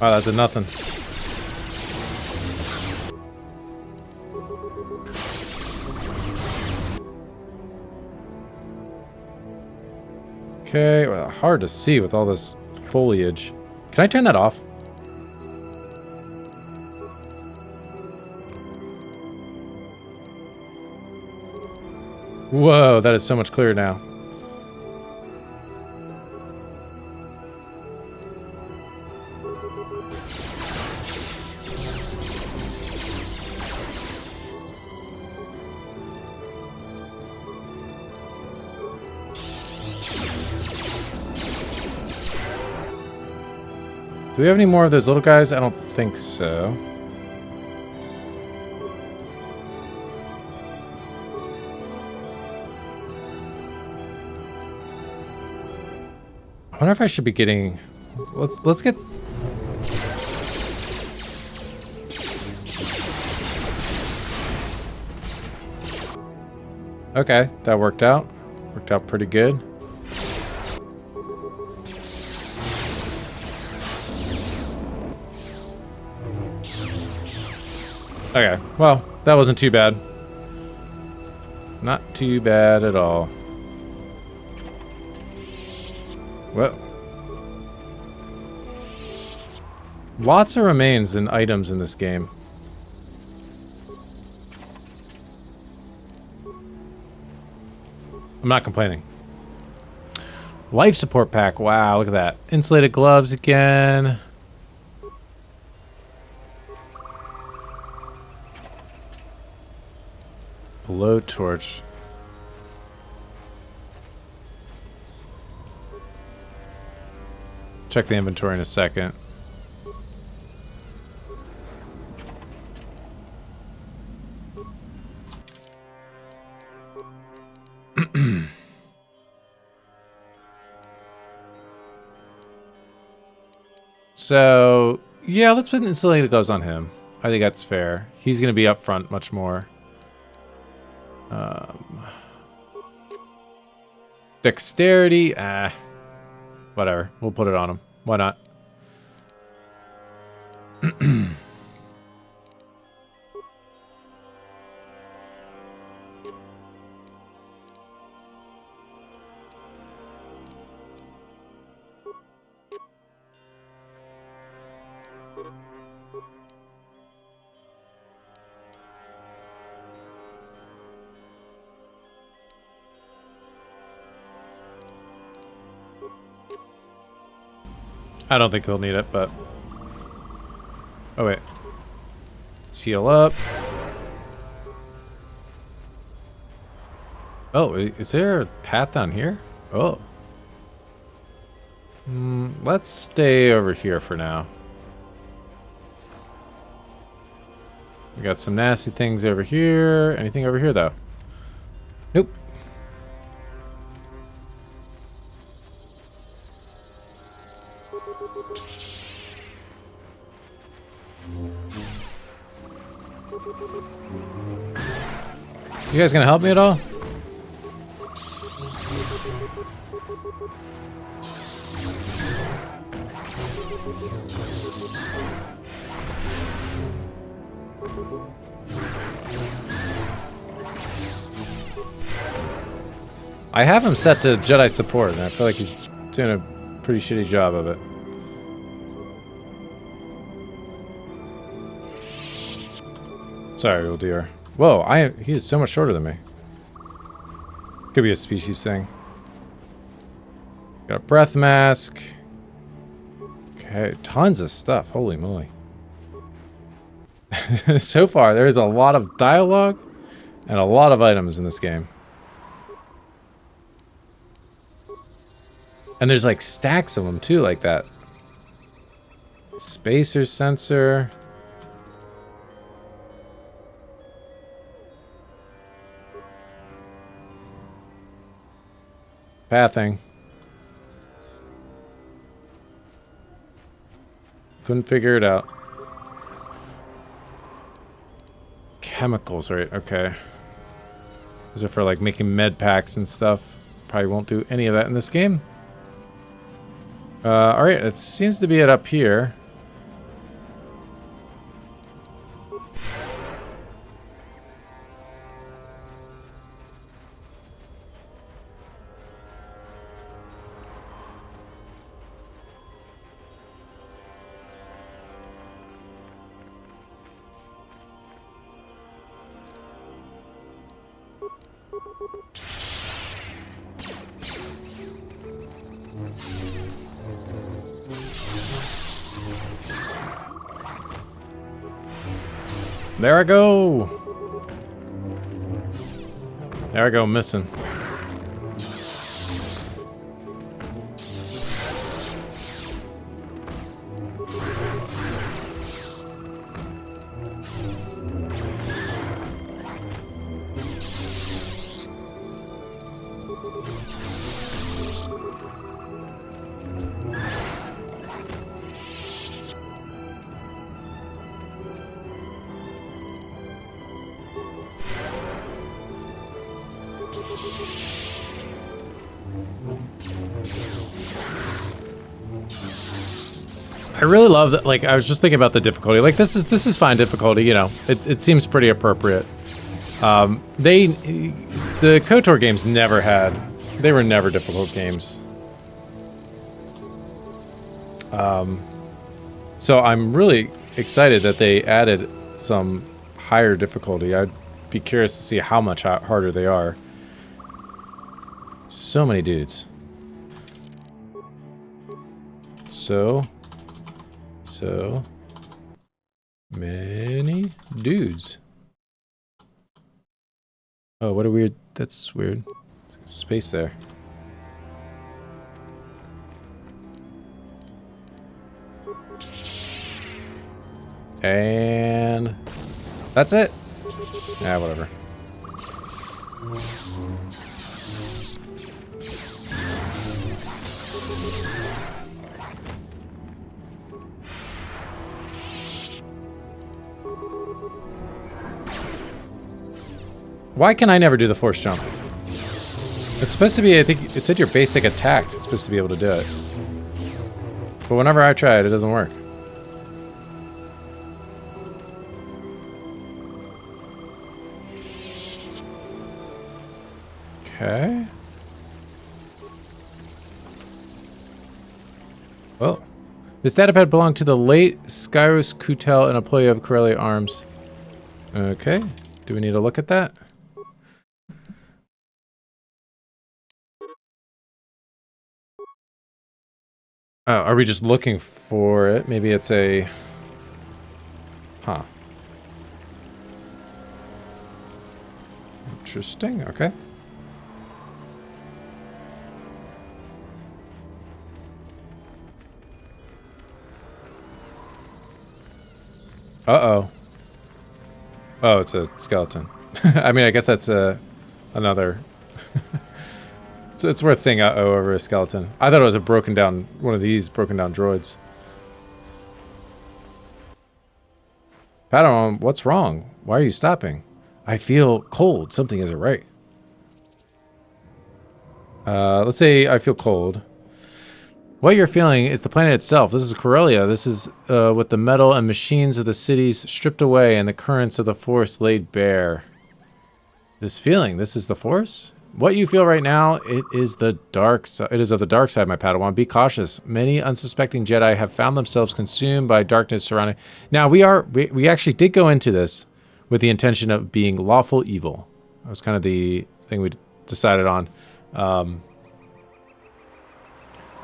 Wow, that did nothing. Okay, well, hard to see with all this foliage. Can I turn that off? Whoa, that is so much clearer now. Do we have any more of those little guys? I don't think so. I wonder if I should be getting... Let's get... Okay, that worked out. Worked out pretty good. Okay, well, that wasn't too bad. Not too bad at all. Well, lots of remains and items in this game. I'm not complaining. Life support pack. Wow, look at that. Insulated gloves again. Blowtorch. Check the inventory in a second. So, yeah, let's put insulated gloves on him. I think that's fair. He's going to be up front much more. Dexterity, whatever. We'll put it on him. Why not? I don't think he'll need it, but... Oh, wait. Seal up. Oh, is there a path down here? Oh. Let's stay over here for now. We got some nasty things over here. Anything over here, though? Nope. You guys gonna help me at all? I have him set to Jedi support, and I feel like he's doing a pretty shitty job of it. Sorry, old dear. Whoa, he is so much shorter than me. Could be a species thing. Got a breath mask. Okay, tons of stuff. Holy moly. So far, there's a lot of dialogue and a lot of items in this game. And there's like stacks of them too, like that. Spacer sensor. Pathing. Couldn't figure it out. Chemicals, right? Okay. Those are for like making med packs and stuff. Probably won't do any of that in this game. Alright, it seems to be it up here. There I go. There I go, missing. I really love that. Like, I was just thinking about the difficulty. Like, this is fine difficulty. You know, it seems pretty appropriate. The KotOR games never had. They were never difficult games. So I'm really excited that they added some higher difficulty. I'd be curious to see how much harder they are. So many dudes. So many dudes. Oh, what a weird... That's weird. Space there. And... that's it. Yeah, whatever. Why can I never do the force jump? It's supposed to be, I think, it said your basic attack. It's supposed to be able to do it. But whenever I try it, it doesn't work. Okay. Well, this datapad belonged to the late Skyrus Kutel, an employee of Corellia Arms. Okay. Do we need to look at that? Oh, are we just looking for it? Maybe it's a... Huh. Interesting, okay. Uh-oh. Oh, it's a skeleton. I mean, I guess that's another... So it's worth saying uh-oh over a skeleton. I thought it was a broken down... one of these broken down droids. Padawan, what's wrong? Why are you stopping? I feel cold. Something isn't right. Let's say I feel cold. What you're feeling is the planet itself. This is Corellia. This is with the metal and machines of the cities stripped away and the currents of the Force laid bare. This feeling, this is the Force? What you feel right now, it is the dark side. It is of the dark side, my Padawan. Be cautious. Many unsuspecting Jedi have found themselves consumed by darkness surrounding. Now, we actually did go into this with the intention of being lawful evil. That was kind of the thing we decided on.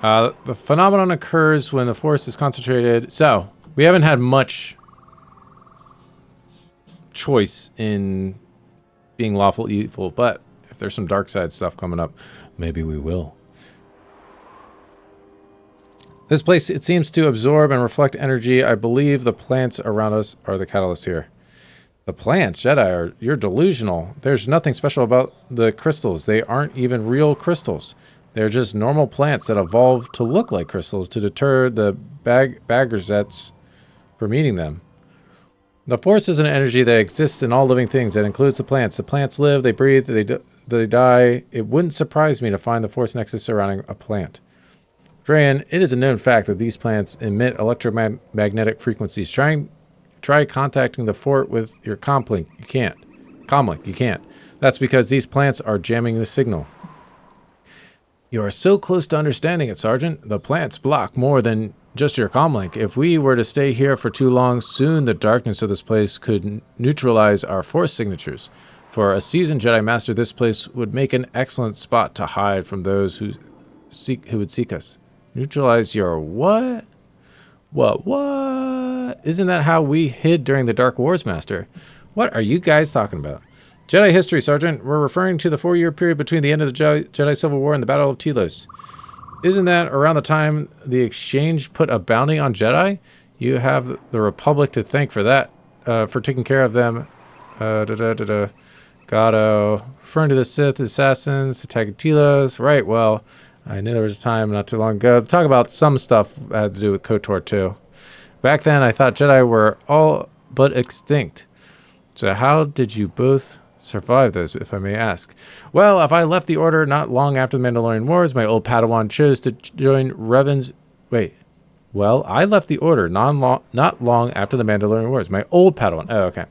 The phenomenon occurs when the Force is concentrated. So, we haven't had much choice in being lawful evil, but if there's some dark side stuff coming up, maybe we will. This place, it seems to absorb and reflect energy. I believe the plants around us are the catalyst here. The plants, Jedi, you're delusional. There's nothing special about the crystals. They aren't even real crystals. They're just normal plants that evolved to look like crystals to deter the Baggerzettes from eating them. The Force is an energy that exists in all living things. That includes the plants. The plants live, they breathe, they die. It wouldn't surprise me to find the Force nexus surrounding a plant. Drayan, it is a known fact that these plants emit electromagnetic frequencies. Try contacting the fort with your comlink. You can't. Comlink, you can't. That's because these plants are jamming the signal. You are so close to understanding it, Sergeant. The plants block more than just your comlink. If we were to stay here for too long, soon the darkness of this place could neutralize our Force signatures. For a seasoned Jedi Master, this place would make an excellent spot to hide from those who would seek us. Neutralize your what? What? Isn't that how we hid during the Dark Wars, Master? What are you guys talking about? Jedi history, Sergeant. We're referring to the 4-year period between the end of the Jedi Civil War and the Battle of Telos. Isn't that around the time the Exchange put a bounty on Jedi? You have the Republic to thank for that, for taking care of them. Gato. Referring to the Sith assassins, attacking Telos. Right, well, I knew there was a time not too long ago to talk about some stuff that had to do with KotOR II. Back then, I thought Jedi were all but extinct. So how did you both survive those, if I may ask? Well, if I left the Order not long after the Mandalorian Wars, my old Padawan chose to join Revan's... Wait. Well, I left the Order not long after the Mandalorian Wars. My old Padawan... Oh, okay.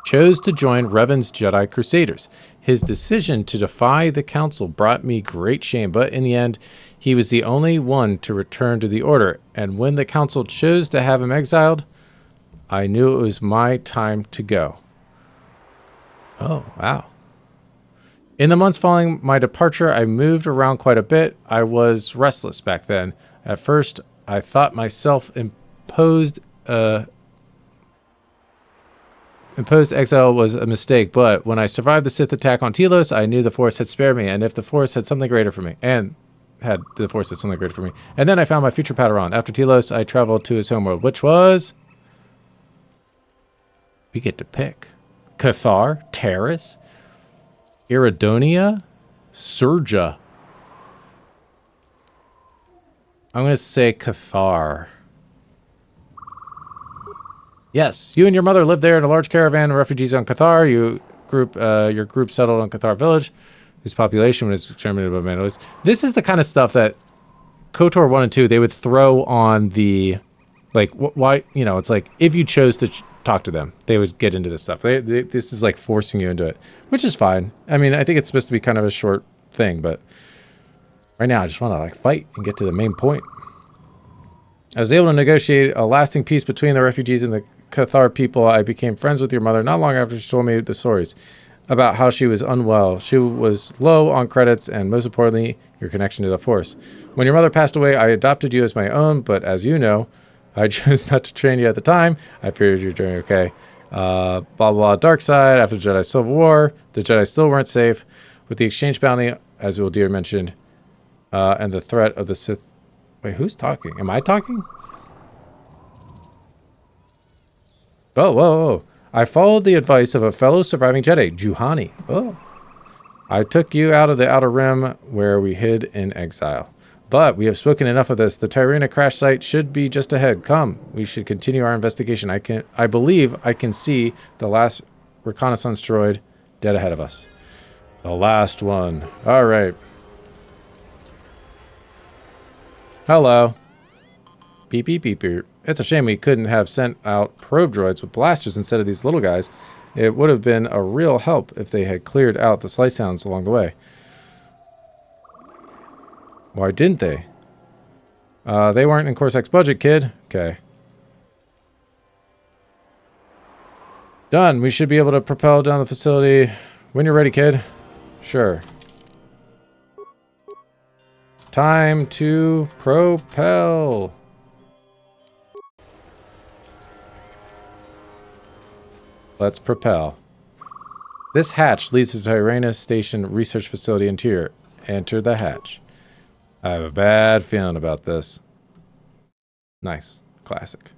Chose to join Revan's Jedi Crusaders. His decision to defy the Council brought me great shame, but in the end, he was the only one to return to the Order. And when the Council chose to have him exiled, I knew it was my time to go. Oh, wow. In the months following my departure, I moved around quite a bit. I was restless back then. At first, I thought myself imposed exile was a mistake, but when I survived the Sith attack on Telos, I knew the Force had spared me, and if the Force had something greater for me, and then I found my future Padawan. After Telos, I traveled to his homeworld, which was... We get to pick. Cathar, Terrace, Iridonia, Surja. I'm going to say Cathar. Yes, you and your mother lived there in a large caravan of refugees on Cathar. Your group settled on Cathar Village, whose population was exterminated by Mandalorians. This is the kind of stuff that KotOR 1 and 2, they would throw on the... Like, why... You know, it's like, if you chose to... talk to them, they would get into this stuff. This is like forcing you into it, which is fine. I mean, I think it's supposed to be kind of a short thing, but right now I just want to like fight and get to the main point. I was able to negotiate a lasting peace between the refugees and the Cathar people. I became friends with your mother not long after she told me the stories about how she was unwell. She was low on credits and most importantly, your connection to the Force. When your mother passed away, I adopted you as my own, but as you know, I chose not to train you at the time. I figured you're doing okay. Blah, blah, blah. Dark side. After the Jedi Civil War, the Jedi still weren't safe. With the exchange bounty, as Will Deer mentioned, and the threat of the Sith... Wait, who's talking? Am I talking? Oh, whoa, whoa. I followed the advice of a fellow surviving Jedi, Juhani. Oh. I took you out of the Outer Rim, where we hid in exile. But we have spoken enough of this. The Tyrina crash site should be just ahead. Come, we should continue our investigation. I believe I can see the last reconnaissance droid dead ahead of us. The last one. All right. Hello. Beep, beep, beep, beep. It's a shame we couldn't have sent out probe droids with blasters instead of these little guys. It would have been a real help if they had cleared out the slice sounds along the way. Why didn't they? They weren't in Corsack's budget, kid. Okay. Done. We should be able to propel down the facility when you're ready, kid. Sure. Time to propel. Let's propel. This hatch leads to Tyrannus Station Research Facility interior. Enter the hatch. I have a bad feeling about this. Nice. Classic.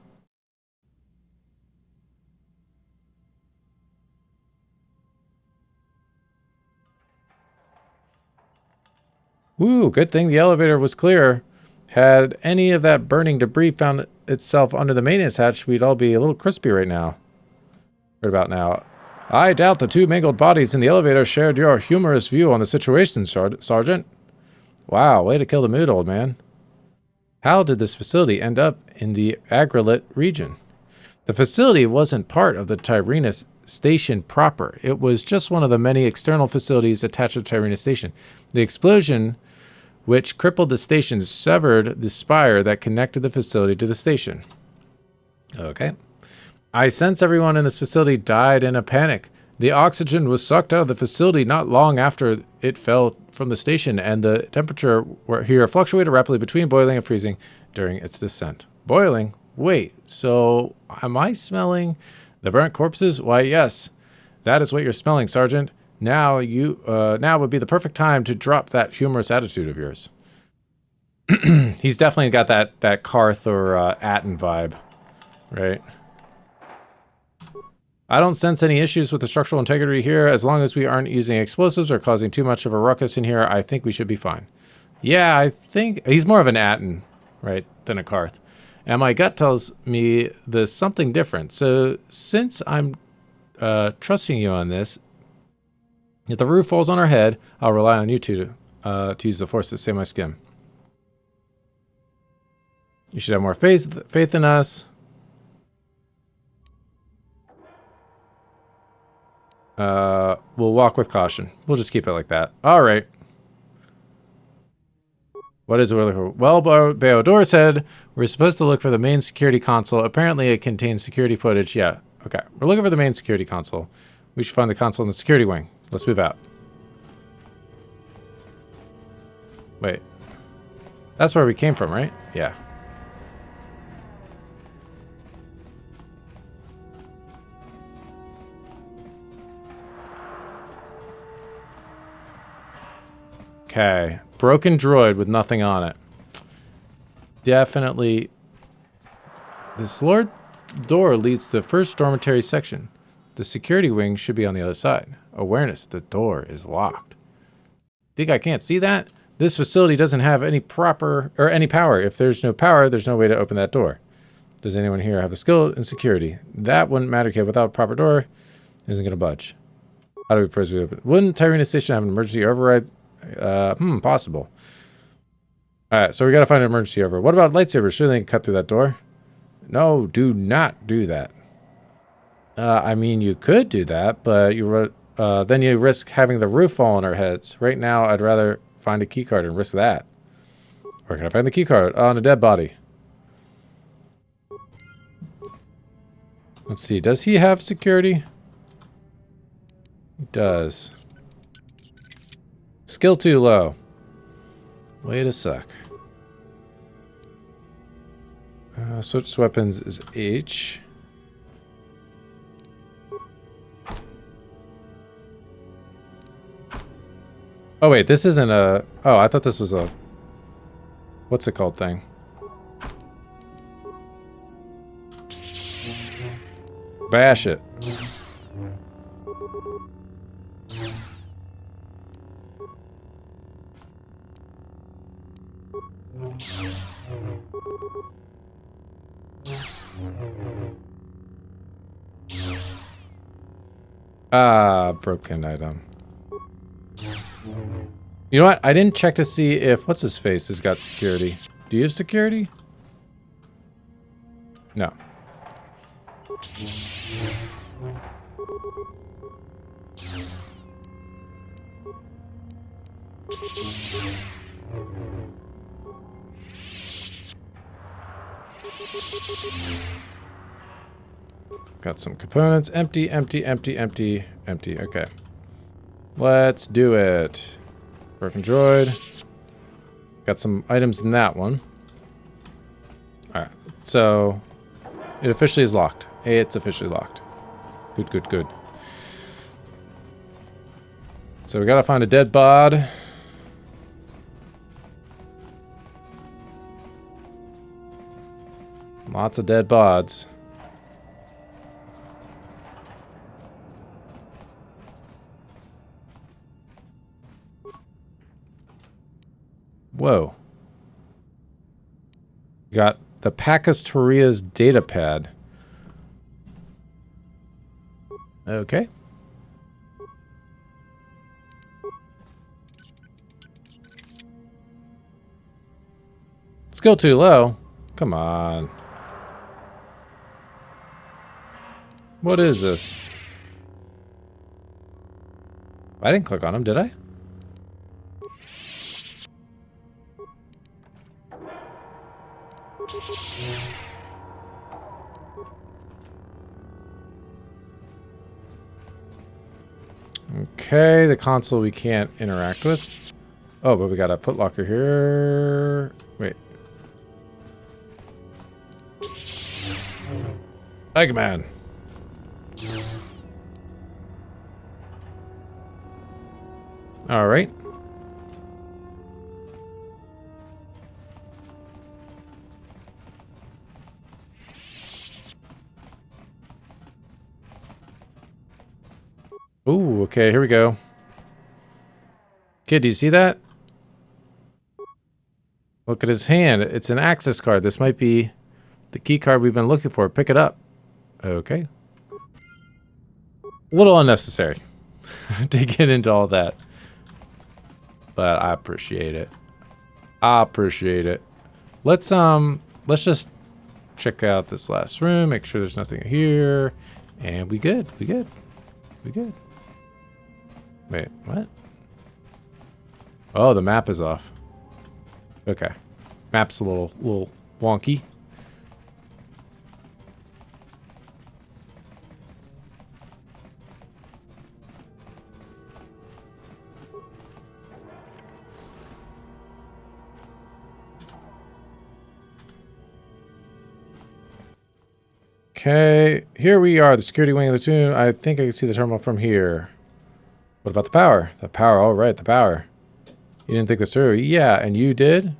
Woo, good thing the elevator was clear. Had any of that burning debris found itself under the maintenance hatch, we'd all be a little crispy right now. Right about now. I doubt the two mangled bodies in the elevator shared your humorous view on the situation, Sergeant. Wow, way to kill the mood, old man. How did this facility end up in the Agrilit region? The facility wasn't part of the Tyrannus Station proper. It was just one of the many external facilities attached to Tyrannus Station. The explosion which crippled the station severed the spire that connected the facility to the station. Okay. I sense everyone in this facility died in a panic. The oxygen was sucked out of the facility not long after it fell from the station, and the temperature here fluctuated rapidly between boiling and freezing during its descent. Boiling? Wait, so am I smelling the burnt corpses? Why, yes. That is what you're smelling, Sergeant. Now would be the perfect time to drop that humorous attitude of yours. He's definitely got that Karth or Atten vibe, right? I don't sense any issues with the structural integrity here. As long as we aren't using explosives or causing too much of a ruckus in here, I think we should be fine. Yeah, I think he's more of an Atten, right, than a Karth. And my gut tells me there's something different. So since I'm trusting you on this, if the roof falls on our head, I'll rely on you two to use the Force to save my skin. You should have more faith in us. We'll walk with caution. We'll just keep it like that. All right. What is it we're looking for? Well, Beodor said we're supposed to look for the main security console. Apparently it contains security footage. Yeah. Okay. We're looking for the main security console. We should find the console in the security wing. Let's move out. Wait. That's where we came from, right? Yeah. Okay. Broken droid with nothing on it. Definitely. This door leads to the first dormitory section. The security wing should be on the other side. Awareness. The door is locked. Think I can't see that? This facility doesn't have any power. If there's no power, there's no way to open that door. Does anyone here have a skill in security? That wouldn't matter, kid. Without a proper door, isn't going to budge. How do we press it? Wouldn't Tyrannus Station have an emergency override? Possible. Alright, so we gotta find an emergency override. What about lightsabers? Sure they can cut through that door? No, do not do that. I mean, you could do that, but then you risk having the roof fall on our heads. Right now, I'd rather find a keycard and risk that. Where can I find the keycard? On a dead body. Let's see. Does he have security? He does. Skill too low. Way to suck. Switch weapons is H. Oh wait, this isn't a... Oh, I thought this was a... What's it called thing? Bash it. Ah, broken item. You know what? I didn't check to see if what's his face has got security. Do you have security? No. Got some components. Empty, empty, empty, empty, empty. Okay. Let's do it. Broken droid. Got some items in that one. Alright. So, it officially is locked. It's officially locked. Good, good, good. So we gotta find a dead bod. Lots of dead bods. Whoa. Got the Pakistoria's data pad. Okay. Skill too low. Come on. What is this? I didn't click on him, did I? Okay, the console we can't interact with. Oh, but we got a footlocker here. Wait. Eggman. All right. Ooh, okay, here we go. Kid, do you see that? Look at his hand. It's an access card. This might be the key card we've been looking for. Pick it up. Okay. A little unnecessary to get into all that. But I appreciate it. I appreciate it. Let's just check out this last room, make sure there's nothing here. And we good. We good. We good. Wait, what? Oh, the map is off. Okay. Map's a little wonky. Okay, here we are, the security wing of the tomb. I think I can see the terminal from here. What about the power? The power, all right, the power. You didn't think this through. Yeah, and you did?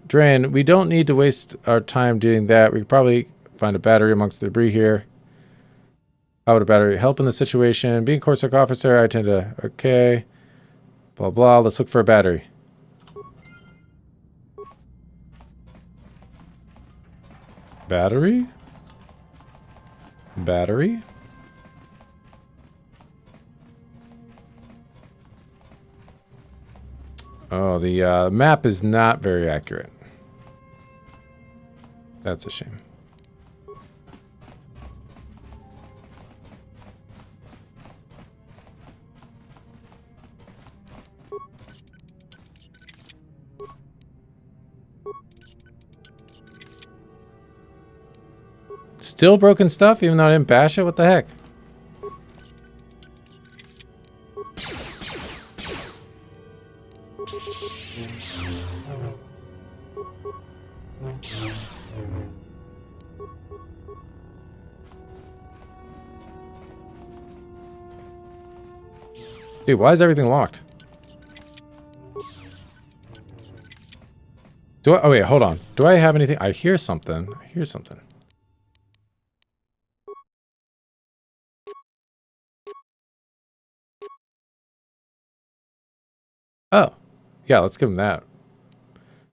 Drain, we don't need to waste our time doing that. We could probably find a battery amongst the debris here. How would a battery help in the situation? Being a CORSEC officer, I tend to... Okay. Blah, blah. Let's look for a battery. Battery? Battery? Oh, the map is not very accurate. That's a shame. Still broken stuff, even though I didn't bash it? What the heck? Dude, why is everything locked? Do I? Oh wait, hold on. Do I have anything? I hear something. I hear something. Oh, yeah. Let's give him that.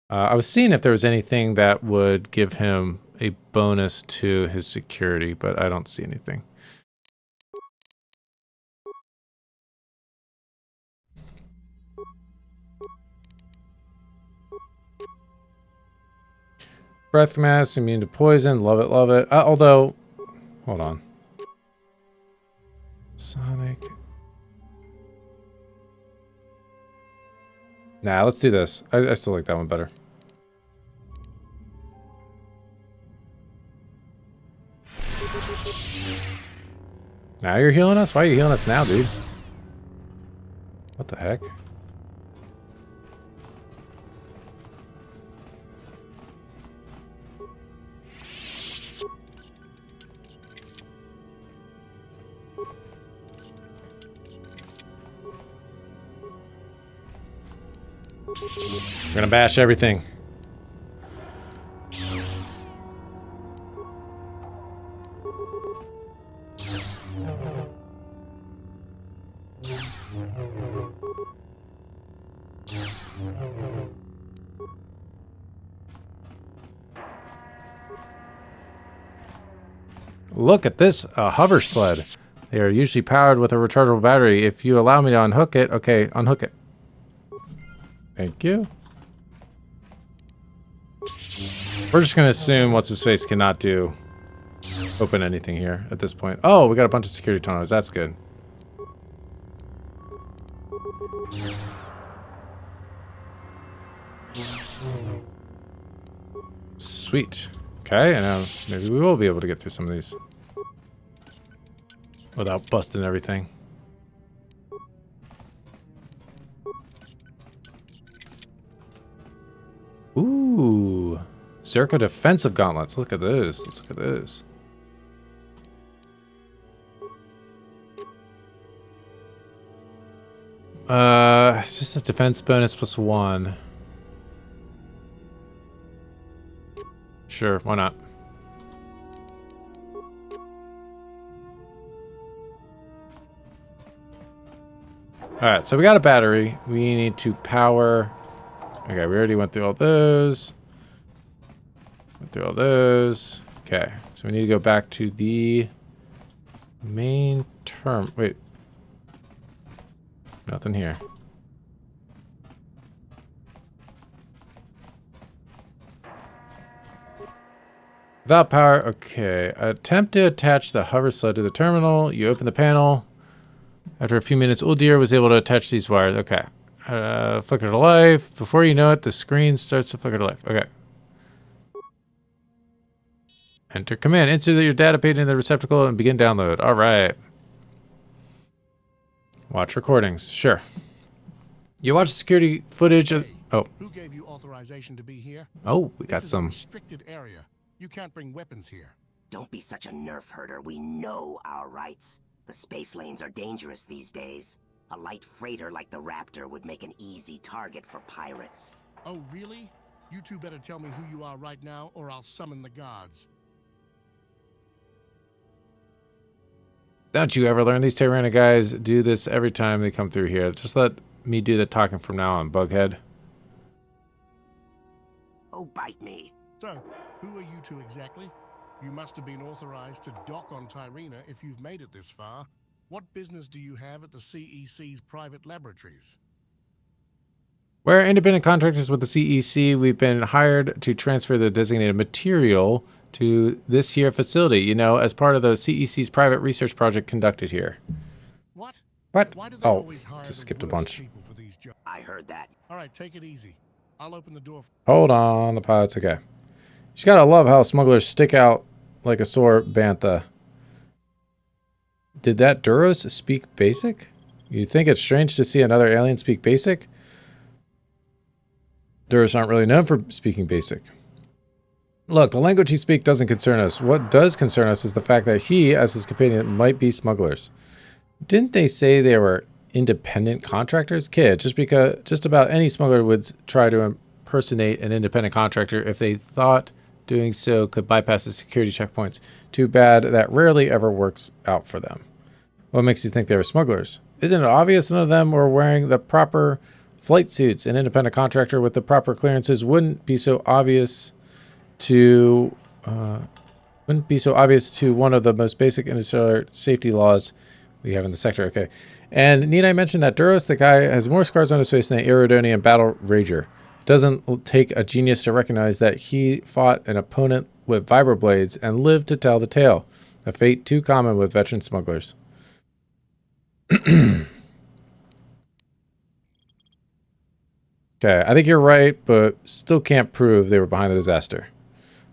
I was seeing if there was anything that would give him a bonus to his security, but I don't see anything. Breath mask, immune to poison. Love it, love it. Although, hold on. Sonic. Nah, let's do this. I still like that one better. Now you're healing us? Why are you healing us now, dude? What the heck? We're gonna bash everything. Look at this, a hover sled. They are usually powered with a rechargeable battery. If you allow me to unhook it, okay, unhook it. Thank you. We're just gonna assume what's-his-face cannot open anything here at this point. Oh, we got a bunch of security tunnels. That's good. Sweet. Okay, and now maybe we will be able to get through some of these without busting everything. Ooh, Zerka defensive gauntlets. Look at those. Let's look at those. It's just a defense bonus +1. Sure, why not? Alright, so we got a battery. We need to power. Okay, we already went through all those. Went through all those. Okay, so we need to go back to the main term. Wait. Nothing here. Without power, okay. Attempt to attach the hover sled to the terminal. You open the panel. After a few minutes, Uldir was able to attach these wires. Okay. Flicker to life. Before you know it, the screen starts to flicker to life. Okay. Enter command. Insert your data page in the receptacle and begin download. All right. Watch recordings. Sure. You watch security footage of... Oh. Who gave you authorization to be here? Oh, we got some... This is a restricted area. You can't bring weapons here. Don't be such a nerf herder. We know our rights. The space lanes are dangerous these days. A light freighter like the Raptor would make an easy target for pirates. Oh, really? You two better tell me who you are right now, or I'll summon the gods. Don't you ever learn? These Tyrannid guys do this every time they come through here. Just let me do the talking from now on, Bughead. Oh, bite me. So, who are you two exactly? You must have been authorized to dock on Tyrina if you've made it this far. What business do you have at the CEC's private laboratories? We're independent contractors with the CEC. We've been hired to transfer the designated material to this here facility, you know, as part of the CEC's private research project conducted here. What? What? Why do they always hire just the skipped a worst bunch. people for these jobs? I heard that. All right, take it easy. I'll open the door. Hold on, the pilot's okay. You gotta love how smugglers stick out like a sore bantha. Did that Duros speak basic? You think it's strange to see another alien speak basic? Duros aren't really known for speaking basic. Look, the language he speaks doesn't concern us. What does concern us is the fact that he, as his companion, might be smugglers. Didn't they say they were independent contractors? Kid, just about any smuggler would try to impersonate an independent contractor if they thought doing so could bypass the security checkpoints. Too bad that rarely ever works out for them. What makes you think they were smugglers? Isn't it obvious none of them were wearing the proper flight suits? An independent contractor with the proper clearances wouldn't be so obvious to one of the most basic interstellar safety laws we have in the sector. Okay. And need I mention that Duros, the guy, has more scars on his face than the Iridonian battle rager. It doesn't take a genius to recognize that he fought an opponent with vibroblades and lived to tell the tale. A fate too common with veteran smugglers. Okay, I think you're right, but still can't prove they were behind the disaster.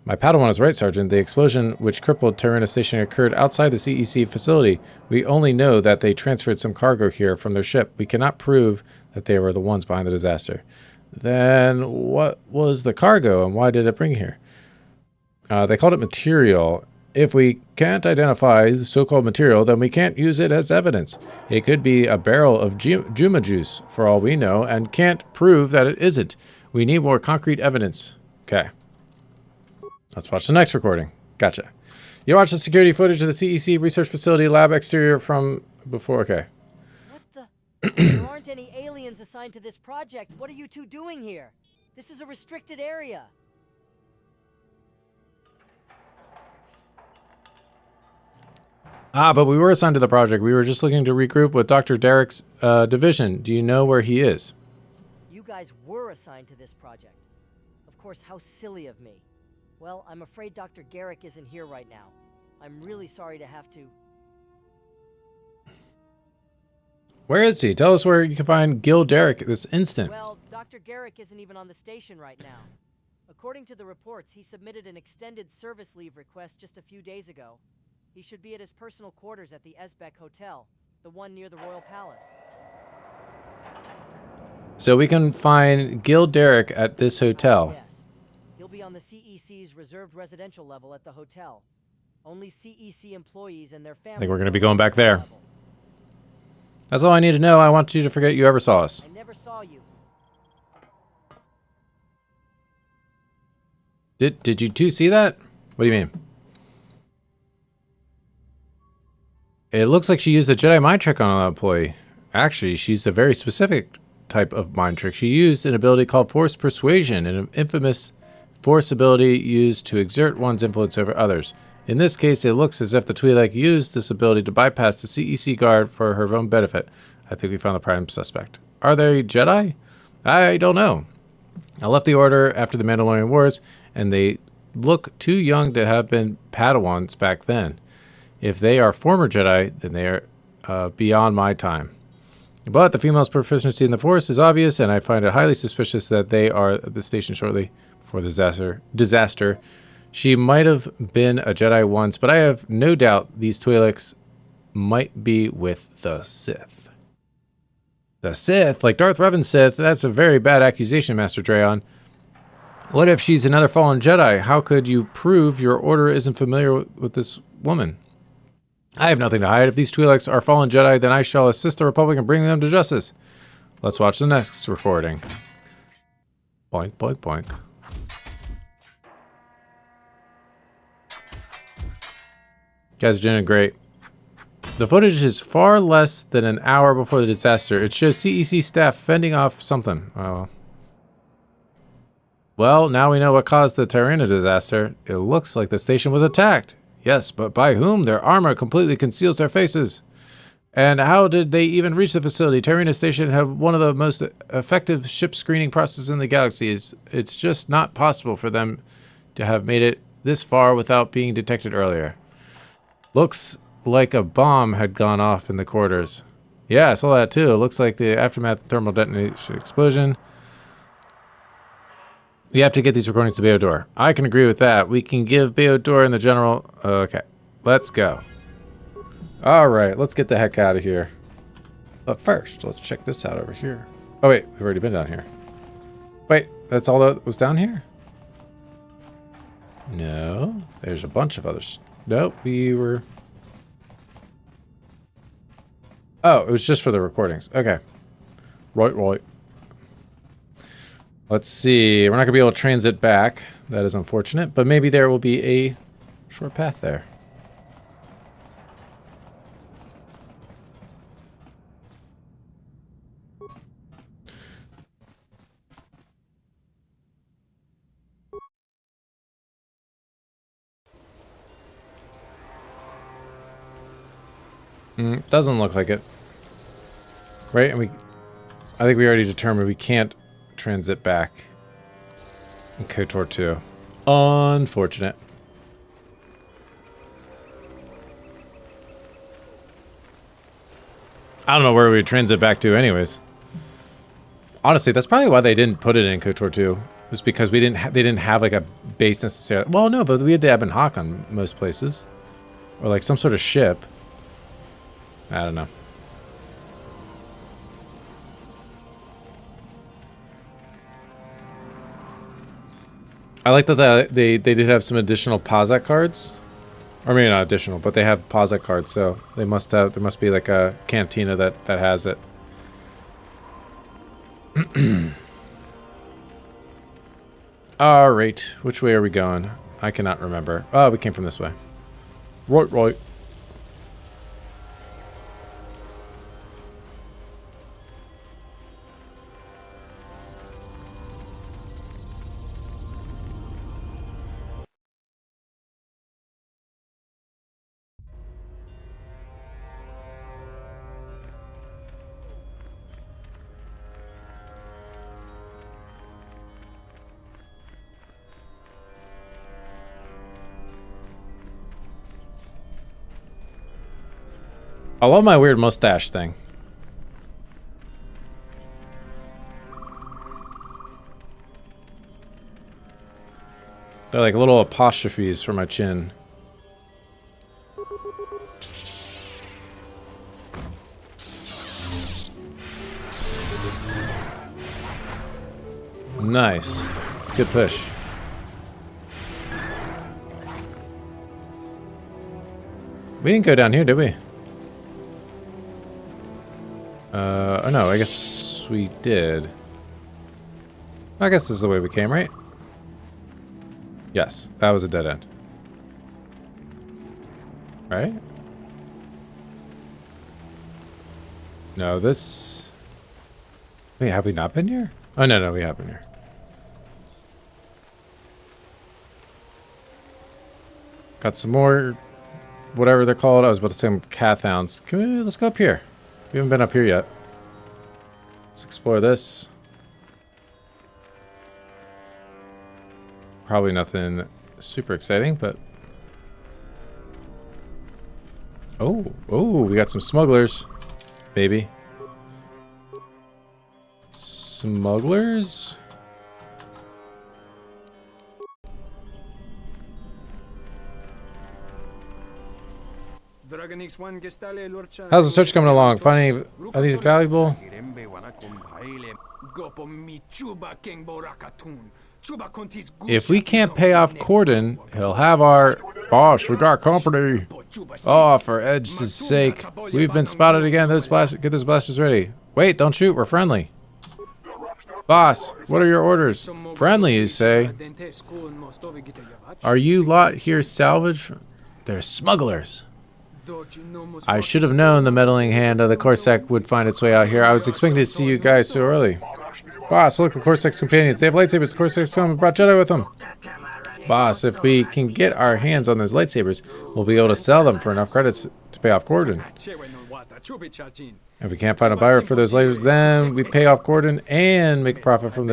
My Padawan is right, Sergeant. The explosion which crippled Tarina Station occurred outside the CEC facility. We only know that they transferred some cargo here from their ship. We cannot prove that they were the ones behind the disaster. Then what was the cargo and why did it bring here? They called it material. If we can't identify the so-called material, then we can't use it as evidence. It could be a barrel of Juma juice, for all we know, and can't prove that it isn't. We need more concrete evidence. Okay. Let's watch the next recording. Gotcha. You watched the security footage of the CEC research facility lab exterior from before. Okay. What the? There aren't any aliens assigned to this project. What are you two doing here? This is a restricted area. But we were assigned to the project. We were just looking to regroup with Dr. Derek's division. Do you know where he is? You guys were assigned to this project. Of course, how silly of me. Well, I'm afraid Dr. Garrick isn't here right now. I'm really sorry to have to... Where is he? Tell us where you can find Gil Derrick this instant. Well, Dr. Garrick isn't even on the station right now. According to the reports, he submitted an extended service leave request just a few days ago. He should be at his personal quarters at the Esbeck Hotel, the one near the Royal Palace. So we can find Gil Derrick at this hotel. Yes. He'll be on the CEC's reserved residential level at the hotel. Only CEC employees and their families... I think we're going to be going back there. That's all I need to know. I want you to forget you ever saw us. I never saw you. Did you two see that? What do you mean? It looks like she used a Jedi mind trick on an employee. Actually, she used a very specific type of mind trick. She used an ability called Force Persuasion, an infamous Force ability used to exert one's influence over others. In this case, it looks as if the Twi'lek used this ability to bypass the CEC guard for her own benefit. I think we found the prime suspect. Are they Jedi? I don't know. I left the Order after the Mandalorian Wars, and they look too young to have been Padawans back then. If they are former Jedi, then they are beyond my time. But the female's proficiency in the Force is obvious, and I find it highly suspicious that they are at the station shortly before the disaster. She might have been a Jedi once, but I have no doubt these Twi'leks might be with the Sith. The Sith? Like Darth Revan's Sith? That's a very bad accusation, Master Dreon. What if she's another fallen Jedi? How could you prove your Order isn't familiar with this woman? I have nothing to hide. If these Twi'leks are fallen Jedi, then I shall assist the Republic in bringing them to justice. Let's watch the next recording. Boink, boink, boink. You guys are doing great. The footage is far less than an hour before the disaster. It shows CEC staff fending off something. Oh. Well, now we know what caused the Tarina disaster. It looks like the station was attacked. Yes, but by whom? Their armor completely conceals their faces. And how did they even reach the facility? Tarina Station had one of the most effective ship screening processes in the galaxy. It's just not possible for them to have made it this far without being detected earlier. Looks like a bomb had gone off in the quarters. Yeah, I saw that too. It looks like the aftermath of thermal detonation explosion. We have to get these recordings to Beodor. I can agree with that. We can give Beodor and the general... Okay, let's go. Alright, let's get the heck out of here. But first, let's check this out over here. Oh wait, we've already been down here. Wait, that's all that was down here? No, there's a bunch of others. Nope, we were... Oh, it was just for the recordings. Okay. Right. Let's see. We're not going to be able to transit back. That is unfortunate. But maybe there will be a short path there. Doesn't look like it. Right? And I think we already determined we can't transit back in KotOR 2. Unfortunate. I don't know where we transit back to anyways. Honestly, that's probably why they didn't put it in KotOR 2. Was because they didn't have like a base necessarily. Well, no, but we had the Ebb and Hawk on most places. Or like some sort of ship. I don't know. I like that they did have some additional POSAC cards. Or maybe not additional, but they have POSAC cards, so there must be like a cantina that has it. Alright, which way are we going? I cannot remember. Oh, we came from this way. Right. I love my weird mustache thing. They're like little apostrophes for my chin. Nice. Good push. We didn't go down here, did we? Oh no, I guess we did. I guess this is the way we came, right? Yes, that was a dead end. Right? No, this... Wait, have we not been here? Oh, no, we have been here. Got some more... whatever they're called. I was about to say cath hounds. Let's go up here. We haven't been up here yet. Let's explore this. Probably nothing super exciting, but... Oh, we got some smugglers, baby. Smugglers? How's the search coming along? Finding these valuable? If we can't pay off Corden, he'll have our... Boss, we got company. Oh, for Edge's sake. We've been spotted again. Get those blasters ready. Wait, don't shoot. We're friendly. Boss, what are your orders? Friendly, you say? Are you lot here salvage? They're smugglers. I should have known the meddling hand of the Corsac would find its way out here. I was expecting to see you guys so early. Boss, look, the Corsac's companions. They have lightsabers. The Corsac's come and brought Jedi with them. Boss, if we can get our hands on those lightsabers, we'll be able to sell them for enough credits to pay off Corden. If we can't find a buyer for those lasers, then we pay off Corden and make a profit from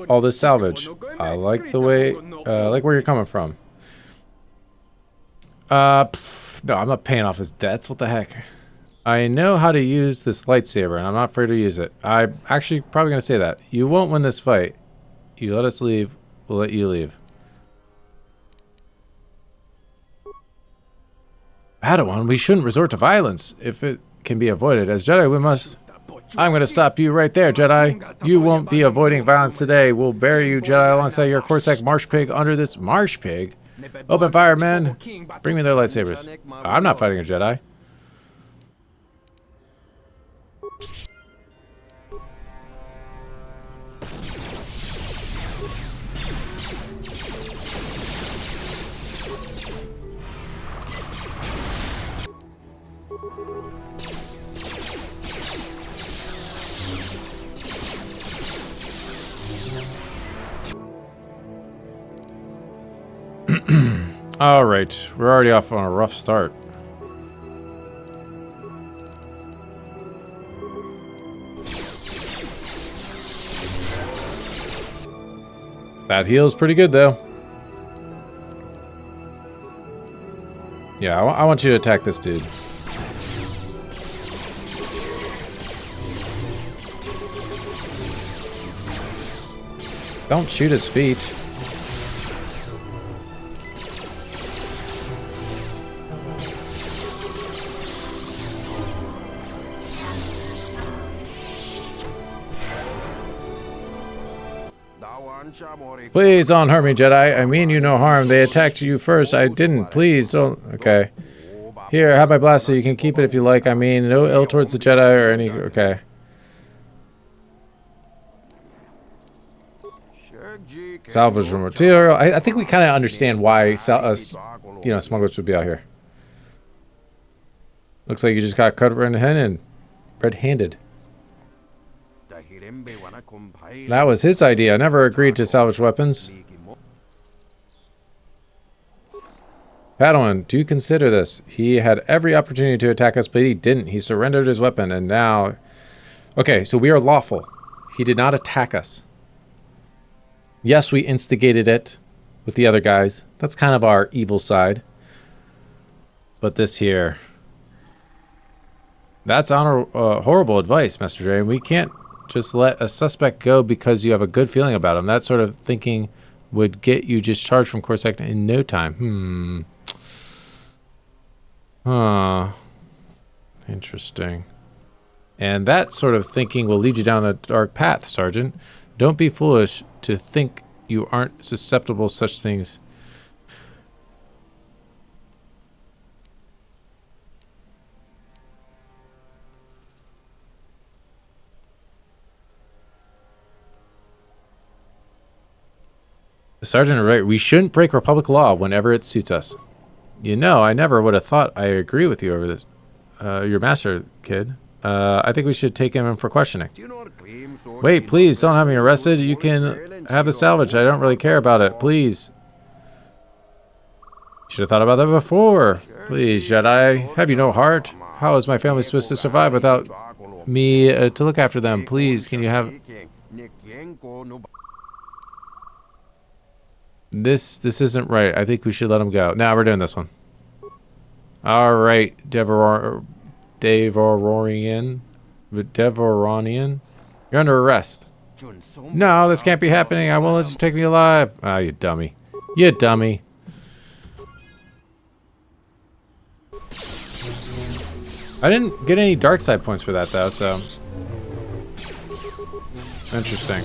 all this salvage. I like the way, like where you're coming from. No, I'm not paying off his debts. What the heck? I know how to use this lightsaber, and I'm not afraid to use it. I'm actually probably going to say that. You won't win this fight. You let us leave, we'll let you leave. Padawan, we shouldn't resort to violence if it can be avoided. As Jedi, we must... I'm going to stop you right there, Jedi. You won't be avoiding violence today. We'll bury you, Jedi, alongside your Corsac marsh pig under this marsh pig. Open fire, men. Bring me their lightsabers. I'm not fighting a Jedi. All right, we're already off on a rough start. That heals pretty good, though. Yeah, I want you to attack this dude. Don't shoot his feet. Please don't hurt me, Jedi. I mean you no harm. They attacked you first. I didn't. Please don't. Okay. Here, have my blaster. You can keep it if you like. I mean, no ill towards the Jedi or any... Okay. Salvage material. I think we kind of understand why smugglers would be out here. Looks like you just got cut red-handed. That was his idea. I never agreed to salvage weapons. Padawan, do you consider this? He had every opportunity to attack us, but he didn't. He surrendered his weapon, and now... Okay, so we are lawful. He did not attack us. Yes, we instigated it with the other guys. That's kind of our evil side. But this here... That's horrible advice, Master Dre. We can't just let a suspect go because you have a good feeling about him. That sort of thinking would get you discharged from Corsac in no time. Interesting. And that sort of thinking will lead you down a dark path, Sergeant. Don't be foolish to think you aren't susceptible to such things. Sergeant, right? We shouldn't break Republic law whenever it suits us. You know, I never would have thought I agree with you over this. Your master, kid. I think we should take him in for questioning. Wait, please, don't have me arrested. You can have the salvage. I don't really care about it. Please. Should have thought about that before. Please, Jedi. Have you no heart? How is my family supposed to survive without me to look after them? Please, can you have... This isn't right. I think we should let him go. Now we're doing this one. All right, Devoronian. You're under arrest. No, this can't be happening. I won't let you take me alive. Ah, you dummy. You dummy. I didn't get any dark side points for that though, so interesting.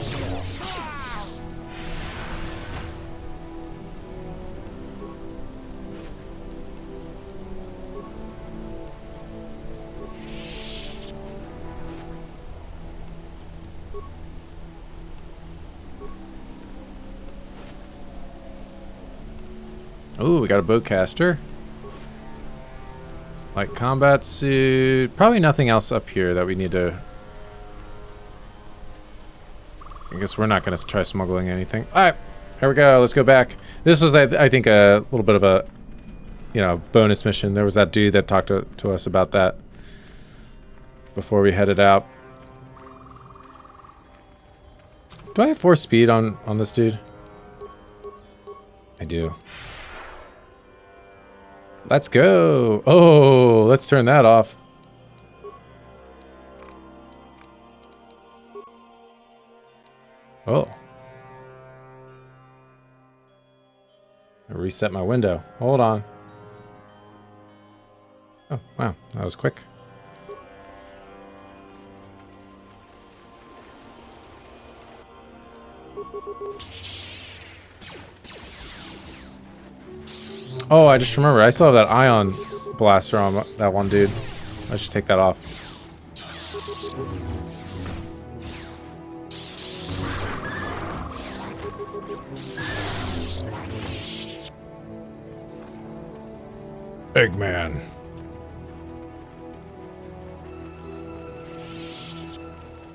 Ooh, we got a bowcaster. Like combat suit. Probably nothing else up here that we need to... I guess we're not going to try smuggling anything. Alright, here we go. Let's go back. This was, I think, a little bit of a, bonus mission. There was that dude that talked to us about that before we headed out. Do I have 4 speed on this dude? I do. Let's go. Oh, let's turn that off. Oh. I reset my window. Hold on. Oh, wow. That was quick. Oh, I just remembered. I still have that ion blaster on that one dude. I should take that off. Eggman.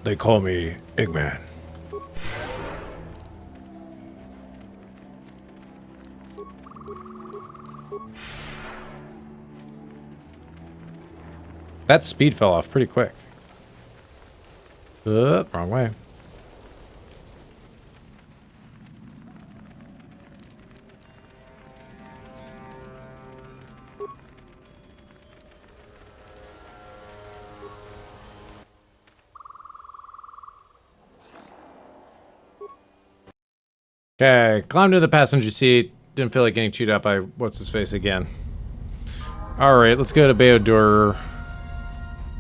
They call me Eggman. That speed fell off pretty quick. Wrong way. Okay, climb to the passenger seat. Didn't feel like getting chewed up by what's-his-face again. Alright, let's go to BeoDur.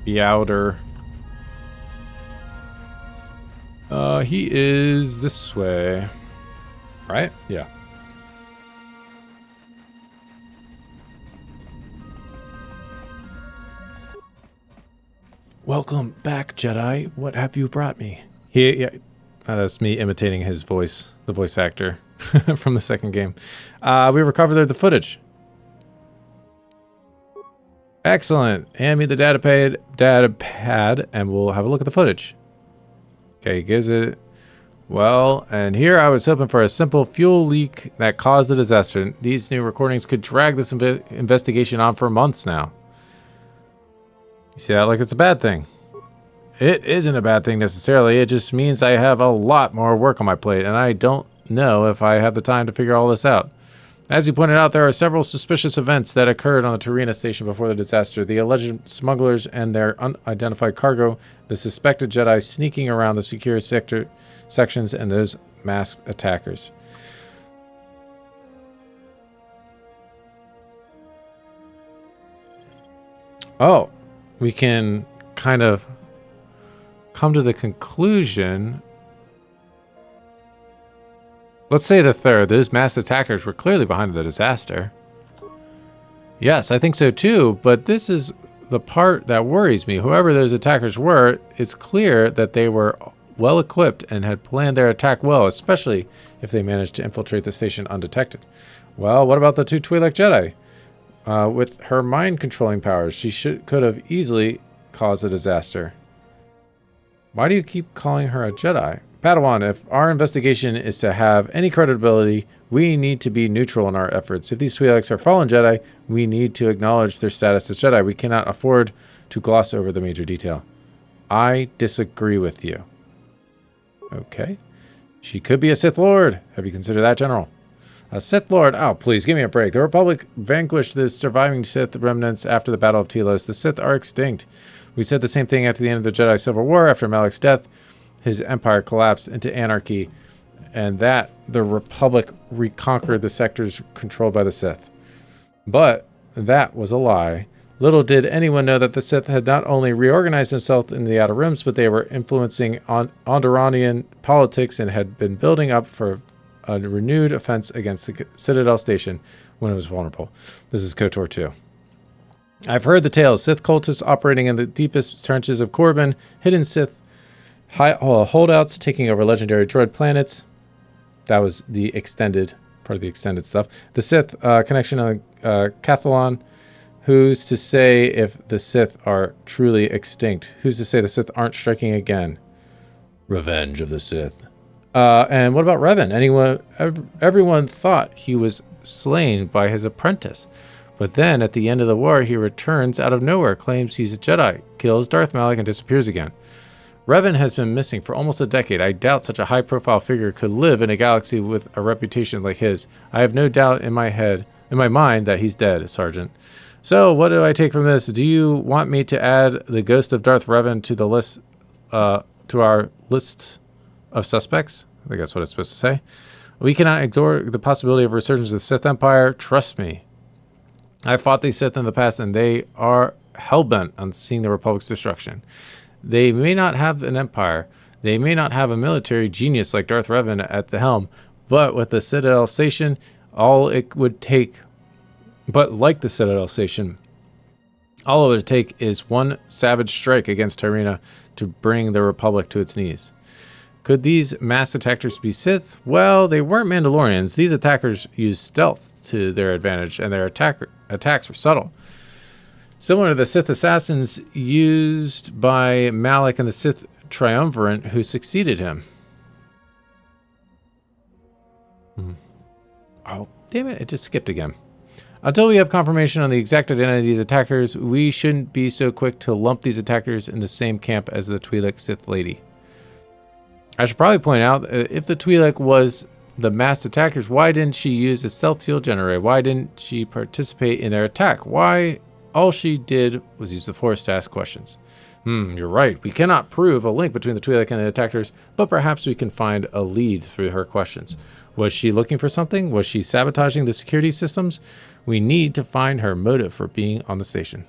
Beauder. He is this way. Right? Yeah. Welcome back, Jedi. What have you brought me? That's me imitating his voice, the voice actor from the second game. We recovered the footage. Excellent. Hand me the data pad, and we'll have a look at the footage. Okay, gives it. Well, and here I was hoping for a simple fuel leak that caused the disaster. These new recordings could drag this investigation on for months now. You see that like it's a bad thing? It isn't a bad thing necessarily. It just means I have a lot more work on my plate, and I don't know if I have the time to figure all this out. As you pointed out, there are several suspicious events that occurred on the Tarina station before the disaster. The alleged smugglers and their unidentified cargo, the suspected Jedi sneaking around the secure sections, and those masked attackers. Oh, we can kind of come to the conclusion. Let's say the third. Those masked attackers were clearly behind the disaster. Yes, I think so too, but this is the part that worries me. Whoever those attackers were, it's clear that they were well equipped and had planned their attack well, especially if they managed to infiltrate the station undetected. Well, what about the two Twi'lek Jedi? With her mind-controlling powers, she could have easily caused a disaster. Why do you keep calling her a Jedi? Padawan, if our investigation is to have any credibility, we need to be neutral in our efforts. If these Twi'leks are fallen Jedi, we need to acknowledge their status as Jedi. We cannot afford to gloss over the major detail. I disagree with you. Okay. She could be a Sith Lord. Have you considered that, General? A Sith Lord? Oh, please, give me a break. The Republic vanquished the surviving Sith remnants after the Battle of Telos. The Sith are extinct. We said the same thing after the end of the Jedi Civil War. After Malak's death, his empire collapsed into anarchy, and that the Republic reconquered the sectors controlled by the Sith. But that was a lie. Little did anyone know that the Sith had not only reorganized themselves in the Outer Rims, but they were influencing Onderonian politics and had been building up for a renewed offense against the Citadel Station when it was vulnerable. This is KotOR II. I've heard the tales. Sith cultists operating in the deepest trenches of Corbin, hidden Sith holdouts taking over legendary droid planets. That was the extended, part of the extended stuff. The Sith connection on Cathalon. Who's to say if the Sith are truly extinct? Who's to say the Sith aren't striking again? Revenge of the Sith. And what about Revan? Everyone thought he was slain by his apprentice. But then, at the end of the war, he returns out of nowhere, claims he's a Jedi, kills Darth Malak, and disappears again. Revan has been missing for almost a decade. I doubt such a high-profile figure could live in a galaxy with a reputation like his. I have no doubt in my mind that he's dead, Sergeant. So, what do I take from this? Do you want me to add the ghost of Darth Revan to the list, to our list of suspects? I think that's what it's supposed to say. We cannot ignore the possibility of a resurgence of the Sith Empire. Trust me. I fought these Sith in the past, and they are hell-bent on seeing the Republic's destruction. They may not have an empire. They may not have a military genius like Darth Revan at the helm, but with the Citadel Station, all it would take... But like the Citadel Station, All it would take is one savage strike against Tyrina to bring the Republic to its knees. Could these mass attackers be Sith? Well, they weren't Mandalorians. These attackers used stealth to their advantage, and their attacks were subtle. Similar to the Sith assassins used by Malak and the Sith triumvirate who succeeded him. Oh, damn it, it just skipped again. Until we have confirmation on the exact identity of these attackers, we shouldn't be so quick to lump these attackers in the same camp as the Twi'lek Sith Lady. I should probably point out, if the Twi'lek was the mass attackers, why didn't she use a stealth shield generator? Why didn't she participate in their attack? Why? All she did was use the Force to ask questions. You're right. We cannot prove a link between the Twi'lek and the attackers, but perhaps we can find a lead through her questions. Was she looking for something? Was she sabotaging the security systems? We need to find her motive for being on the station.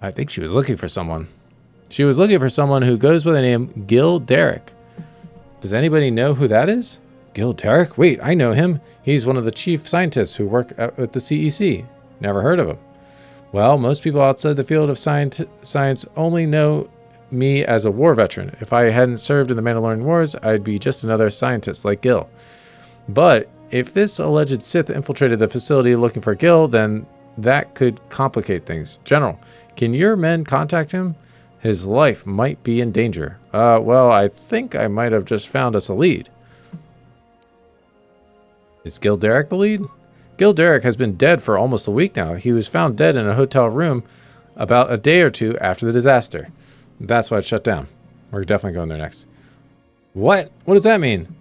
I think she was looking for someone. She was looking for someone who goes by the name Gil Derek. Does anybody know who that is? Gil Derek? Wait, I know him. He's one of the chief scientists who work at the CEC. Never heard of him. Well, most people outside the field of science only know me as a war veteran. If I hadn't served in the Mandalorian Wars, I'd be just another scientist like Gil. But if this alleged Sith infiltrated the facility looking for Gil, then that could complicate things. General, can your men contact him? His life might be in danger. Well, I think I might have just found us a lead. Is Gil Derek the lead? Gil Derek has been dead for almost a week now. He was found dead in a hotel room about a day or two after the disaster. That's why it shut down. We're definitely going there next. What? What does that mean?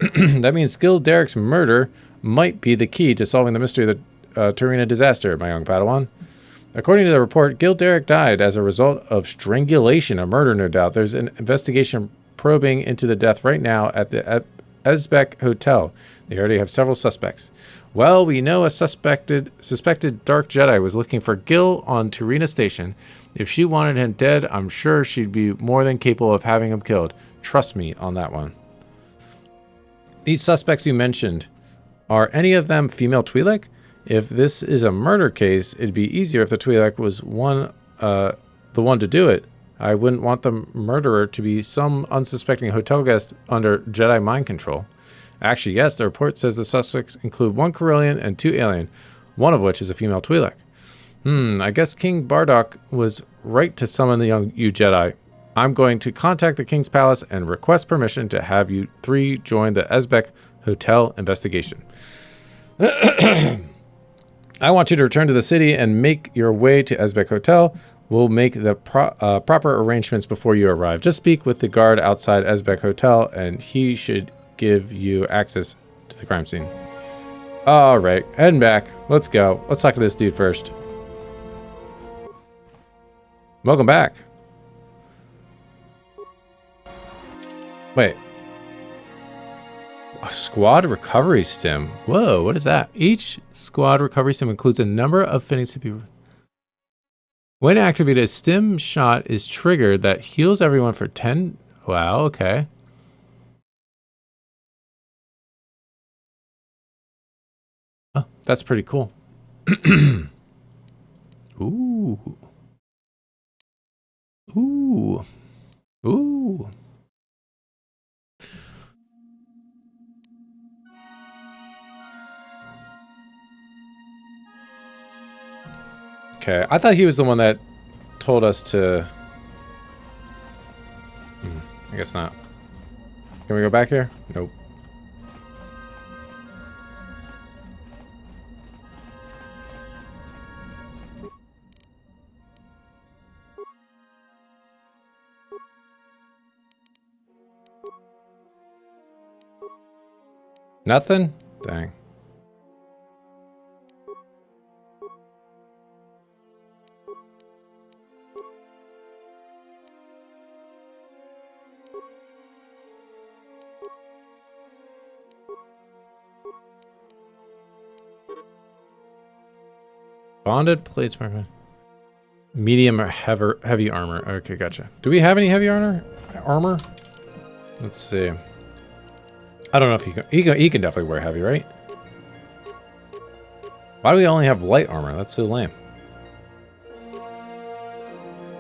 That means Gil Derek's murder might be the key to solving the mystery of the Tyrina disaster, my young Padawan. According to the report, Gil Derek died as a result of strangulation, a murder no doubt. There's an investigation probing into the death right now at the Esbeck Hotel. They already have several suspects. Well, we know a suspected Dark Jedi was looking for Gil on Tyrina Station. If she wanted him dead, I'm sure she'd be more than capable of having him killed. Trust me on that one. These suspects you mentioned, are any of them female Twi'lek? If this is a murder case, it'd be easier if the Twi'lek was the one to do it. I wouldn't want the murderer to be some unsuspecting hotel guest under Jedi mind control. Actually, yes, the report says the suspects include 1 Corellian and 2 alien, one of which is a female Twi'lek. I guess King Bardock was right to summon you Jedi. I'm going to contact the King's Palace and request permission to have you 3 join the Esbeck Hotel investigation. I want you to return to the city and make your way to Esbeck Hotel. We'll make the proper arrangements before you arrive. Just speak with the guard outside Esbeck Hotel, and he should give you access to the crime scene. All right, heading back. Let's go. Let's talk to this dude first. Welcome back. Wait. A squad recovery stim. Whoa, what is that? Each squad recovery stim includes a number of fittings to be... When activated, a stim shot is triggered that heals everyone for 10... Wow, okay. Oh, that's pretty cool. Ooh. Ooh. Ooh. Okay, I thought he was the one that told us to... I guess not. Can we go back here? Nope. Nothing? Dang. Bonded plates, medium or heavy armor. Okay, gotcha. Do we have any heavy armor? Let's see. I don't know if he can definitely wear heavy, right? Why do we only have light armor? That's so lame.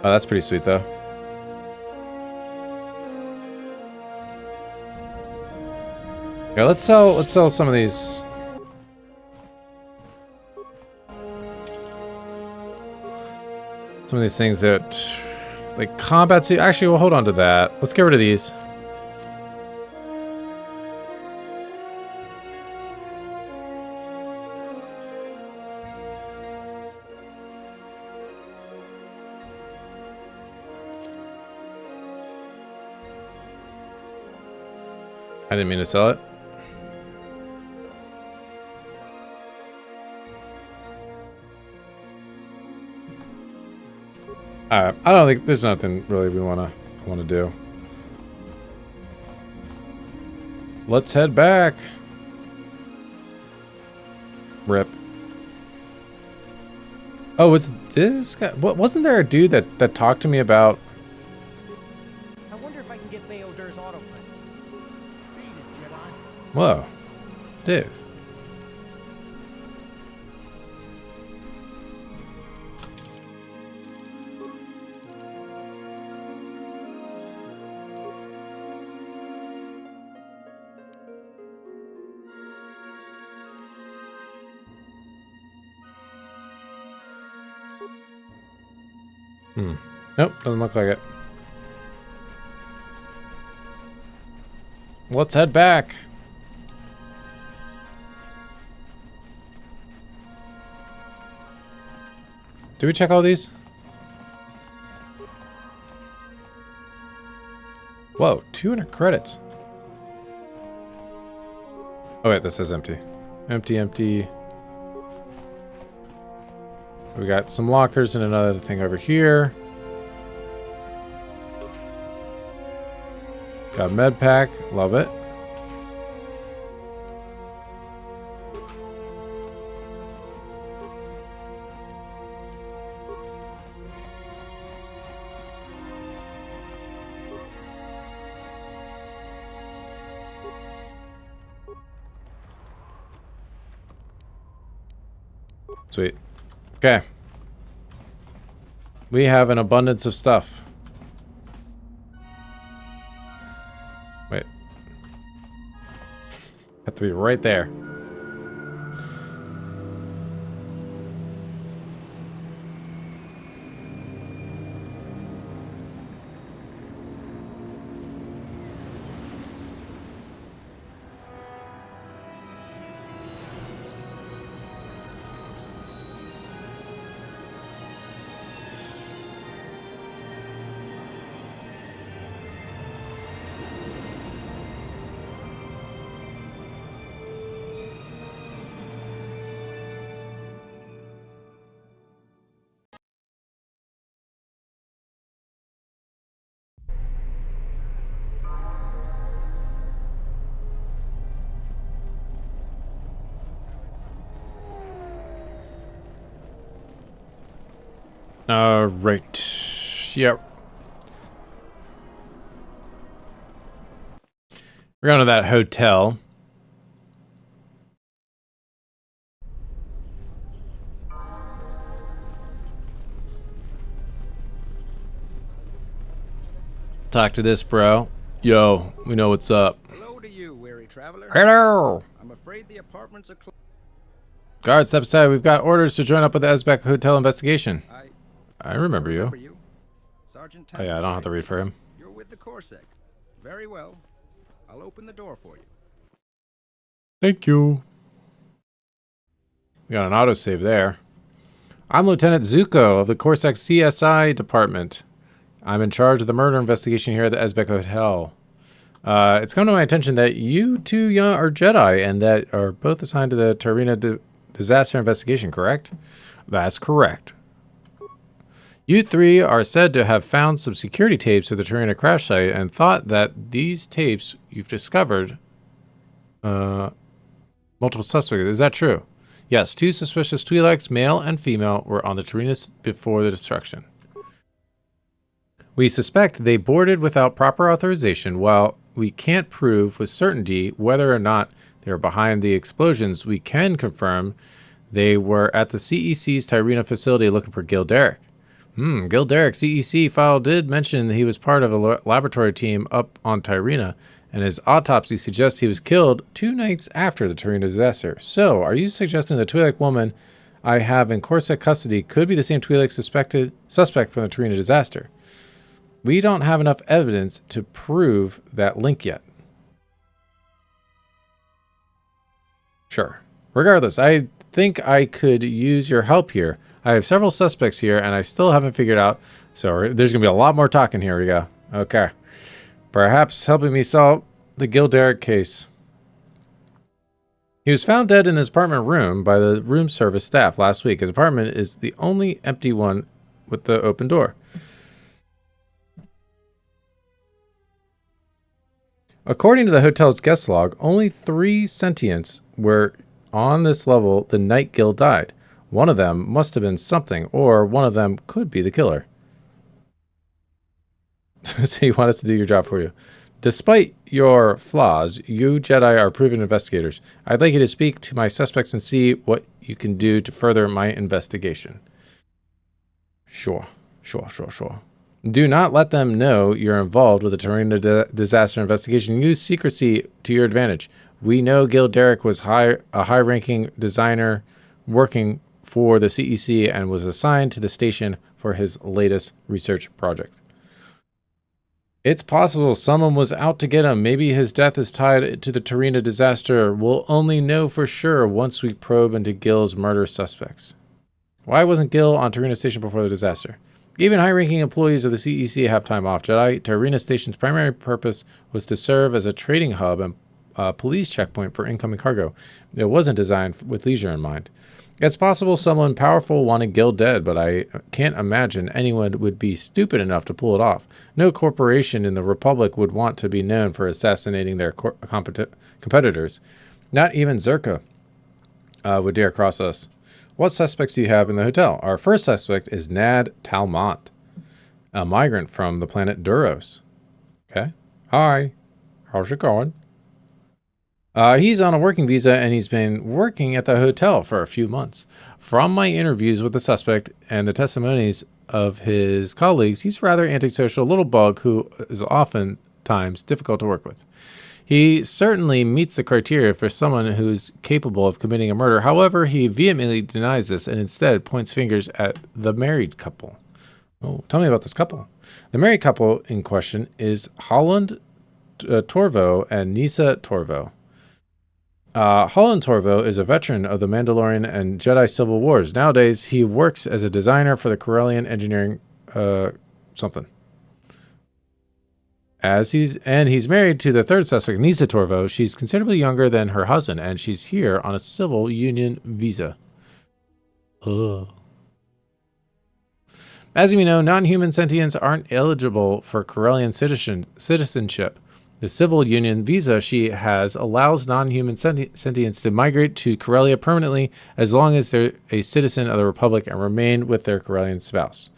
Oh, that's pretty sweet, though. Yeah, let's sell some of these. Some of these things that, like combat suit. Actually, we'll hold on to that. Let's get rid of these. I didn't mean to sell it. I don't think there's nothing really we wanna do. Let's head back. Rip. Oh, was this guy? What, wasn't there a dude that talked to me about? I wonder if I can get Bayodir's autoprint. Beat it, Jedi. Whoa, dude. Nope, doesn't look like it. Let's head back. Did we check all these? Whoa, 200 credits. Oh wait, this says empty. Empty, empty. We got some lockers and another thing over here. Got a med pack, love it. Sweet. Okay. We have an abundance of stuff. Wait. Have to be right there. Right. Yep. We're going to that hotel. Talk to this bro. Yo, we know what's up. Hello to you, weary traveler. Hello. I'm afraid the apartments are closed. Guard, step aside. We've got orders to join up with the Esbeck Hotel investigation. I remember you. Sergeant Oh yeah, I don't have to read for him. You're with the Corsac. Very well. I'll open the door for you. Thank you. We got an autosave there. I'm Lieutenant Zuko of the Corsac CSI department. I'm in charge of the murder investigation here at the Esbeck Hotel. It's come to my attention that you two are Jedi and that are both assigned to the Tarina disaster investigation, correct? That's correct. You three are said to have found some security tapes of the Tarina crash site and thought that these tapes you've discovered multiple suspects. Is that true? Yes, 2 suspicious Twi'leks, male and female, were on the Tarina before the destruction. We suspect they boarded without proper authorization. While we can't prove with certainty whether or not they were behind the explosions, we can confirm they were at the CEC's Tarina facility looking for Gil Derek. Gil Derek, CEC file did mention that he was part of a laboratory team up on Tyrina, and his autopsy suggests he was killed 2 nights after the Tyrina disaster. So, are you suggesting the Twi'lek woman I have in Corsair custody could be the same Twi'lek suspect from the Tyrina disaster? We don't have enough evidence to prove that link yet. Sure. Regardless, I think I could use your help here. I have several suspects here, and I still haven't figured out. So there's going to be a lot more talking. Here we go. Okay. Perhaps helping me solve the Gil Derek case. He was found dead in his apartment room by the room service staff last week. His apartment is the only empty one with the open door. According to the hotel's guest log, only 3 sentients were on this level the night Gil died. One of them must have been something, or one of them could be the killer. So you want us to do your job for you. Despite your flaws, you Jedi are proven investigators. I'd like you to speak to my suspects and see what you can do to further my investigation. Sure. Do not let them know you're involved with the Tyrina disaster investigation. Use secrecy to your advantage. We know Gil Derek was a high-ranking designer working for the CEC and was assigned to the station for his latest research project. It's possible someone was out to get him. Maybe his death is tied to the Tyrina disaster. We'll only know for sure once we probe into Gil's murder suspects. Why wasn't Gil on Tyrina Station before the disaster? Even high-ranking employees of the CEC have time off. Tyrina Station's primary purpose was to serve as a trading hub and police checkpoint for incoming cargo. It wasn't designed with leisure in mind. It's possible someone powerful wanted Gil dead, but I can't imagine anyone would be stupid enough to pull it off. No corporation in the Republic would want to be known for assassinating their competitors. Not even Zerka would dare cross us. What suspects do you have in the hotel? Our first suspect is Nad Talmont, a migrant from the planet Duros. Okay. Hi. How's it going? He's on a working visa, and he's been working at the hotel for a few months. From my interviews with the suspect and the testimonies of his colleagues, he's rather antisocial, little bug who is oftentimes difficult to work with. He certainly meets the criteria for someone who's capable of committing a murder. However, he vehemently denies this and instead points fingers at the married couple. Oh, tell me about this couple. The married couple in question is Holland Torvo and Nisa Torvo. Holland Torvo is a veteran of the Mandalorian and Jedi Civil Wars. Nowadays, he works as a designer for the Corellian engineering something. He's married to the third suspect, Nisa Torvo. She's considerably younger than her husband, and she's here on a civil union visa. Ugh. As we know, non-human sentients aren't eligible for Corellian citizenship. The civil union visa she has allows non-human sentients to migrate to Corellia permanently as long as they're a citizen of the Republic and remain with their Corellian spouse.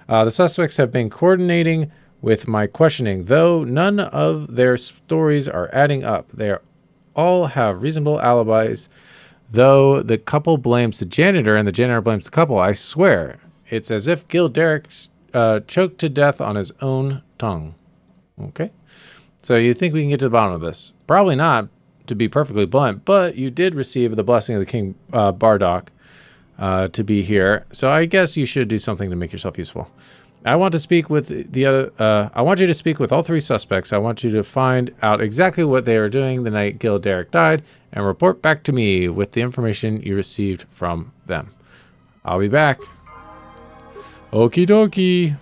The suspects have been coordinating with my questioning, though none of their stories are adding up. They all have reasonable alibis, though the couple blames the janitor and the janitor blames the couple. I swear, it's as if Gil Derek choked to death on his own tongue. Okay? So you think we can get to the bottom of this? Probably not, to be perfectly blunt, but you did receive the blessing of the King Bardock to be here, so I guess you should do something to make yourself useful. I want to speak with I want you to speak with all 3 suspects. I want you to find out exactly what they were doing the night Gil Derek died and report back to me with the information you received from them. I'll be back. Okie dokie.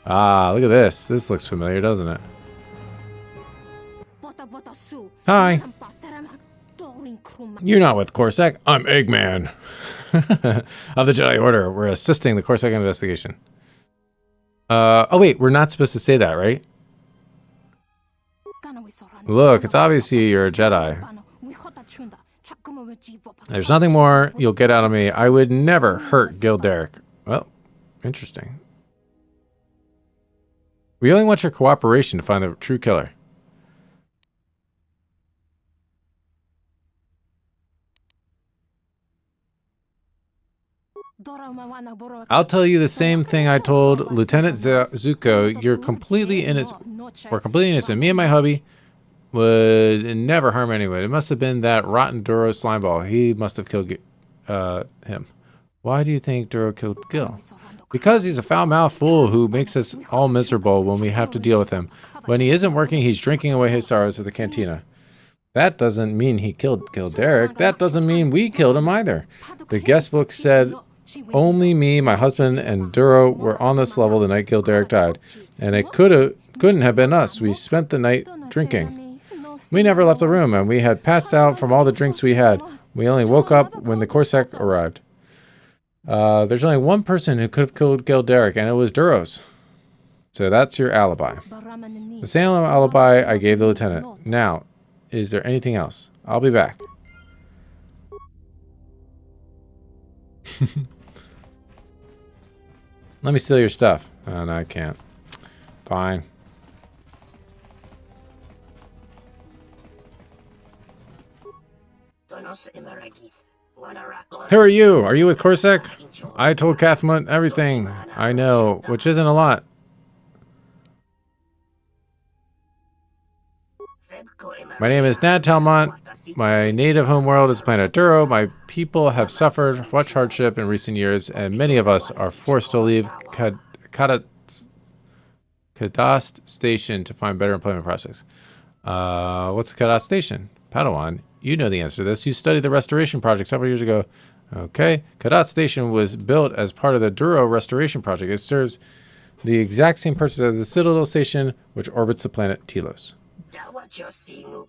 Ah, look at this. This looks familiar, doesn't it? Hi. You're not with Corsac. I'm Eggman. Of the Jedi Order. We're assisting the Corsac investigation. Oh wait, we're not supposed to say that, right? Look, it's obvious you're a Jedi. There's nothing more you'll get out of me. I would never hurt Gil Derek. Well, interesting. We only want your cooperation to find the true killer. I'll tell you the same thing I told Lieutenant Zuko. We're completely innocent. Me and my hubby would never harm anyone. It must have been that rotten Duro slimeball. He must have killed him. Why do you think Duro killed Gil? Because he's a foul-mouthed fool who makes us all miserable when we have to deal with him. When he isn't working, he's drinking away his sorrows at the cantina. That doesn't mean he killed Derek. That doesn't mean we killed him either. The guest book said only me, my husband, and Duro were on this level the night Derek died. And it couldn't have been us. We spent the night drinking. We never left the room, and we had passed out from all the drinks we had. We only woke up when the Corsac arrived. There's only one person who could have killed Derek, and it was Duros. So that's your alibi. The same alibi I gave the lieutenant. Now, is there anything else? I'll be back. Let me steal your stuff. Oh, no, I can't. Fine. Who are you? Are you with Corsac? I told Kathmut everything I know, which isn't a lot. My name is Nad Talmont. My native homeworld is planet Duro. My people have suffered much hardship in recent years, and many of us are forced to leave Kadast Station to find better employment prospects. What's Kadast Station? Padawan, you know the answer to this. You studied the restoration project several years ago. Okay. Kadast Station was built as part of the Duro restoration project. It serves the exact same purpose as the Citadel Station, which orbits the planet Telos.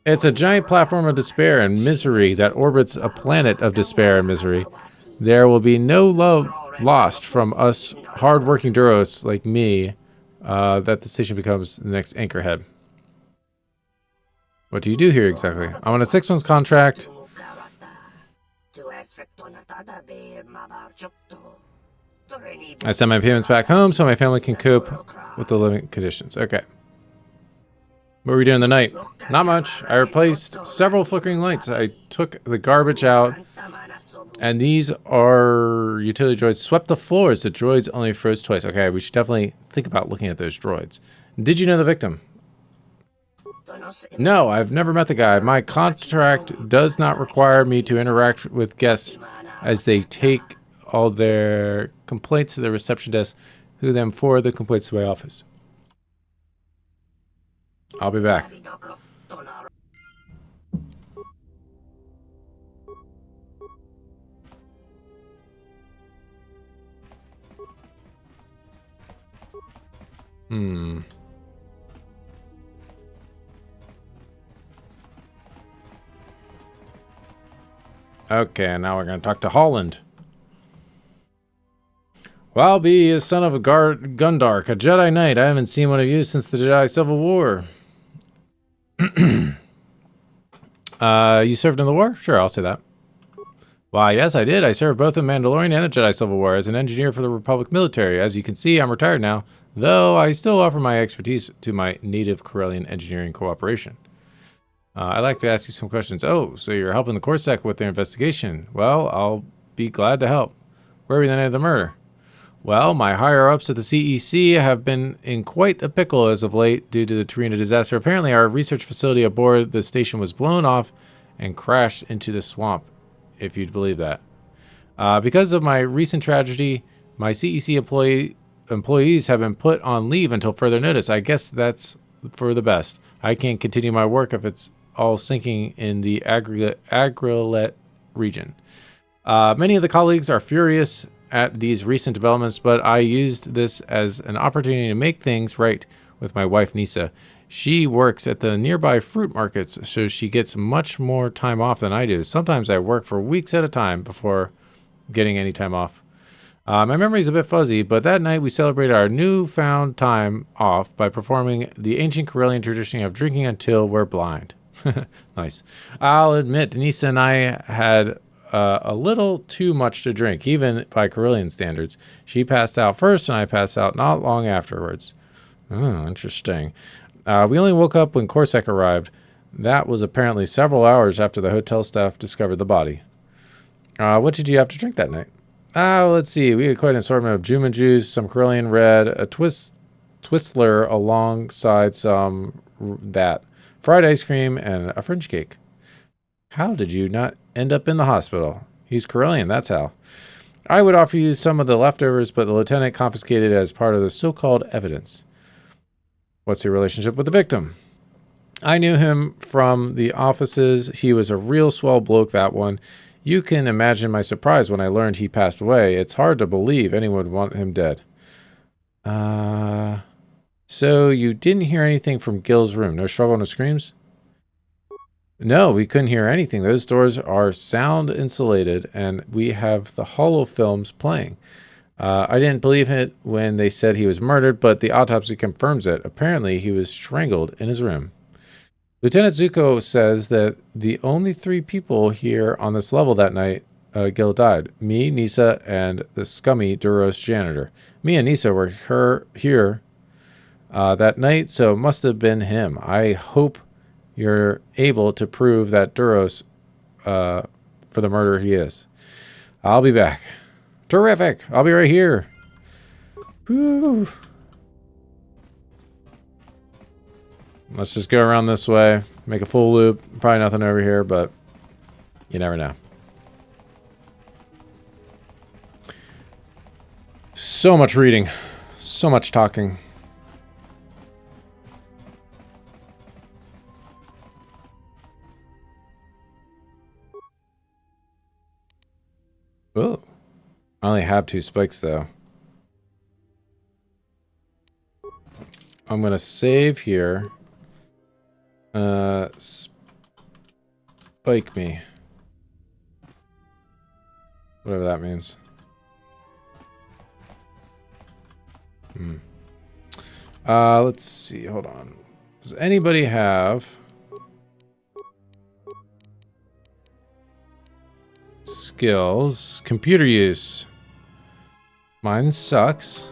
It's a giant platform of despair and misery that orbits a planet of despair and misery. There will be no love lost from us hard-working Duros like me that the station becomes the next anchorhead. What do you do here exactly? I'm on a 6-month contract. I send my payments back home so my family can cope with the living conditions. Okay. What were we doing tonight? Not much. I replaced several flickering lights. I took the garbage out. And these are utility droids. Swept the floors. The droids only froze twice. Okay, we should definitely think about looking at those droids. Did you know the victim? No, I've never met the guy. My contract does not require me to interact with guests as they take all their complaints to the reception desk, who then forward the complaints to my office. I'll be back. Okay, now we're going to talk to Holland. Well, I'll be a son of a Gundark, a Jedi Knight. I haven't seen one of you since the Jedi Civil War. You served in the war? Sure, I'll say that. Why, yes, I did. I served both in Mandalorian and the Jedi Civil War as an engineer for the Republic military. As you can see, I'm retired now, though I still offer my expertise to my native Corellian engineering cooperation. I'd like to ask you some questions. Oh, so you're helping the Corsac with their investigation. Well, I'll be glad to help. Where were you the night of the murder? Well, my higher-ups at the CEC have been in quite a pickle as of late due to the Tarina disaster. Apparently, our research facility aboard the station was blown off and crashed into the swamp, if you'd believe that. Because of my recent tragedy, my CEC employees have been put on leave until further notice. I guess that's for the best. I can't continue my work if it's all sinking in the Agrilet region. Many of the colleagues are furious at these recent developments, but I used this as an opportunity to make things right with my wife, Nisa. She works at the nearby fruit markets, so she gets much more time off than I do. Sometimes I work for weeks at a time before getting any time off. My memory is a bit fuzzy, but that night we celebrated our newfound time off by performing the ancient Corellian tradition of drinking until we're blind. Nice. I'll admit, Nisa and I had a little too much to drink, even by Corellian standards. She passed out first, and I passed out not long afterwards. Oh, interesting. We only woke up when Corsac arrived. That was apparently several hours after the hotel staff discovered the body. What did you have to drink that night? Let's see. We had quite an assortment of Juma juice, some Corellian red, a Twistler alongside some that fried ice cream, and a French cake. How did you not end up in the hospital? He's Corellian, that's how. I would offer you some of the leftovers, but the lieutenant confiscated it as part of the so-called evidence. What's your relationship with the victim? I knew him from the offices. He was a real swell bloke, that one. You can imagine my surprise when I learned he passed away. It's hard to believe anyone would want him dead. So you didn't hear anything from Gil's room? No struggle, no screams? No, we couldn't hear anything. Those doors are sound insulated, and we have the hollow films playing. I didn't believe it when they said he was murdered, but the autopsy confirms it. Apparently, he was strangled in his room. Lieutenant Zuko says that the only 3 people here on this level that night, Gil died. Me, Nisa, and the scummy Duros janitor. Me and Nisa were here that night, so it must have been him. I hope you're able to prove that Duros for the murder he is. I'll be back. Terrific. I'll be right here. Woo. Let's just go around this way. Make a full loop. Probably nothing over here, but you never know. So much reading. So much talking. Oh. I only have 2 spikes, though. I'm going to save here. Spike me. Whatever that means. Let's see. Hold on. Does anybody have skills? Computer use. Mine sucks.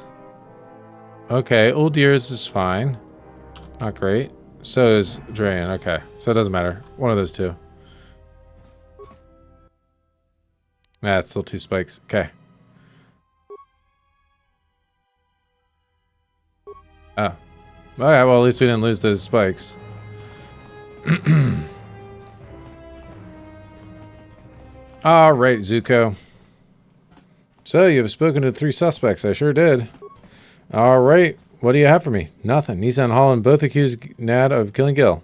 Okay, old years is fine. Not great. So is Drayan. Okay, so it doesn't matter. One of those 2. Nah, it's still 2 spikes. Okay. Oh. Okay, well, at least we didn't lose those spikes. All right, Zuko. So, you've spoken to 3 suspects. I sure did. All right. What do you have for me? Nothing. Nisa and Holland both accused Nad of killing Gil.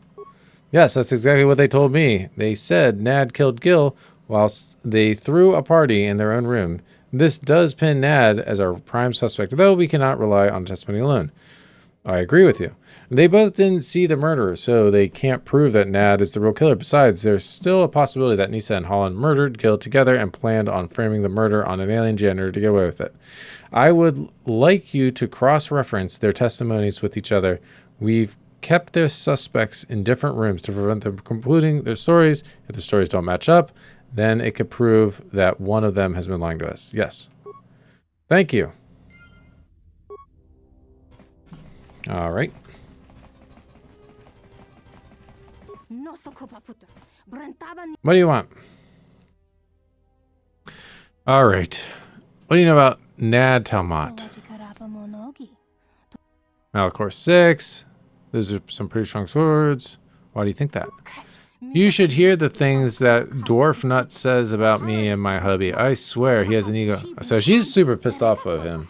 Yes, that's exactly what they told me. They said Nad killed Gil whilst they threw a party in their own room. This does pin Nad as our prime suspect, though we cannot rely on testimony alone. I agree with you. They both didn't see the murderer, so they can't prove that Nad is the real killer. Besides, there's still a possibility that Nisa and Holland murdered Gil together and planned on framing the murder on an alien janitor to get away with it. I would like you to cross-reference their testimonies with each other. We've kept their suspects in different rooms to prevent them from concluding their stories. If the stories don't match up, then it could prove that one of them has been lying to us. Yes. Thank you. All right. What do you want? All right. What do you know about Nad Talmot? Malachor 6. Those are some pretty strong swords. Why do you think that? You should hear the things that Dwarf Nut says about me and my hubby. I swear he has an ego. So she's super pissed off of him.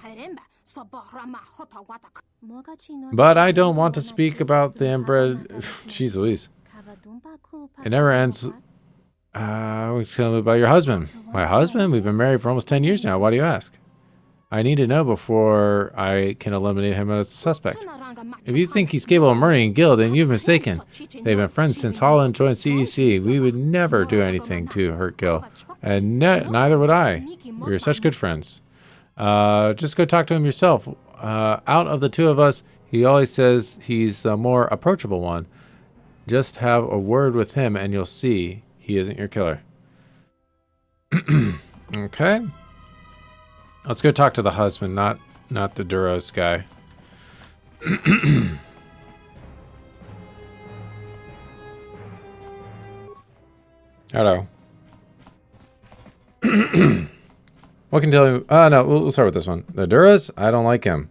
But I don't want to speak about the inbred. Jeez Louise. It never ends. We tell me about your husband. My husband? We've been married for almost 10 years now. Why do you ask? I need to know before I can eliminate him as a suspect. If you think he's capable of murdering Gil, then you've mistaken. They've been friends since Holland joined CEC. We would never do anything to hurt Gil. And neither would I. We are such good friends. Just go talk to him yourself. Out of the 2 of us, he always says he's the more approachable one. Just have a word with him and you'll see he isn't your killer. Okay. Let's go talk to the husband, not the Duros guy. Hello. What can tell you? No, we'll start with this one. The Duras? I don't like him.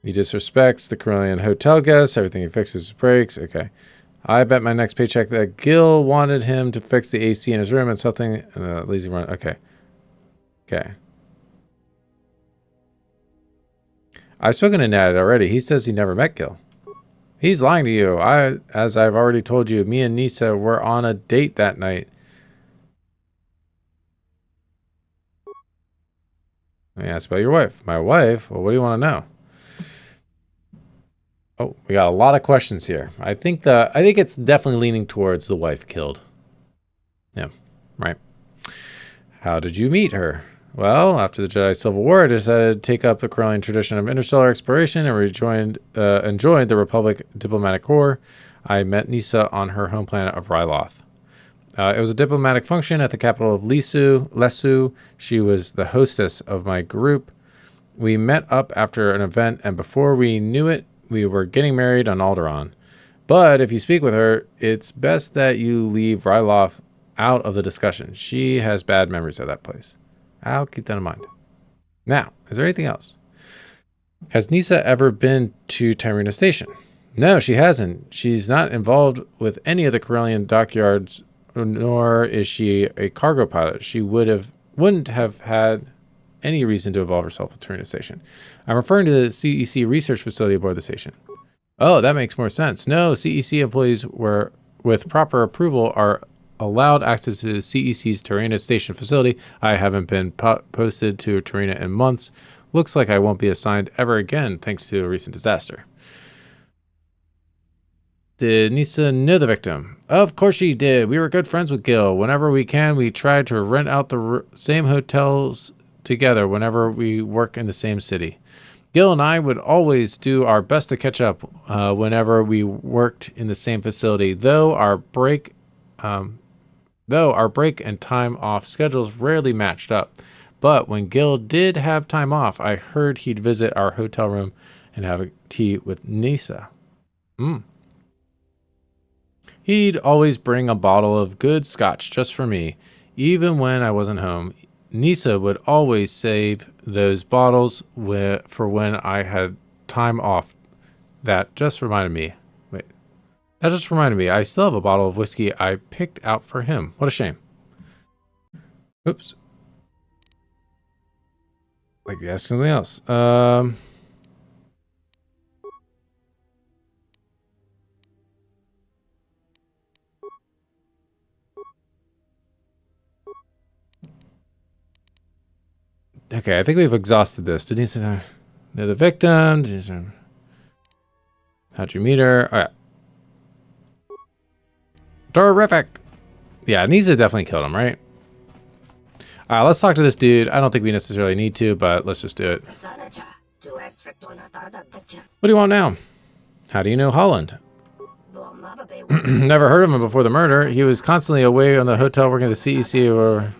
He disrespects the Carillion hotel guests. Everything he fixes breaks. Okay. I bet my next paycheck that Gil wanted him to fix the AC in his room and something. Lazy run. Okay. Okay. I've spoken to Ned already. He says he never met Gil. He's lying to you. As I've already told you, me and Nisa were on a date that night. Let me ask about your wife. My wife? Well, what do you want to know? Oh, we got a lot of questions here. I think it's definitely leaning towards the wife killed. Yeah, right. How did you meet her? Well, after the Jedi Civil War, I decided to take up the Corellian tradition of interstellar exploration and joined the Republic Diplomatic Corps. I met Nisa on her home planet of Ryloth. It was a diplomatic function at the capital of Lesu. She was the hostess of my group. We met up after an event, and before we knew it, we were getting married on Alderaan. But if you speak with her, it's best that you leave Ryloth out of the discussion. She has bad memories of that place. I'll keep that in mind. Now, is there anything else? Has Nisa ever been to Tyrina Station? No, she hasn't. She's not involved with any of the Corellian dockyards, nor is she a cargo pilot. She wouldn't have had any reason to involve herself with Tyrina Station. I'm referring to the CEC research facility aboard the station. Oh, that makes more sense. No, CEC employees with proper approval are allowed access to the CEC's Tyrina Station facility. I haven't been posted to Tyrina in months. Looks like I won't be assigned ever again thanks to a recent disaster. Did Nisa know the victim? Of course she did. We were good friends with Gil. Whenever we can, we try to rent out the same hotels together whenever we work in the same city. Gil and I would always do our best to catch up whenever we worked in the same facility, though our break and time off schedules rarely matched up. But when Gil did have time off, I heard he'd visit our hotel room and have a tea with Nisa. He'd always bring a bottle of good scotch just for me, even when I wasn't home. Nisa would always save those bottles for when I had time off. That just reminded me. I still have a bottle of whiskey I picked out for him. What a shame. Oops. Like you ask something else. Okay, I think we've exhausted this. Did Nisa know the victim? How'd you meet her? Oh, yeah. Terrific. Yeah, Nisa definitely killed him, right? All right, let's talk to this dude. I don't think we necessarily need to, but let's just do it. What do you want now? How do you know Holland? Never heard of him before the murder. He was constantly away on the hotel working at the CEC, or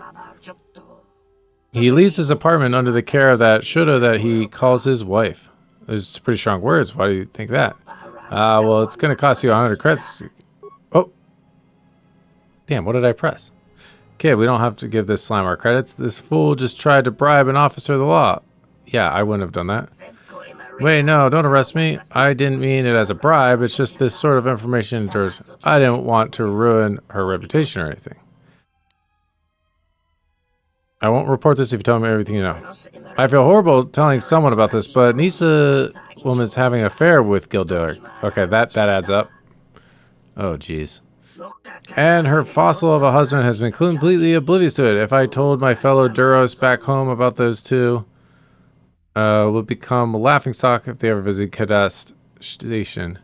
he leaves his apartment under the care of that SWTOR that he calls his wife. Those pretty strong words. Why do you think that? Well, it's going to cost you 100 credits. Oh. Damn, what did I press? Okay, we don't have to give this slime our credits. This fool just tried to bribe an officer of the law. Yeah, I wouldn't have done that. Wait, no, don't arrest me. I didn't mean it as a bribe. It's just this sort of information. I didn't want to ruin her reputation or anything. I won't report this if you tell me everything you know. I feel horrible telling someone about this, but Nisa woman's having an affair with Gil Diller. Okay, that adds up. Oh, jeez. And her fossil of a husband has been completely oblivious to it. If I told my fellow Duros back home about those two, would become a laughingstock if they ever visit Kadast Station.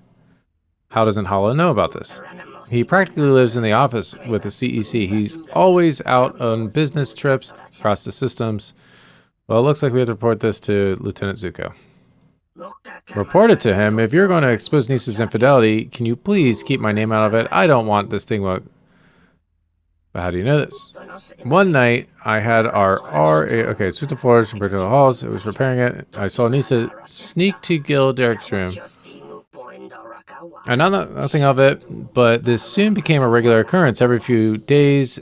How doesn't Hala know about this? He practically lives in the office with the CEC. He's always out on business trips across the systems. Well, it looks like we have to report this to Lieutenant Zuko. Report it to him. If you're going to expose Nisa's infidelity, can you please keep my name out of it? I don't want this thing. But how do you know this? One night, I had our sweep the floors compared to the halls. It was repairing it. I saw Nisa sneak to Gil Derek's room. I know nothing of it, but this soon became a regular occurrence. Every few days,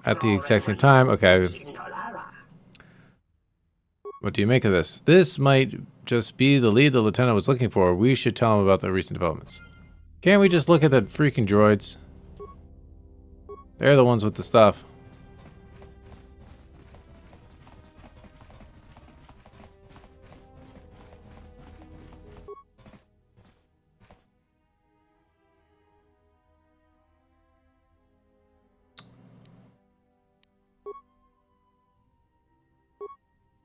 at the exact same time. Okay. What do you make of this? This might just be the lead the lieutenant was looking for. We should tell him about the recent developments. Can't we just look at the freaking droids? They're the ones with the stuff.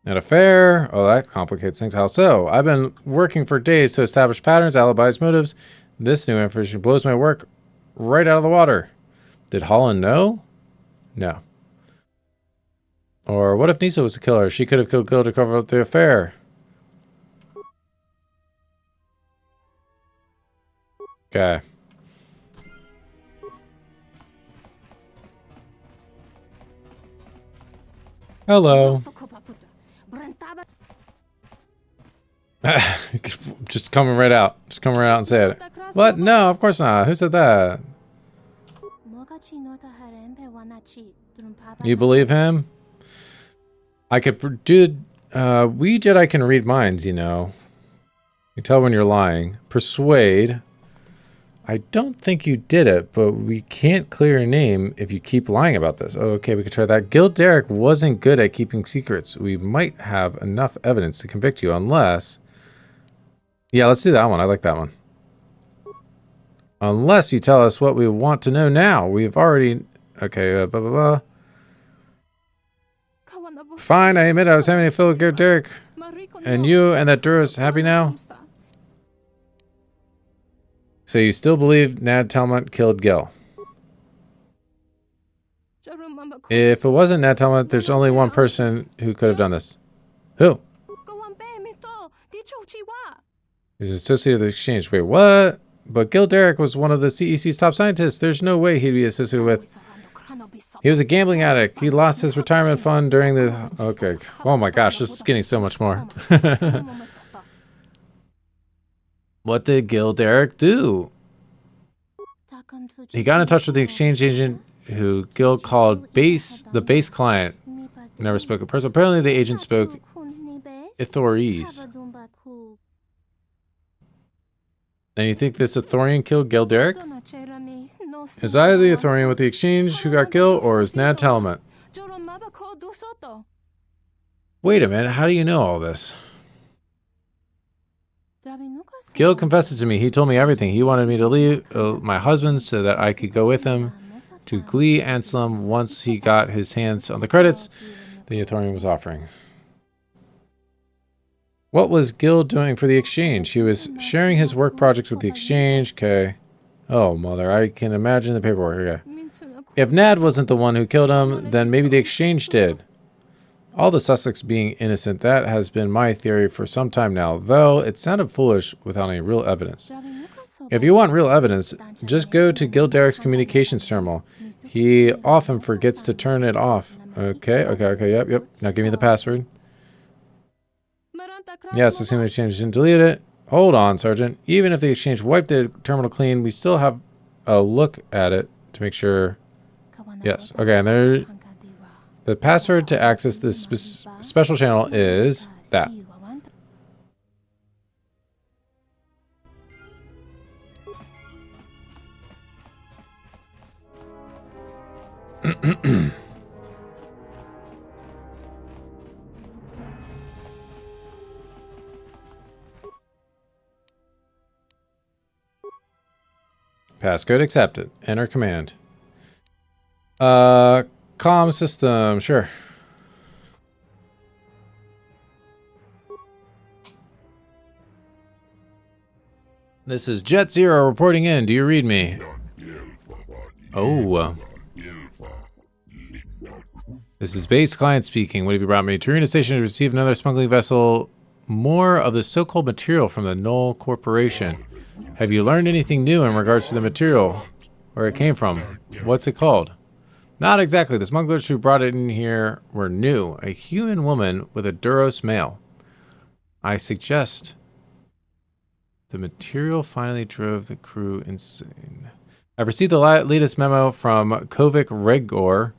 An affair? Oh, that complicates things. How so? I've been working for days to establish patterns, alibis, motives. This new information blows my work right out of the water. Did Holland know? No. Or what if Nisa was the killer? She could have killed Gil to cover up the affair. Okay. Hello. Just coming right out. Just coming right out and say it. What? No, of course not. Who said that? You believe him? I could do... we Jedi can read minds, you know. You tell when you're lying. Persuade. I don't think you did it, but we can't clear your name if you keep lying about this. Oh, okay, we could try that. Gil Derek wasn't good at keeping secrets. We might have enough evidence to convict you, unless... Yeah, let's do that one. I like that one. Unless you tell us what we want to know now. We've already... Okay, blah, blah, blah. Fine, I admit I was having a fill with Gil Derek. And you and that Duro's happy now? So you still believe Nad Talmont killed Gil? If it wasn't Nad Talmont, there's only one person who could have done this. Who? He's associated with the exchange. Wait, what? But Gil Derek was one of the CEC's top scientists. There's no way he'd be associated with... He was a gambling addict. He lost his retirement fund during the... Okay. Oh my gosh, this is getting so much more. What did Gil Derek do? He got in touch with the exchange agent who Gil called the base client. Never spoke in person. Apparently the agent spoke Ithorese. And you think this Ithorian killed Gil Derek? Is either the Ithorian with the exchange who got Gil, or is Nad Talmont? Wait a minute, how do you know all this? Gil confessed it to me. He told me everything. He wanted me to leave my husband so that I could go with him to Glee Anselm once he got his hands on the credits the Ithorian was offering. What was Gil doing for the exchange? He was sharing his work projects with the exchange. Okay. Oh, mother. I can imagine the paperwork. Okay. If Nad wasn't the one who killed him, then maybe the exchange did. All the suspects being innocent, that has been my theory for some time now, though it sounded foolish without any real evidence. If you want real evidence, just go to Gil Derek's communications terminal. He often forgets to turn it off. Okay, yep. Now give me the password. Yes, assuming the exchange didn't delete it. Hold on, Sergeant. Even if the exchange wiped the terminal clean, we still have a look at it to make sure. Yes, okay, and there... The password to access this special channel is that. Passcode accepted. Enter command. Comm system, sure. This is Jet Zero reporting in. Do you read me? Oh. This is base client speaking. What have you brought me? Tarina Station has received another smuggling vessel. More of the so-called material from the Knoll Corporation. Have you learned anything new in regards to the material? Where it came from? What's it called? Not exactly. The smugglers who brought it in here were new. A human woman with a Duros male. I suggest the material finally drove the crew insane. I've received the latest memo from Kovic Regor.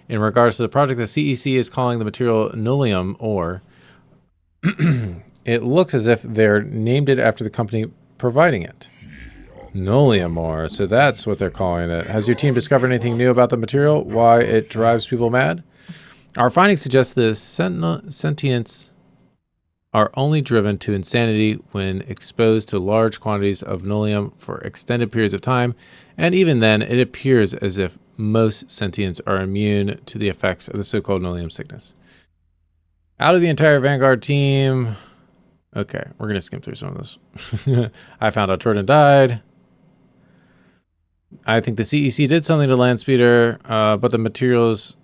In regards to the project, the CEC is calling the material nullium ore. It looks as if they're named it after the company providing it. Nullium ore, so that's what they're calling it. Has your team discovered anything new about the material? Why it drives people mad? Our findings suggest the sentients are only driven to insanity when exposed to large quantities of nullium for extended periods of time, and even then, it appears as if most sentients are immune to the effects of the so-called nullium sickness. Out of the entire Vanguard team... Okay, we're going to skim through some of this. I found out Jordan died. I think the CEC did something to Landspeeder, but the materials...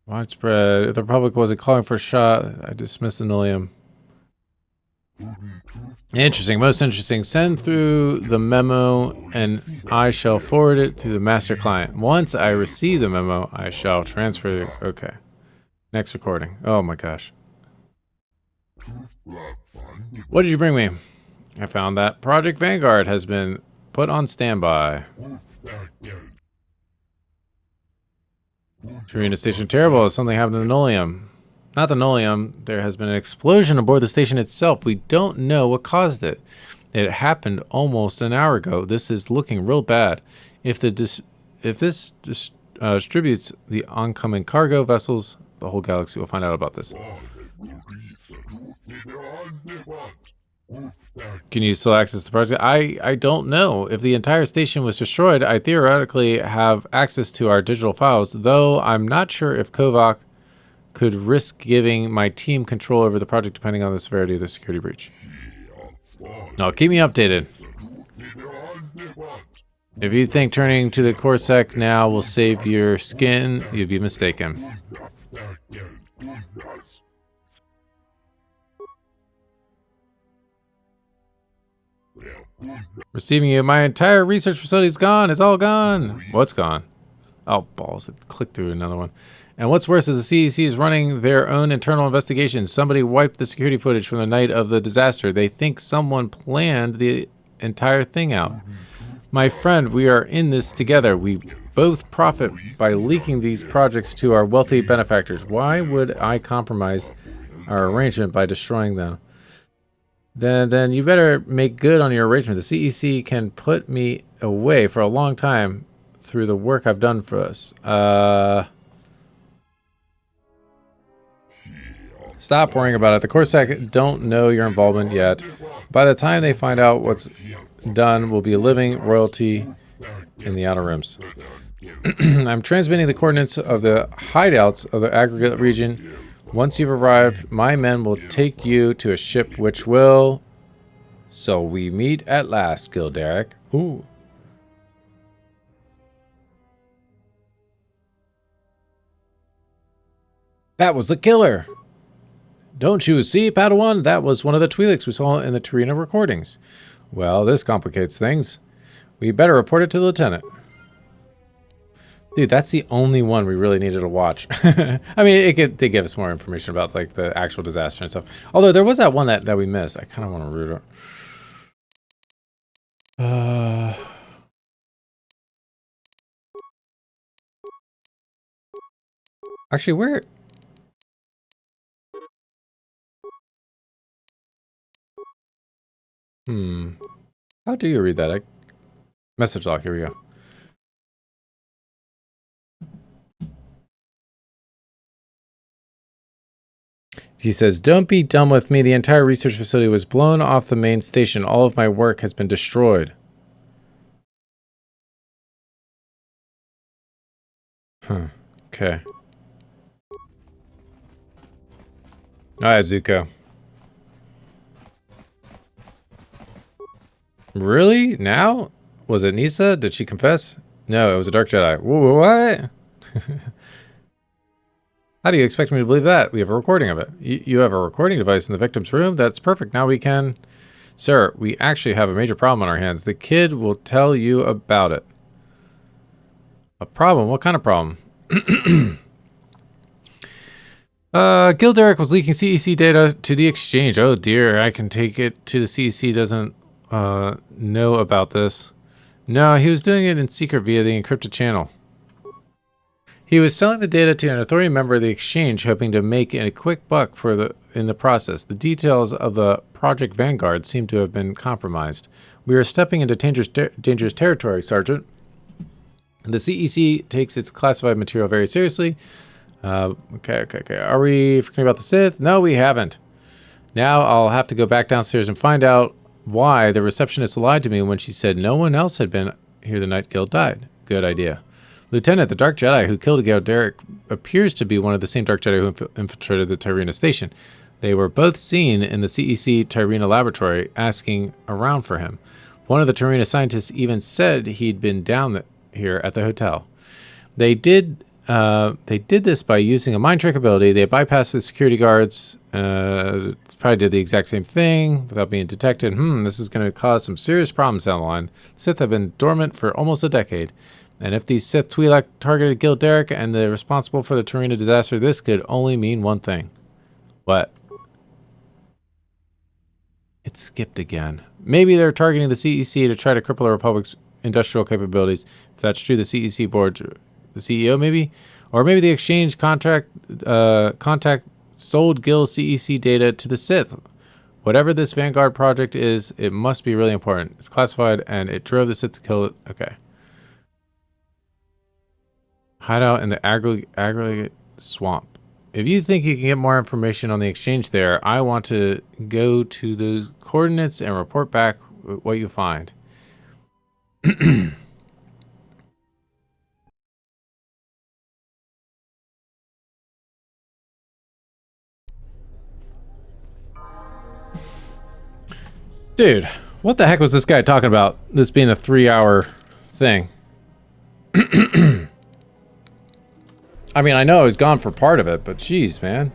Widespread. If the Republic wasn't calling for a shot, I dismissed the nullium. Interesting, most interesting. Send through the memo and I shall forward it to the master client. Once I receive the memo, I shall transfer it. Okay. Next recording. Oh my gosh. What did you bring me? I found that Project Vanguard has been put on standby. Tarina Station terrible. Something happened to the nullium. Not the nullium. There has been an explosion aboard the station itself. We don't know what caused it. It happened almost an hour ago. This is looking real bad. If this distributes the oncoming cargo vessels, the whole galaxy will find out about this. Can you still access the project? I don't know. If the entire station was destroyed, I theoretically have access to our digital files, though I'm not sure if KotOR could risk giving my team control over the project depending on the severity of the security breach. No, keep me updated. If you think turning to the Corsac now will save your skin, you'd be mistaken. Receiving you. My entire research facility is gone. It's all gone. What's gone? Oh, balls. It clicked through another one. And what's worse is the CEC is running their own internal investigation. Somebody wiped the security footage from the night of the disaster. They think someone planned the entire thing out. My friend, we are in this together. We both profit by leaking these projects to our wealthy benefactors. Why would I compromise our arrangement by destroying them? Then you better make good on your arrangement. The CEC can put me away for a long time through the work I've done for us. Stop worrying about it. The Corsac don't know your involvement yet. By the time they find out what's done, we'll be living royalty in the Outer Rims. I'm transmitting the coordinates of the hideouts of the aggregate region. Once you've arrived, my men will take you to a ship which will... So we meet at last, Gilderic. Ooh. That was the killer. Don't you see, Padawan? That was one of the Twi'leks we saw in the Tarina recordings. Well, this complicates things. We better report it to the lieutenant. Dude, that's the only one we really needed to watch. I mean, they give us more information about like the actual disaster and stuff. Although there was that one that we missed. I kind of want to root it. Actually, where? How do you read that? Message log. Here we go. He says, don't be dumb with me. The entire research facility was blown off the main station. All of my work has been destroyed. Okay. Alright, Zuko. Really? Now? Was it Nisa? Did she confess? No, it was a Dark Jedi. What? How do you expect me to believe that? We have a recording of it. You have a recording device in the victim's room? That's perfect. Now we can... Sir, we actually have a major problem on our hands. The kid will tell you about it. A problem? What kind of problem? Gilderic was leaking CEC data to the exchange. Oh dear, I can take it to the CEC doesn't know about this. No, he was doing it in secret via the encrypted channel. He was selling the data to an authority member of the exchange, hoping to make a quick buck in the process. The details of the Project Vanguard seem to have been compromised. We are stepping into dangerous territory, Sergeant. The CEC takes its classified material very seriously. Okay. Are we forgetting about the Sith? No, we haven't. Now I'll have to go back downstairs and find out why the receptionist lied to me when she said no one else had been here the night Gil died. Good idea. Lieutenant, the Dark Jedi who killed Gil Derek appears to be one of the same Dark Jedi who infiltrated the Tyrena station. They were both seen in the CEC Tyrena laboratory asking around for him. One of the Tyrena scientists even said he'd been down here at the hotel. They did this by using a mind trick ability. They bypassed the security guards. Probably did the exact same thing without being detected. This is going to cause some serious problems down the line. Sith have been dormant for almost a decade. And if these Sith Twi'lek targeted Gil Derek and they're responsible for the Tyrena disaster, this could only mean one thing. What? It skipped again. Maybe they're targeting the CEC to try to cripple the Republic's industrial capabilities. If that's true, the CEC board, the CEO maybe? Or maybe the exchange contact sold Gil's CEC data to the Sith. Whatever this Vanguard project is, it must be really important. It's classified and it drove the Sith to kill it. Okay. Hideout in the aggregate swamp. If you think you can get more information on the exchange there, I want to go to those coordinates and report back what you find. Dude, what the heck was this guy talking about? This being a 3-hour thing. I mean, I know I was gone for part of it, but geez, man.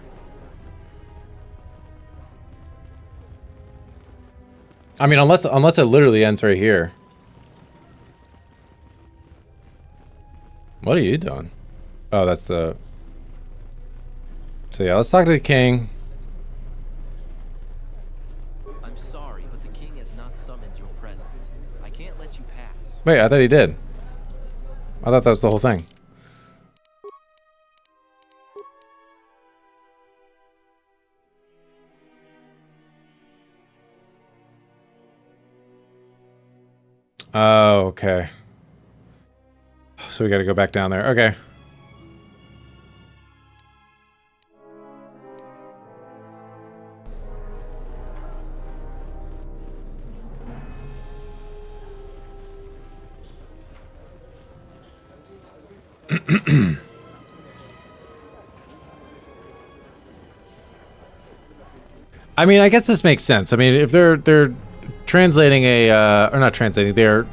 I mean, unless it literally ends right here. What are you doing? Oh, that's the... So yeah, let's talk to the king. I'm sorry, but the king has not summoned your presence. I can't let you pass. Wait, I thought he did. I thought that was the whole thing. Oh, okay. So we got to go back down there. Okay. I mean, I guess this makes sense. I mean, if they're translating a or not translating, they're,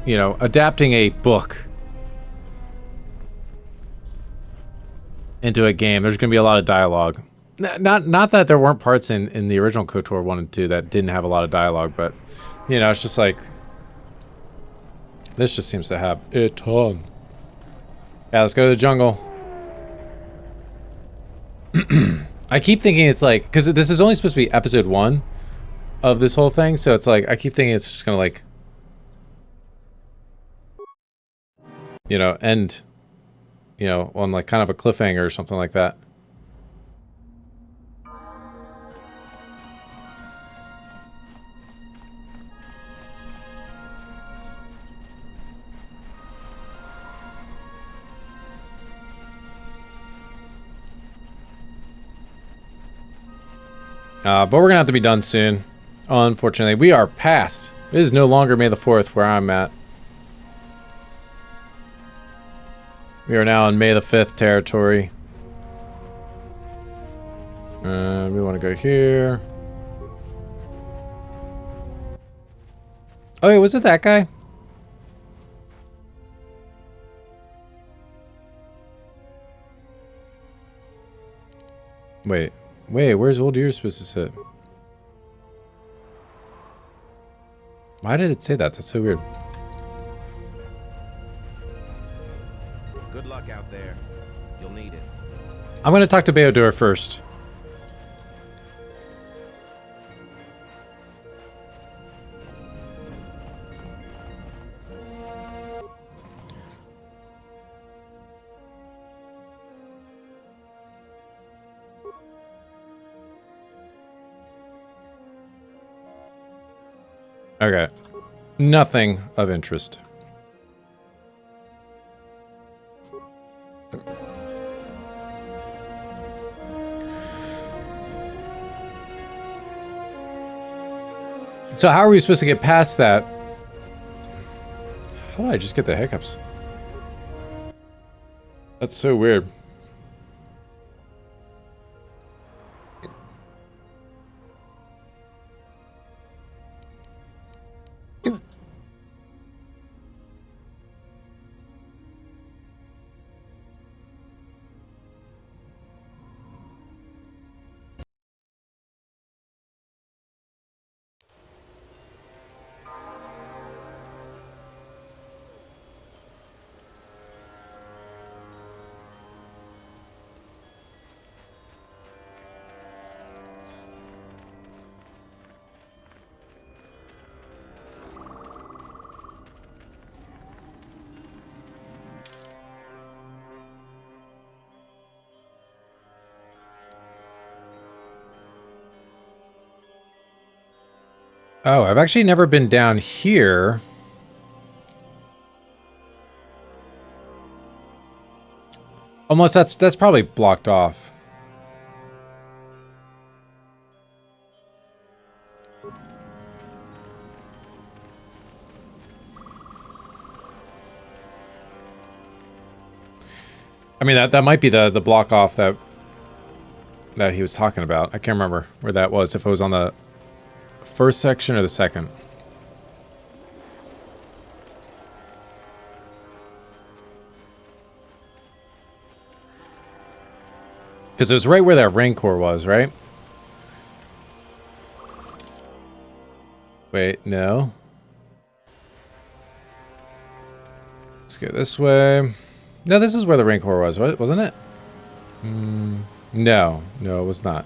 you know, adapting a book into a game, there's going to be a lot of dialogue. Not that there weren't parts in the original KotOR 1 and 2 that didn't have a lot of dialogue, but, you know, it's just like, this just seems to have a ton. Yeah, let's go to the jungle. I keep thinking it's like, because this is only supposed to be episode 1 of this whole thing, so it's like, I keep thinking it's just going to, like, you know, end, you know, on like kind of a cliffhanger or something like that. But we're gonna have to be done soon. Unfortunately, we are past. It is no longer May the 4th where I'm at. We are now in May the 5th territory. We want to go here. Oh, wait, was it that guy? Wait, where's Old Ear supposed to sit? Why did it say that? That's so weird. Good luck out there. You'll need it. I'm going to talk to Beodor first. Okay. Nothing of interest. So how are we supposed to get past that? How did I just get the hiccups? That's so weird. Oh, I've actually never been down here. Unless that's probably blocked off. I mean that might be the block off that he was talking about. I can't remember where that was, if it was on the first section or the second. Because it was right where that Rancor was, right? Wait, no. Let's go this way. No, this is where the Rancor was, wasn't it? No, it was not.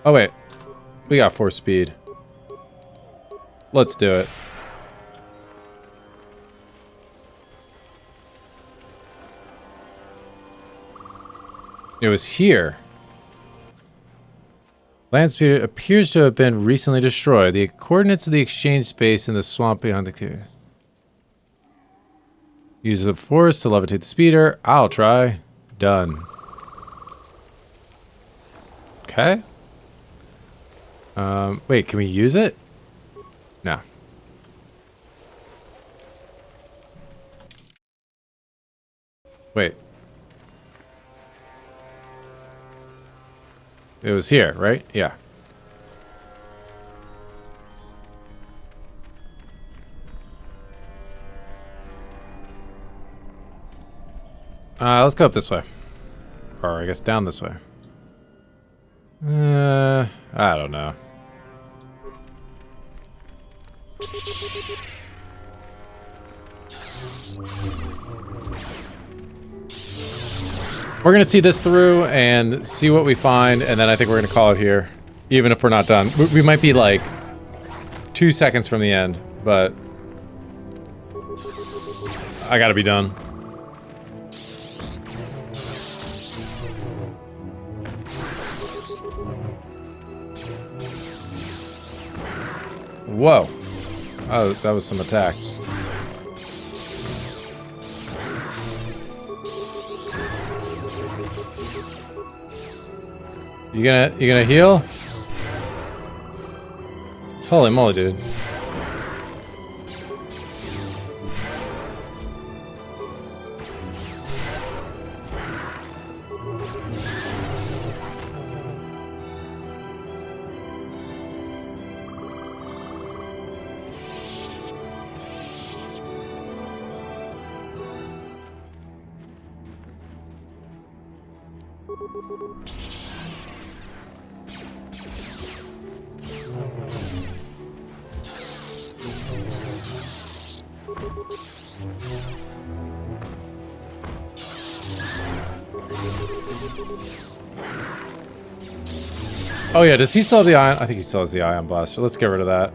Oh, wait. We got 4 speed. Let's do it. It was here. Land speed appears to have been recently destroyed. The coordinates of the exchange space in the swamp beyond the clear. Use the force to levitate the speeder. I'll try. Done. Okay. Wait, can we use it? No. Wait. It was here, right? Yeah. Let's go up this way. Or I guess down this way. I don't know. We're gonna see this through and see what we find, and then I think we're gonna call it here, even if we're not done. We might be like 2 seconds from the end, but I gotta be done. Whoa. Oh, that was some attacks. You gonna heal? Holy moly, dude. Oh yeah, does he still have the ion? I think he still has the ion blaster. Let's get rid of that.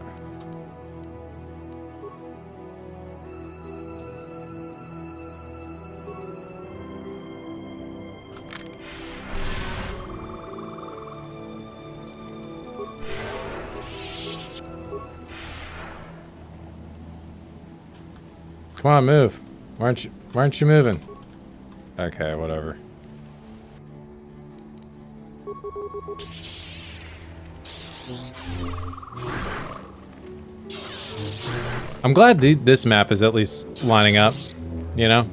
Come on, move. Why aren't you moving? Okay, whatever. I'm glad this map is at least lining up, you know?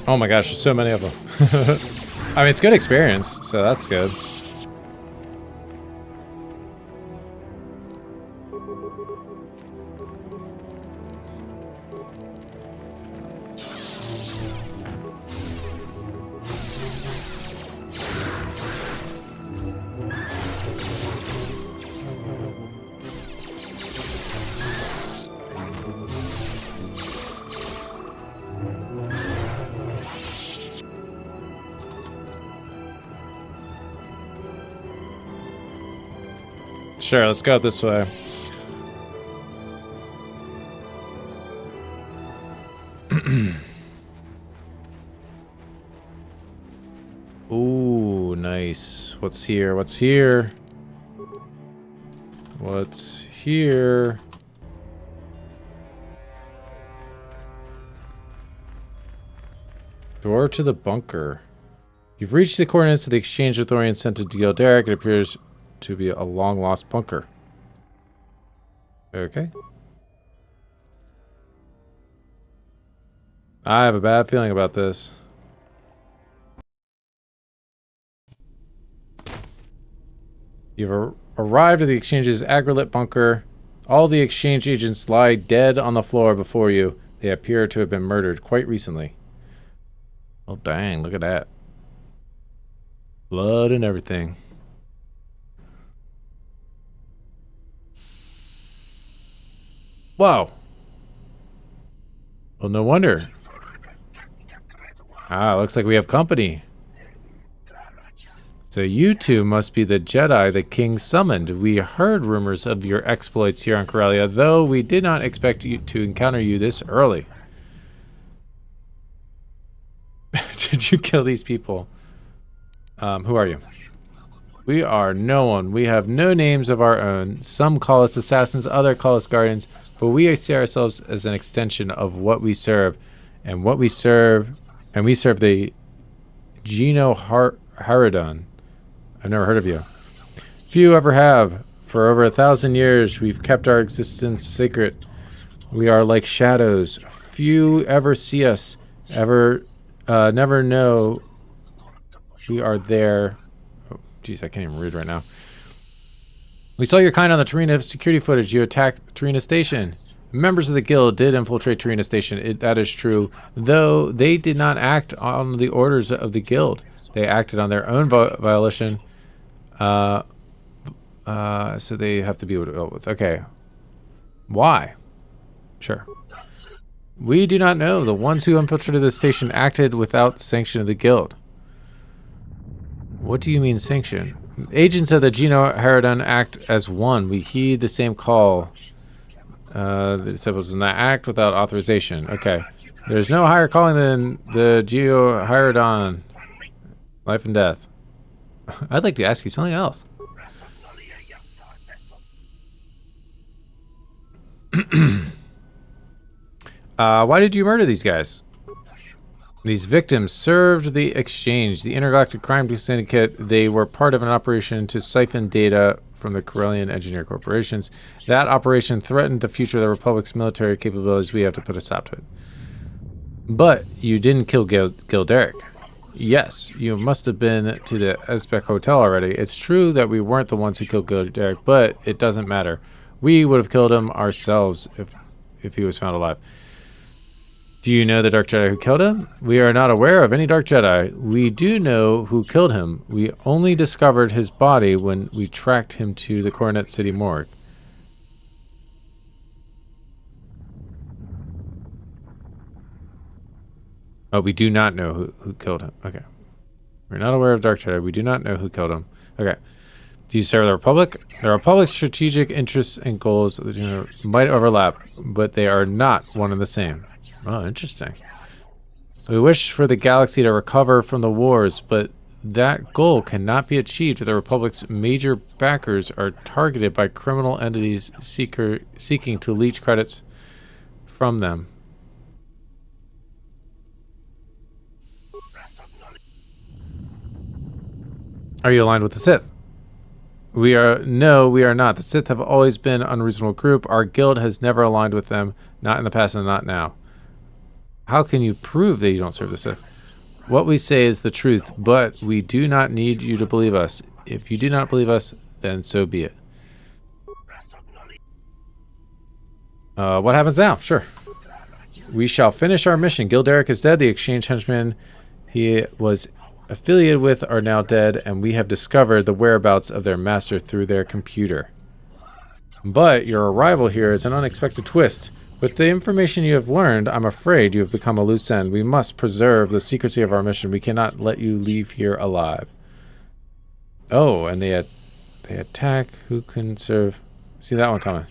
Oh my gosh, there's so many of them. I mean, it's good experience, so that's good. Sure, let's go this way. Ooh, nice. What's here? What's here? What's here? Door to the bunker. You've reached the coordinates of the exchange with Thorian sent to Gilderic. It appears to be a long-lost bunker. Okay. I have a bad feeling about this. You've arrived at the exchange's agrilit bunker. All the exchange agents lie dead on the floor before you. They appear to have been murdered quite recently. Oh dang, look at that. Blood and everything. Wow. Well, no wonder. Ah, looks like we have company. So you two must be the Jedi the king summoned. We heard rumors of your exploits here on Corellia, though we did not expect you to encounter you this early. Did you kill these people? Who are you? We are no one. We have no names of our own. Some call us assassins, others call us guardians, but we see ourselves as an extension of what we serve. And we serve the Geno Haradon. I've never heard of you. Few ever have. For over 1,000 years, we've kept our existence secret. We are like shadows. Few ever see us, never know we are there. Oh, jeez, I can't even read right now. We saw your kind on the Tarina security footage. You attacked Tarina Station. Members of the guild did infiltrate Tarina Station. That is true, though they did not act on the orders of the guild. They acted on their own violation. So they have to be dealt with. Okay. Why? Sure. We do not know. The ones who infiltrated the station acted without sanction of the guild. What do you mean sanction? Agents of the Geno Haradon act as one. We heed the same call. It was an act without authorization. Okay. There's no higher calling than the Geno Haradon. Life and death. I'd like to ask you something else. Why did you murder these guys? These victims served the exchange, the intergalactic crime syndicate. They were part of an operation to siphon data from the Corellian engineer corporations. That operation threatened the future of the Republic's military capabilities. We have to put a stop to it. But you didn't kill Gilderic. Yes, you must have been to the SWTOR Hotel already. It's true that we weren't the ones who killed Gilderic, but it doesn't matter. We would have killed him ourselves if he was found alive. Do you know the Dark Jedi who killed him? We are not aware of any Dark Jedi. We do know who killed him. We only discovered his body when we tracked him to the Coronet City morgue. Oh, we do not know who killed him. Okay. We're not aware of Dark Jedi. We do not know who killed him. Okay. Do you serve the Republic? The Republic's strategic interests and goals might overlap, but they are not one and the same. Oh, interesting. We wish for the galaxy to recover from the wars, but that goal cannot be achieved if the Republic's major backers are targeted by criminal entities seeking to leech credits from them. Are you aligned with the Sith? No, we are not. The Sith have always been an unreasonable group. Our guild has never aligned with them, not in the past and not now. How can you prove that you don't serve the Sith? What we say is the truth, but we do not need you to believe us. If you do not believe us, then so be it. What happens now? Sure. We shall finish our mission. Gilderic is dead. The exchange henchmen he was affiliated with are now dead, and we have discovered the whereabouts of their master through their computer. But your arrival here is an unexpected twist. With the information you have learned, I'm afraid you have become a loose end. We must preserve the secrecy of our mission. We cannot let you leave here alive. Oh, and they attack. Who can serve? See that one coming.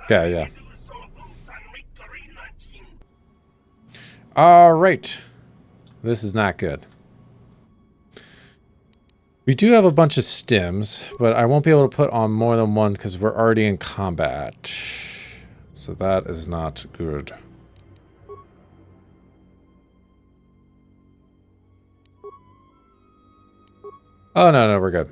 Okay, yeah. All right. This is not good. We do have a bunch of stims, but I won't be able to put on more than one because we're already in combat. So that is not good. Oh, no, we're good.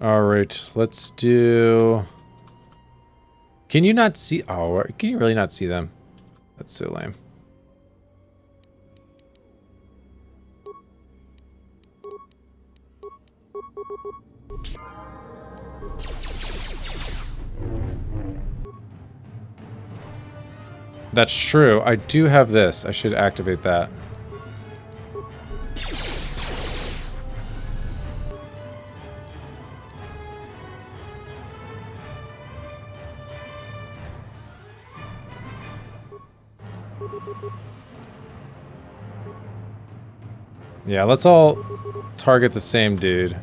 All right, let's do... Can you not see... Oh, can you really not see them? That's so lame. That's true. I do have this. I should activate that. Yeah, let's all target the same dude.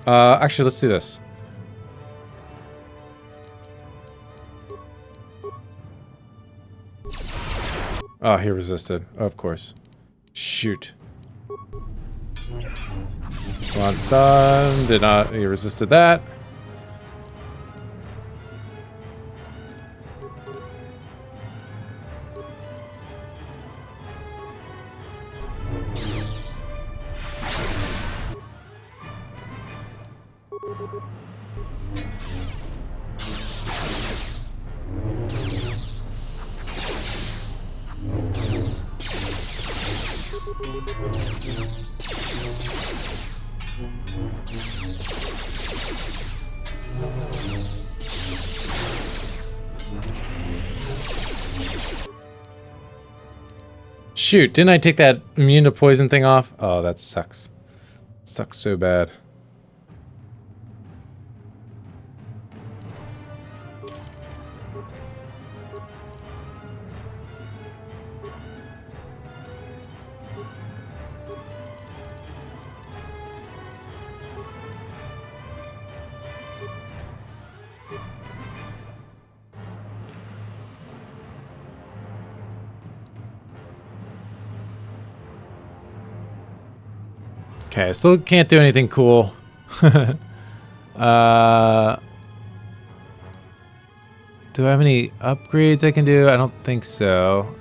Actually, let's do this. Oh, he resisted. Of course. Shoot. One stun. Did not. He resisted that. Shoot, didn't I take that immune to poison thing off? Oh, that sucks. Sucks so bad. Okay, still can't do anything cool. Do I have any upgrades I can do? I don't think so.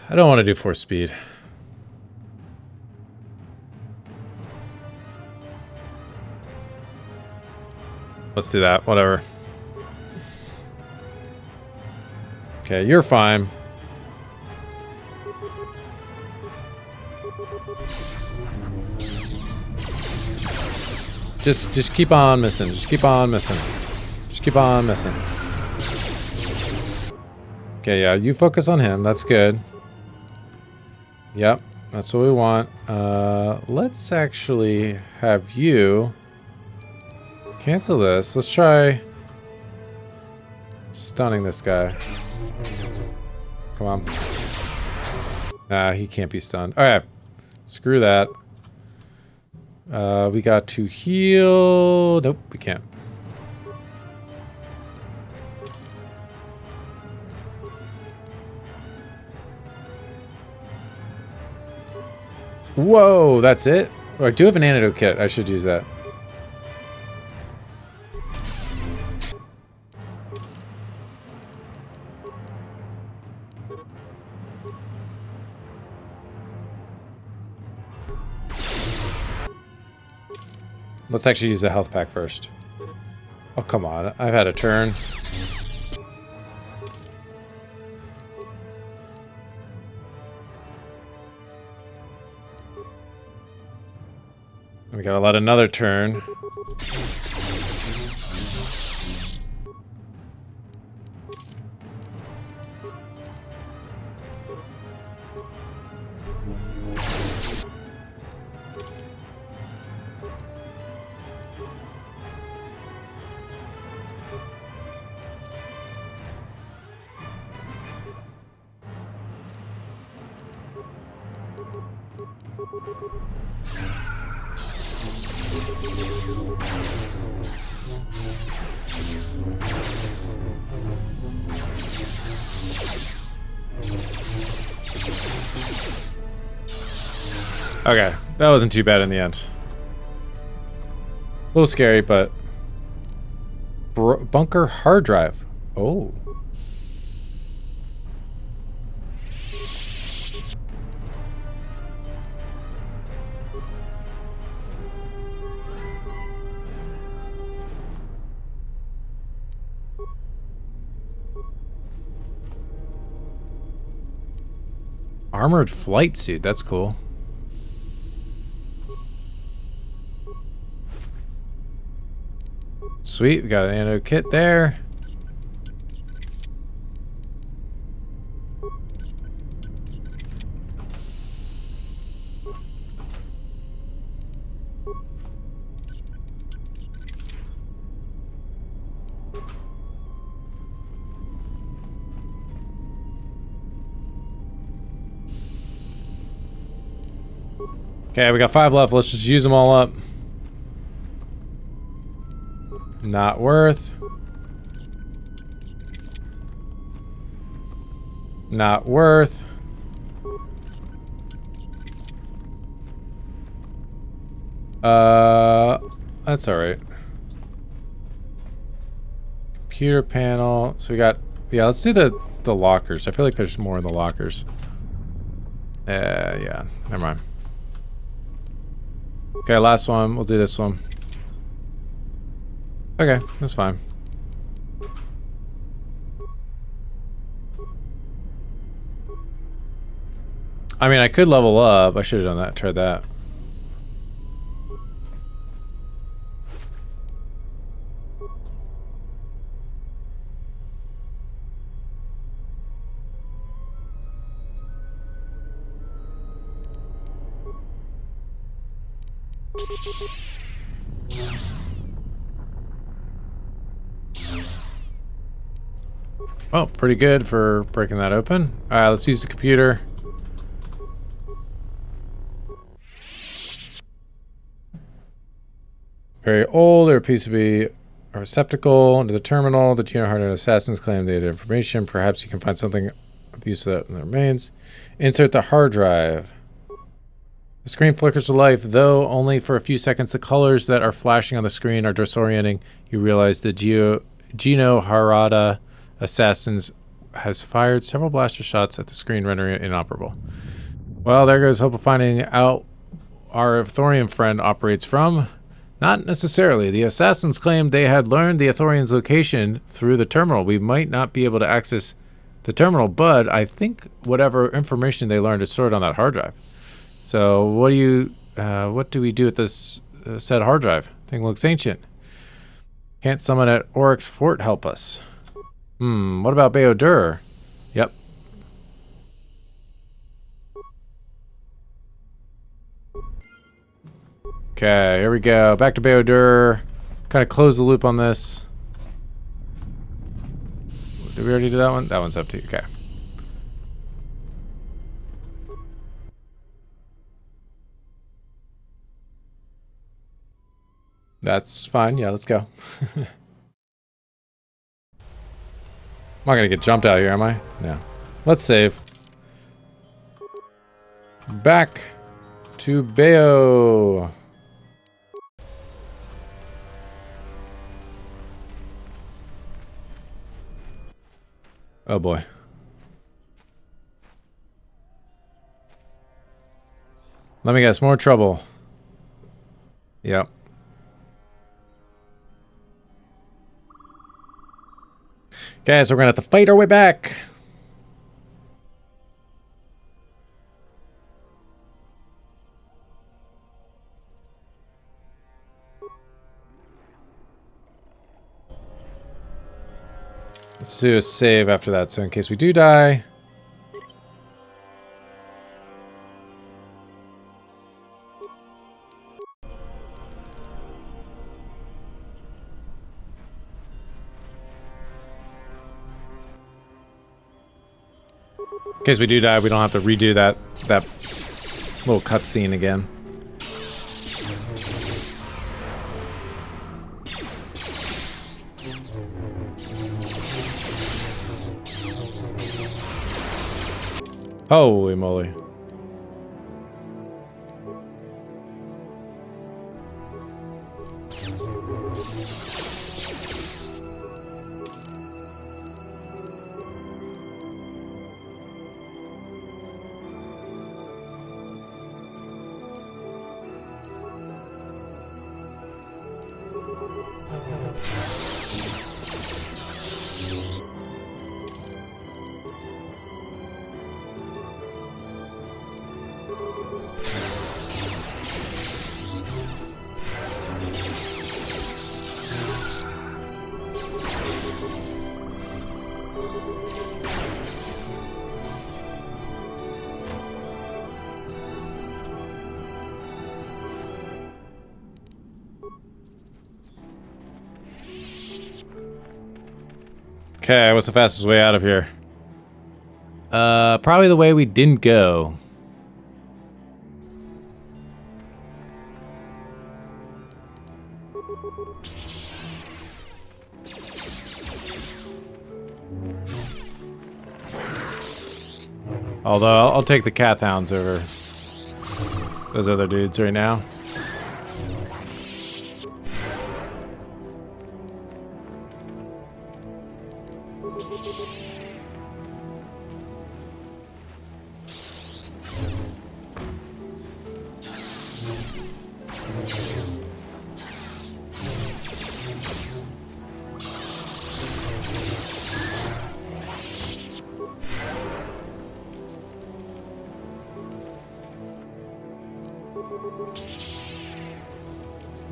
I don't want to do force speed. Let's do that, whatever. Okay, you're fine. Just keep on missing. Just keep on missing. Just keep on missing. Okay, yeah, you focus on him. That's good. Yep, that's what we want. Let's actually have you cancel this. Let's try stunning this guy. Come on. Nah, he can't be stunned. Alright. Screw that. We got to heal. Nope, we can't. Whoa, that's it? Oh, I do have an antidote kit. I should use that. Let's actually use the health pack first. Oh, come on. I've had a turn. We gotta let another turn. Okay, that wasn't too bad in the end. A little scary, but... bunker hard drive. Oh. Armored flight suit, that's cool. Sweet, we got an antidote kit there. Okay, we got 5 left. Let's just use them all up. Not worth. Not worth. That's all right. Computer panel. So we got, yeah, let's do the lockers. I feel like there's more in the lockers. Yeah, never mind. Okay, last one. We'll do this one. Okay, that's fine. I mean, I could level up. I should have done that. Tried that. Oh, pretty good for breaking that open. Alright, let's use the computer. Very old. There appears to be a receptacle under the terminal. The Genohardened assassins claim they had information. Perhaps you can find something of use that in the remains. Insert the hard drive. The screen flickers to life, though only for a few seconds. The colors that are flashing on the screen are disorienting. You realize the Genohardened assassins has fired several blaster shots at the screen, rendering it inoperable. Well, there goes hope of finding out our Thorian friend operates from. Not necessarily. The assassins claimed they had learned the Thorian's location through the terminal. We might not be able to access the terminal, but I think whatever information they learned is stored on that hard drive. So what do we do with this said hard drive? Thing looks ancient. Can't someone at Oryx Fort help us? What about KotOR? Yep. Okay, here we go. Back to KotOR. Kind of close the loop on this. Did we already do that one? That one's up to you. Okay. That's fine. Yeah, let's go. I'm not gonna get jumped out here, am I? No. Let's save. Back to Bayo. Oh boy. Let me guess, more trouble. Yep. Okay, so we're gonna have to fight our way back. Let's do a save after that, so in case we do die. In case we do die, we don't have to redo that little cutscene again. Holy moly. Okay, what's the fastest way out of here? Probably the way we didn't go. Although, I'll take the Cath Hounds over those other dudes right now.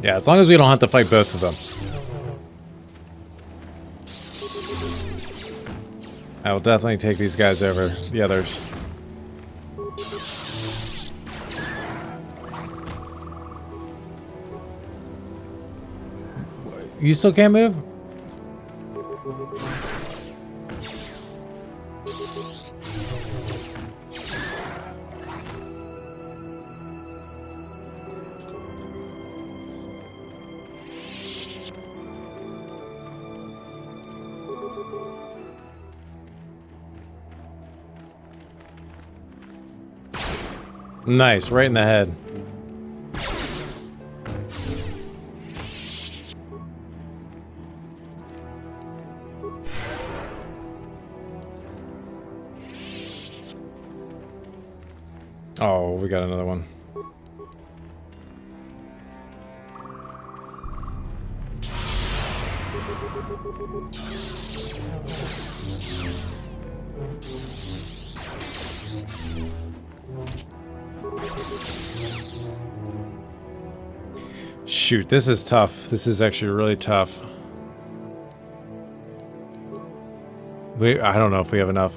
Yeah, as long as we don't have to fight both of them. I will definitely take these guys over the others. You still can't move? Nice, right in the head. Oh, we got another one. Shoot, this is tough. This is actually really tough. I don't know if we have enough.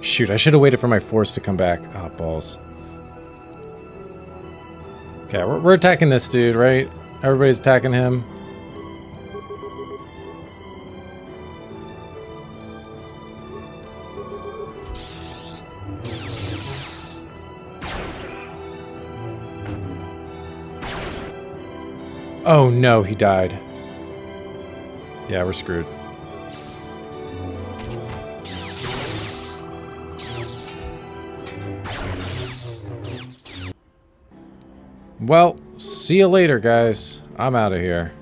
Shoot, I should have waited for my force to come back. Ah, balls. Okay, we're attacking this dude, right? Everybody's attacking him. Oh no, he died. Yeah, we're screwed. Well, see you later, guys. I'm out of here.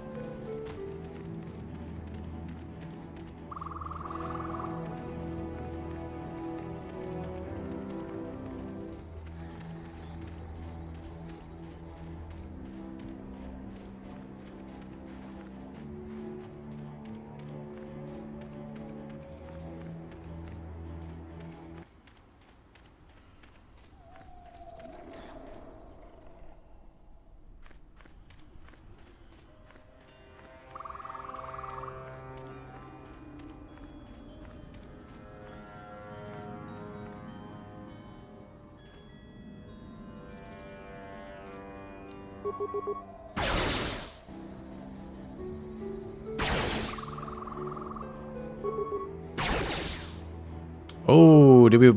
Oh, did we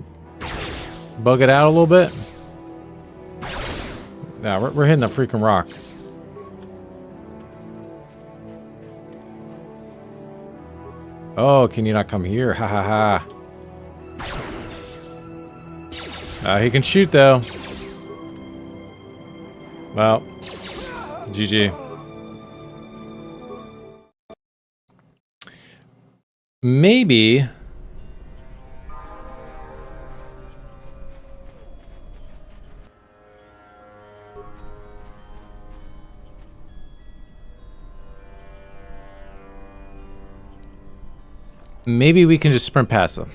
bug it out a little bit? Nah, we're hitting the freaking rock. Oh, can you not come here? Ha ha ha. He can shoot though. Well, GG. Maybe. Maybe we can just sprint past them.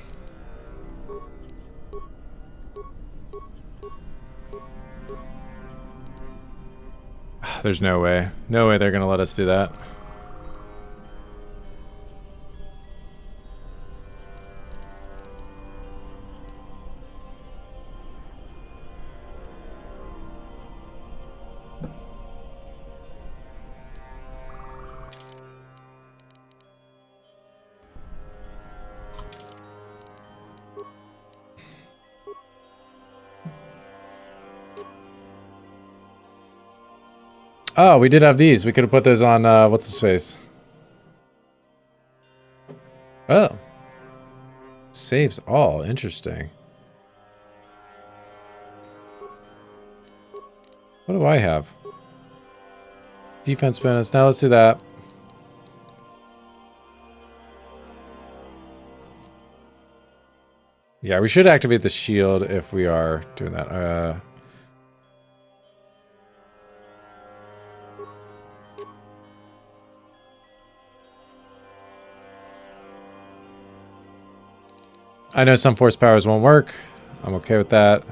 There's no way. No way they're gonna let us do that. Oh, we did have these. We could have put those on, what's his face? Oh. Saves all. Interesting. What do I have? Defense bonus. Now let's do that. Yeah, we should activate the shield if we are doing that. I know some force powers won't work. I'm okay with that.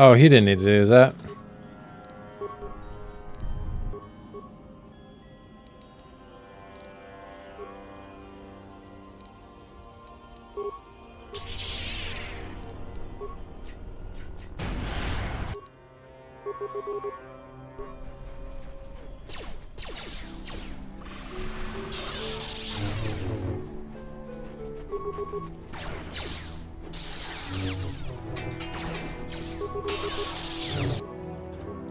Oh, he didn't need to do that.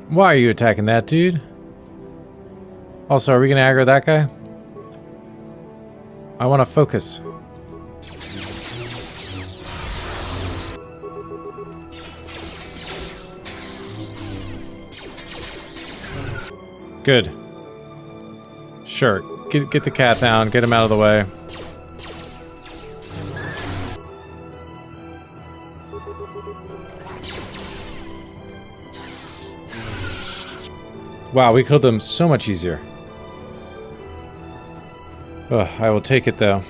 Why are you attacking that dude? Also, are we gonna aggro that guy? I want to focus. Good. Sure. Get the cat down. Get him out of the way. Wow, we killed them so much easier. Ugh, I will take it though.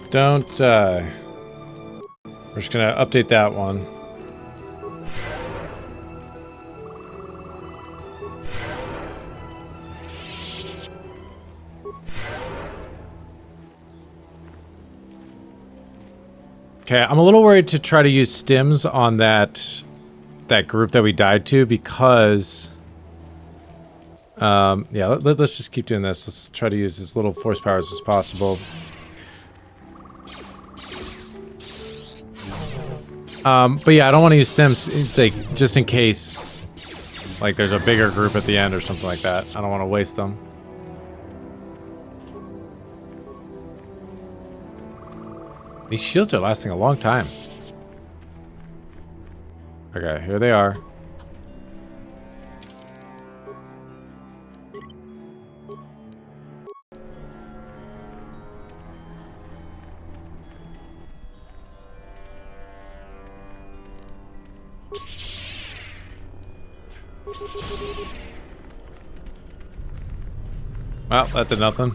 Don't die. We're just gonna update that one. Okay, I'm a little worried to try to use stims on that group that we died to because yeah, let's just keep doing this. Let's try to use as little force powers as possible. But yeah, I don't want to use stims like just in case like there's a bigger group at the end or something like that. I don't want to waste them. These shields are lasting a long time. Okay, here they are. Well, that did nothing.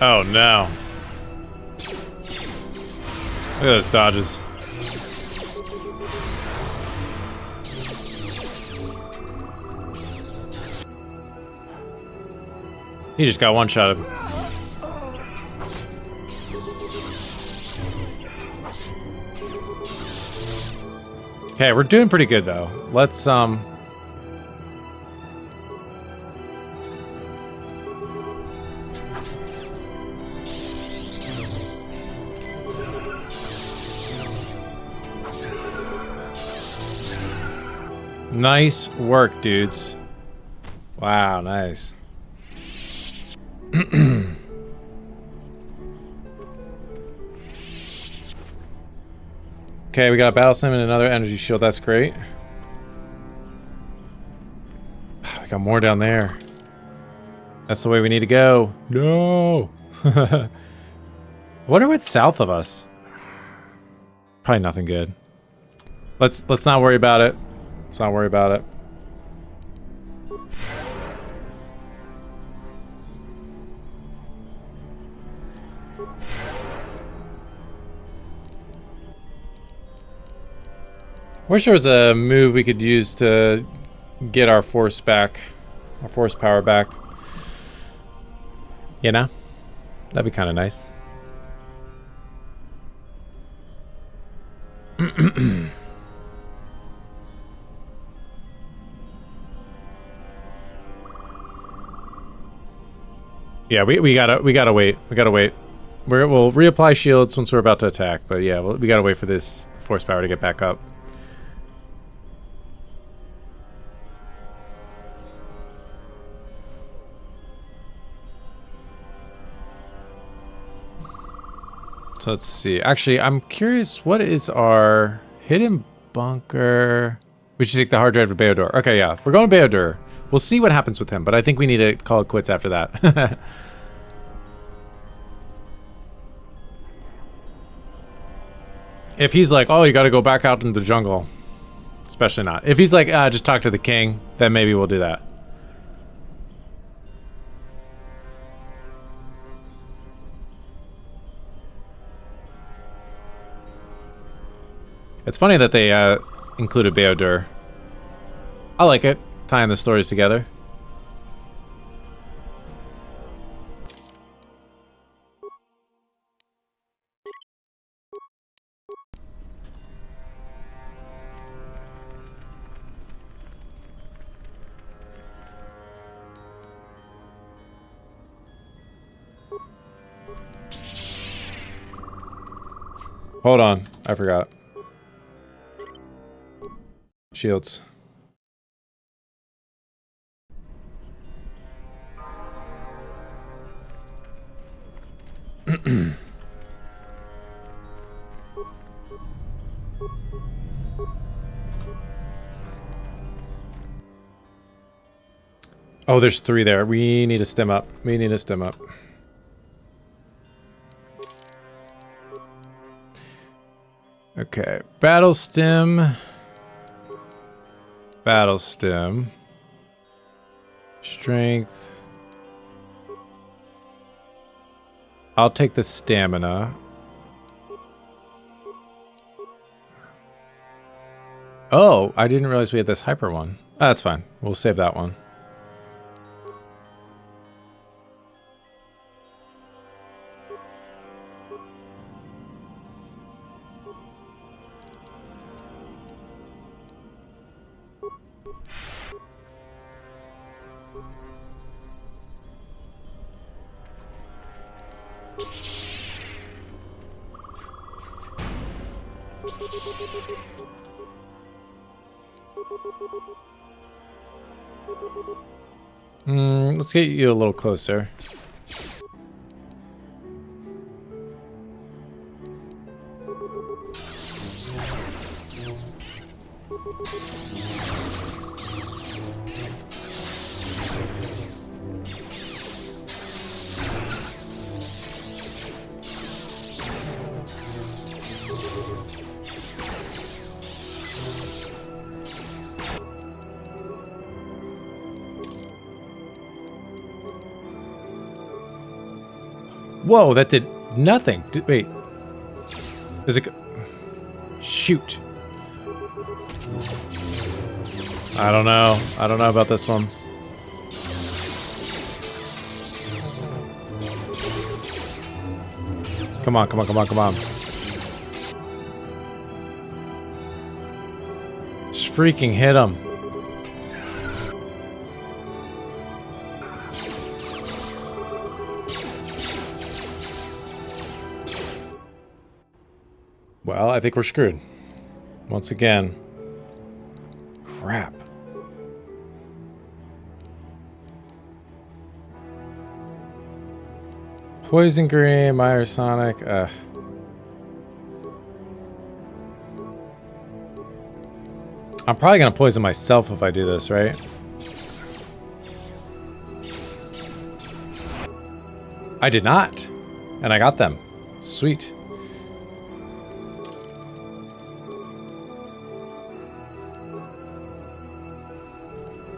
Oh no. Look at those dodges. He just got one-shotted. Okay, we're doing pretty good though. Let's nice work, dudes. Wow, nice. Okay, we got a battle sim and another energy shield. That's great. We got more down there. That's the way we need to go. No. I wonder what's south of us. Probably nothing good. Let's not worry about it. Let's not worry about it. Wish there was a move we could use to get our force back, our force power back. You know? That'd be kind of nice. Yeah, we gotta wait. We gotta wait. We'll reapply shields once we're about to attack, but yeah, we gotta wait for this force power to get back up. So let's see. Actually, I'm curious, what is our hidden bunker? We should take the hard drive to Beodur. Okay, yeah. We're going to Beodur. We'll see what happens with him, but I think we need to call it quits after that. If he's like, oh, you got to go back out into the jungle. Especially not. If he's like, just talk to the king, then maybe we'll do that. It's funny that they included Beodur. I like it, tying the stories together. Hold on, I forgot. Shields. Oh, there's 3 there. We need to stem up. We need to stem up. Okay, battle stem. Battle stem. Strength. I'll take the stamina. Oh, I didn't realize we had this hyper one. Oh, that's fine. We'll save that one. Let's get you a little closer. Whoa, that did nothing. Wait. Is it... Shoot. I don't know. I don't know about this one. Come on, come on, come on, come on. Just freaking hit him. Well, I think we're screwed. Once again. Crap. Poison Green, Meyer Sonic. I'm probably gonna poison myself if I do this, right? I did not. And I got them. Sweet.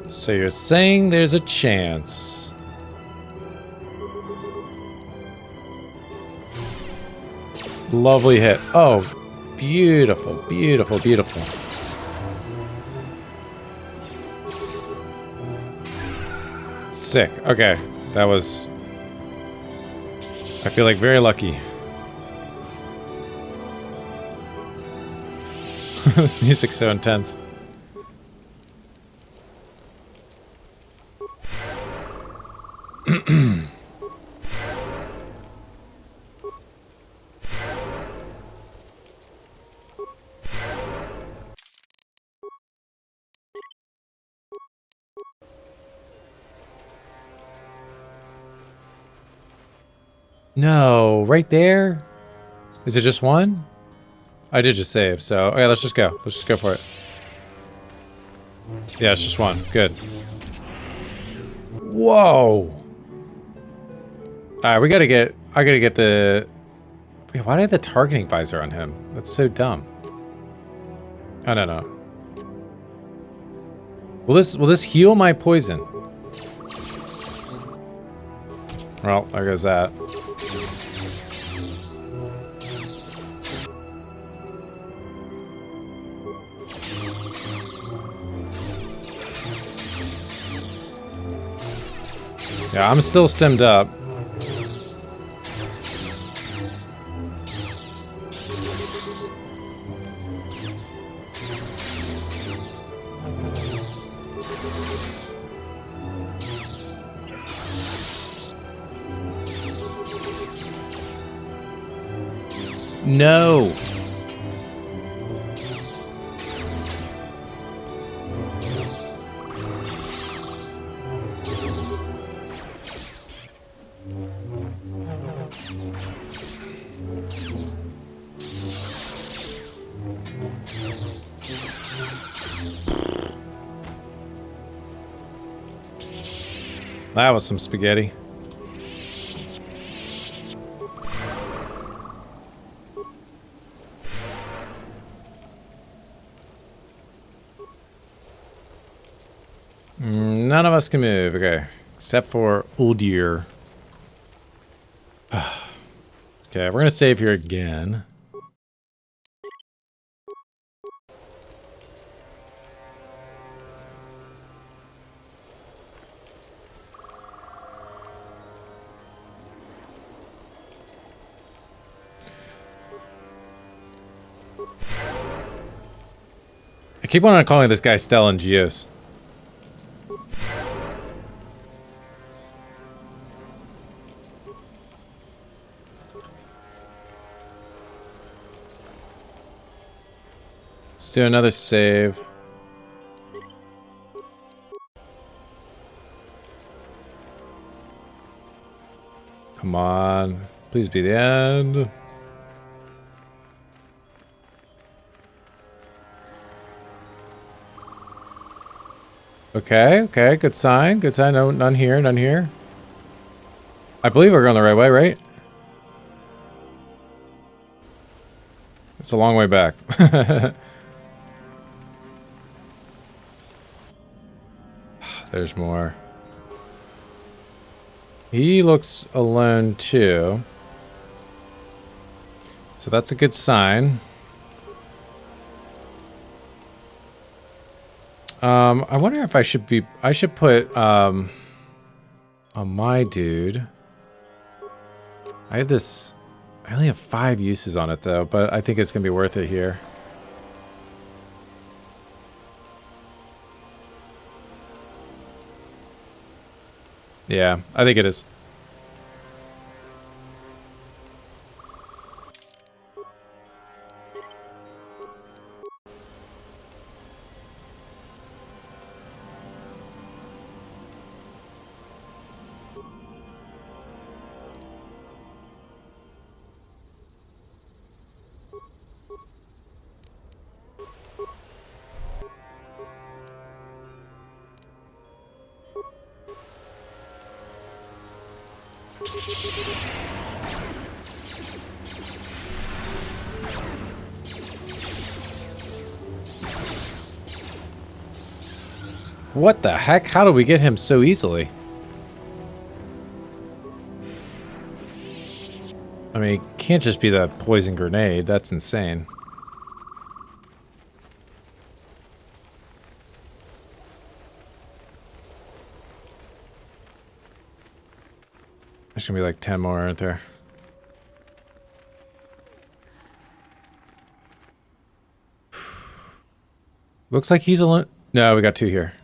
So you're saying there's a chance. Lovely hit. Oh, beautiful, beautiful, beautiful. Sick. Okay, that was... I feel like very lucky. This music's so intense. No, right there? Is it just one? I did just save, so... Okay, let's just go. Let's just go for it. Yeah, it's just one. Good. Whoa! Alright, we gotta get... I gotta get the... Wait, why do I have the targeting visor on him? That's so dumb. I don't know. Will this heal my poison? Well, there goes that. Yeah, I'm still stemmed up. No. That was some spaghetti. None of us can move, okay. Except for Uldir. Okay, we're gonna save here again. I keep on calling this guy Stellan Geos. Let's do another save. Come on. Please be the end. Okay, okay, good sign, good sign. No, none here, none here. I believe we're going the right way, right? It's a long way back. There's more. He looks alone too. So that's a good sign. I wonder if I should put, on my dude. I only have 5 uses on it though, but I think it's gonna be worth it here. Yeah, I think it is. What the heck? How do we get him so easily? I mean, it can't just be the poison grenade. That's insane. There's gonna be like 10 more, aren't there? Looks like he's alone. No, we got 2 here.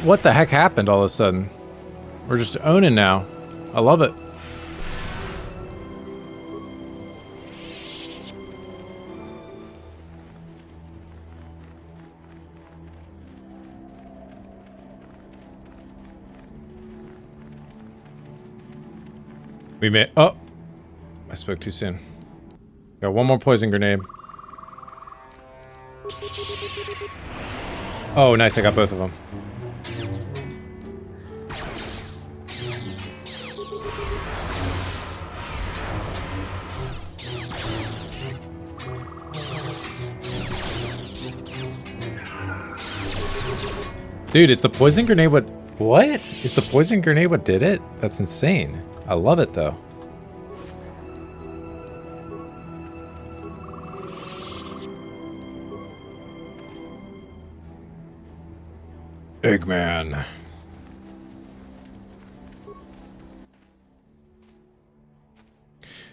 What the heck happened all of a sudden? We're just owning now. I love it. We may. Oh, I spoke too soon. Got 1 more poison grenade. Oh, nice. I got both of them. Dude, is the poison grenade what? Is the poison grenade what did it? That's insane. I love it though. Eggman.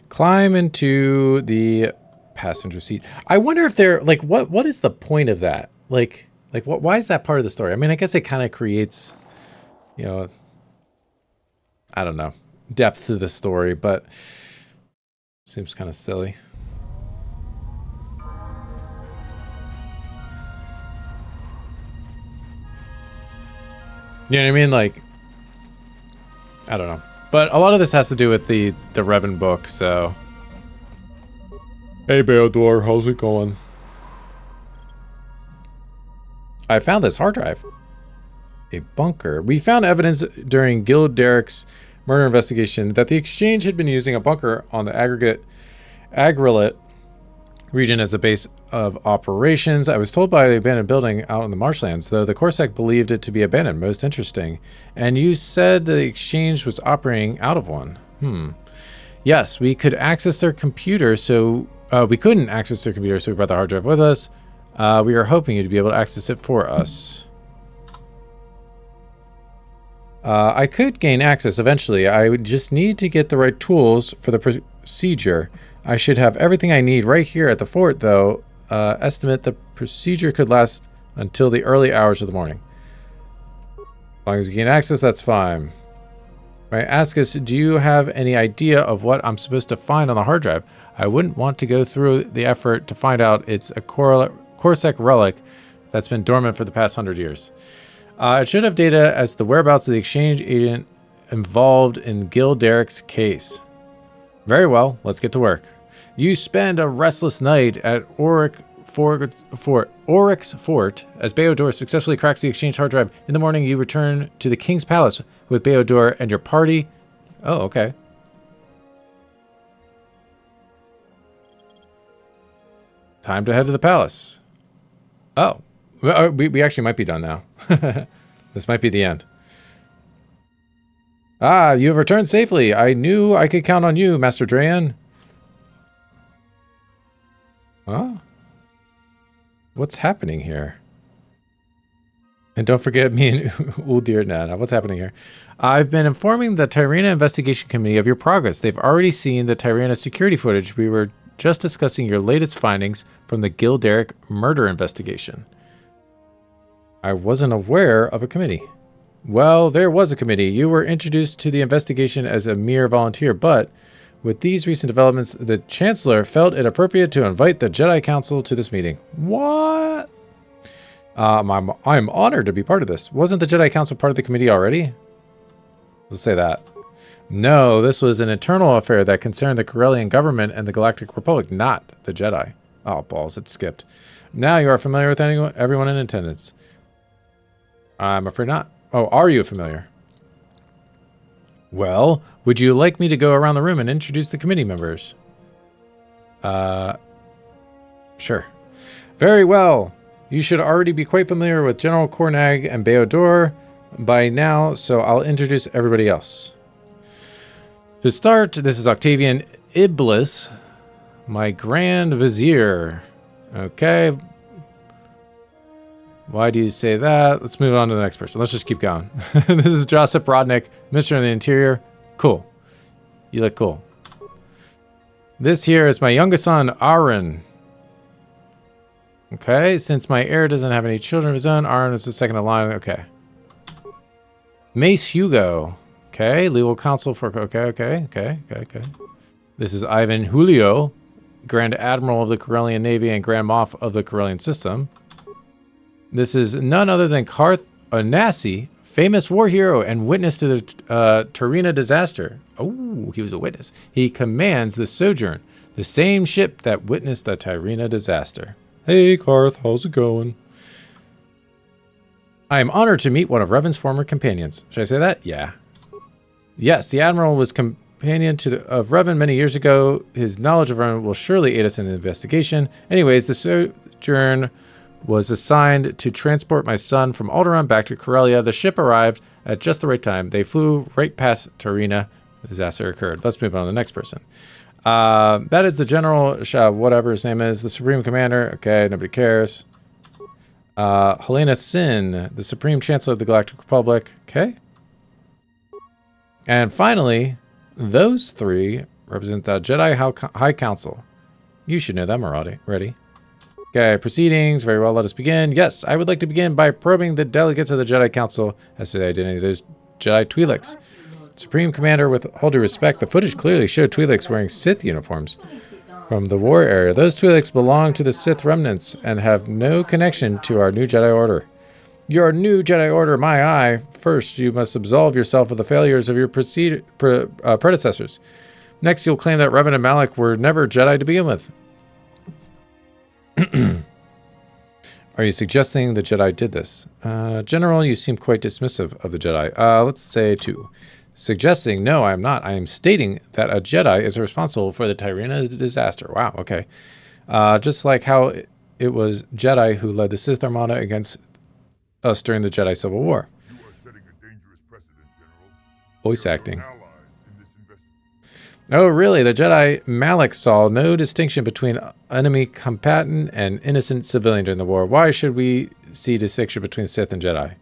Climb into the passenger seat. I wonder if they're like, what is the point of that? Like what? Why is that part of the story? I mean, I guess it kind of creates, you know, I don't know, depth to the story, but seems kind of silly. You know what I mean? Like, I don't know. But a lot of this has to do with the Revan book, so. Hey, Beodor, how's it going? I found this hard drive. A bunker. We found evidence during Gil Derek's murder investigation that the exchange had been using a bunker on the Agrilet region as a base of operations. I was told by the abandoned building out in the marshlands, though the Corsac believed it to be abandoned. Most interesting. And you said the exchange was operating out of one. Yes, we could access their computer, so we couldn't access their computer, so we brought the hard drive with us. We are hoping you to be able to access it for us. I could gain access eventually. I would just need to get the right tools for the procedure. I should have everything I need right here at the fort, though. Estimate the procedure could last until the early hours of the morning. As long as you gain access, that's fine. May I ask us, do you have any idea of what I'm supposed to find on the hard drive? I wouldn't want to go through the effort to find out it's a Corsac relic that's been dormant for the past 100 years. It should have data as to the whereabouts of the exchange agent involved in Gil Derek's case. Very well, let's get to work. You spend a restless night at Oryx Fort as Beodor successfully cracks the exchange hard drive. In the morning, you return to the King's Palace with Beodor and your party. Oh, okay. Time to head to the palace. Oh, we actually might be done now. This might be the end. Ah, you have returned safely. I knew I could count on you, Master Drayan. Huh? What's happening here? And don't forget me and Uldir Nana. What's happening here? I've been informing the Tyrena Investigation Committee of your progress. They've already seen the Tyrena security footage. We were just discussing your latest findings from the Gil Derek murder investigation. I wasn't aware of a committee. Well, there was a committee. You were introduced to the investigation as a mere volunteer, but with these recent developments, the Chancellor felt it appropriate to invite the Jedi Council to this meeting. What? I'm honored to be part of this. Wasn't the Jedi Council part of the committee already? Let's say that. No, this was an internal affair that concerned the Corellian government and the Galactic Republic, not the Jedi. Oh, balls, it skipped. Now you are familiar with everyone in attendance. I'm afraid not. Oh, are you familiar? Well, would you like me to go around the room and introduce the committee members? Sure. Very well. You should already be quite familiar with General Kornag and Beodor. by now, so I'll introduce everybody else. To start, this is Octavian Iblis, my Grand Vizier. Okay. Why do you say that? Let's move on to the next person. Let's just keep going. This is Josip Rodnik, Minister of the Interior. Cool. You look cool. This here is my youngest son, Aaron. Okay, since my heir doesn't have any children of his own, Aaron is the second in line. Okay. Mace Hugo. Okay, legal counsel for... Okay. This is Ivan Julio, Grand Admiral of the Corellian Navy and Grand Moff of the Corellian System. This is none other than Karth Onasi, famous war hero and witness to the Tarina disaster. Oh, he was a witness. He commands the Sojourn, the same ship that witnessed the Tarina disaster. Hey, Karth, how's it going? I am honored to meet one of Revan's former companions. Should I say that? Yeah. Yes, the Admiral was companion of Revan many years ago. His knowledge of Revan will surely aid us in the investigation. Anyways, the Sojourn was assigned to transport my son from Alderaan back to Corellia. The ship arrived at just the right time. They flew right past Tarina. The disaster occurred. Let's move on to the next person. That is the General, whatever his name is, the Supreme Commander. Okay, nobody cares. Helena Sin, the Supreme Chancellor of the Galactic Republic. Okay. And finally, those three represent the Jedi High Council. You should know them already. Okay, proceedings. Very well, let us begin. Yes, I would like to begin by probing the delegates of the Jedi Council as to the identity of those Jedi Twi'leks. Supreme Commander, with all due respect, the footage clearly showed Twi'leks wearing Sith uniforms from the war area. Those Twi'leks belong to the Sith remnants and have no connection to our new Jedi Order. Your new Jedi Order, my eye. First, you must absolve yourself of the failures of your predecessors. Next, you'll claim that Revan and Malak were never Jedi to begin with. Are you suggesting the Jedi did this? General, you seem quite dismissive of the Jedi. Let's say 2. Suggesting, no, I am not. I am stating that a Jedi is responsible for the Tyrina disaster. Wow, okay. Just like how it was Jedi who led the Sith Armada against us during the Jedi Civil War. You are setting a dangerous precedent, General. Voice acting. Oh, really? The Jedi Malak saw no distinction between enemy combatant and innocent civilian during the war. Why should we see distinction between Sith and Jedi?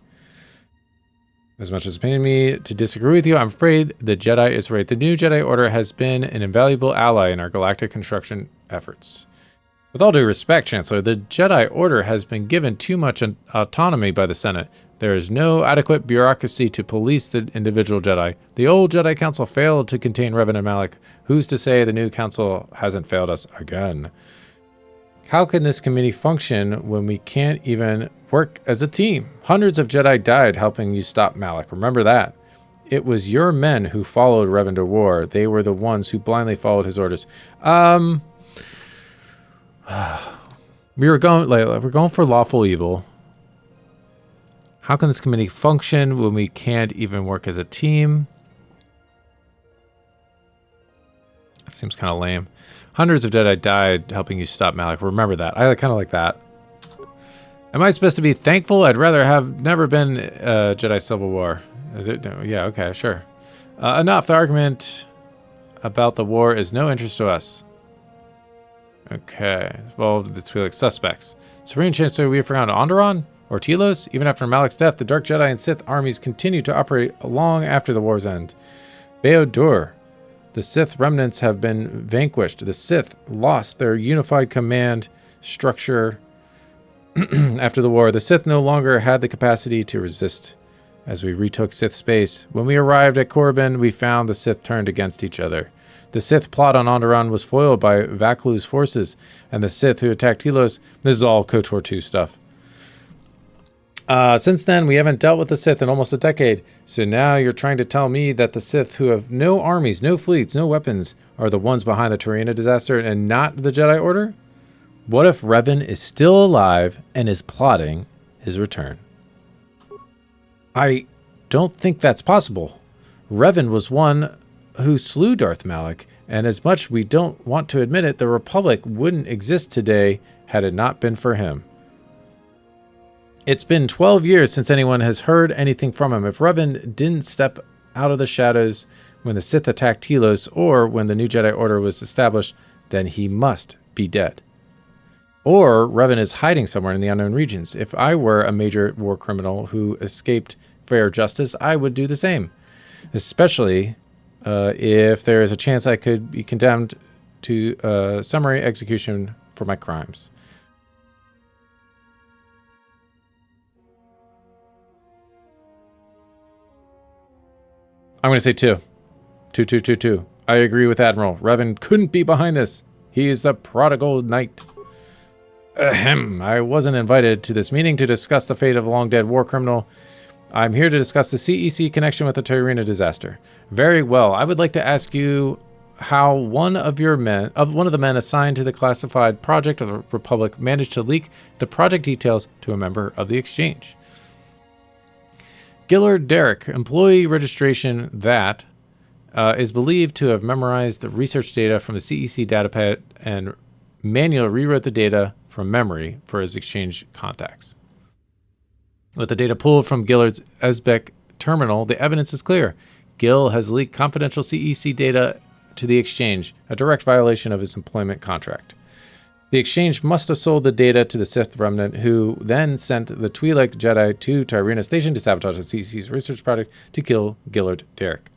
As much as it's pained me to disagree with you, I'm afraid the Jedi is right. The new Jedi Order has been an invaluable ally in our galactic construction efforts. With all due respect, Chancellor, the Jedi Order has been given too much autonomy by the Senate. There is no adequate bureaucracy to police the individual Jedi. The old Jedi Council failed to contain Revan and Malak. Who's to say the new council hasn't failed us again? How can this committee function when we can't even work as a team? Hundreds of Jedi died helping you stop Malak. Remember that. It was your men who followed Revan to war. They were the ones who blindly followed his orders. We're going for lawful evil. How can this committee function when we can't even work as a team? That seems kind of lame. Hundreds of Jedi died helping you stop Malak. Remember that. I kind of like that. Am I supposed to be thankful? I'd rather have never been Jedi Civil War. Yeah, okay, sure. Enough. The argument about the war is no interest to us. Okay. Involved the Twi'lek suspects. Supreme Chancellor, we have forgotten Onderon? Or Telos? Even after Malak's death, the Dark Jedi and Sith armies continued to operate long after the war's end. Bao-Dur. The Sith remnants have been vanquished. The Sith lost their unified command structure after the war. The Sith no longer had the capacity to resist as we retook Sith space. When we arrived at Korriban, we found the Sith turned against each other. The Sith plot on Onderon was foiled by Vaklu's forces, and the Sith who attacked Telos. This is all KotOR II stuff. Since then, we haven't dealt with the Sith in almost a decade. So now you're trying to tell me that the Sith, who have no armies, no fleets, no weapons, are the ones behind the Tarina disaster and not the Jedi Order? What if Revan is still alive and is plotting his return? I don't think that's possible. Revan was one who slew Darth Malak, and as much we don't want to admit it, the Republic wouldn't exist today had it not been for him. It's been 12 years since anyone has heard anything from him. If Revan didn't step out of the shadows when the Sith attacked Telos or when the new Jedi Order was established, then he must be dead. Or Revan is hiding somewhere in the unknown regions. If I were a major war criminal who escaped fair justice, I would do the same. Especially if there is a chance I could be condemned to summary execution for my crimes. I'm going to say 2. 2. I agree with Admiral. Revan couldn't be behind this. He is the prodigal knight. Ahem. I wasn't invited to this meeting to discuss the fate of a long-dead war criminal. I'm here to discuss the CEC connection with the Tyrina disaster. Very well. I would like to ask you how one of the men assigned to the classified project of the Republic managed to leak the project details to a member of the Exchange. Gillard Derrick, employee registration that is believed to have memorized the research data from the CEC datapad and manually rewrote the data from memory for his Exchange contacts. With the data pulled from Gillard's Esbeck terminal, the evidence is clear. Gil has leaked confidential CEC data to the Exchange, a direct violation of his employment contract. The Exchange must have sold the data to the Sith remnant, who then sent the Twi'lek Jedi to Tyrina Station to sabotage the CEC's research project to kill Gillard Derrick.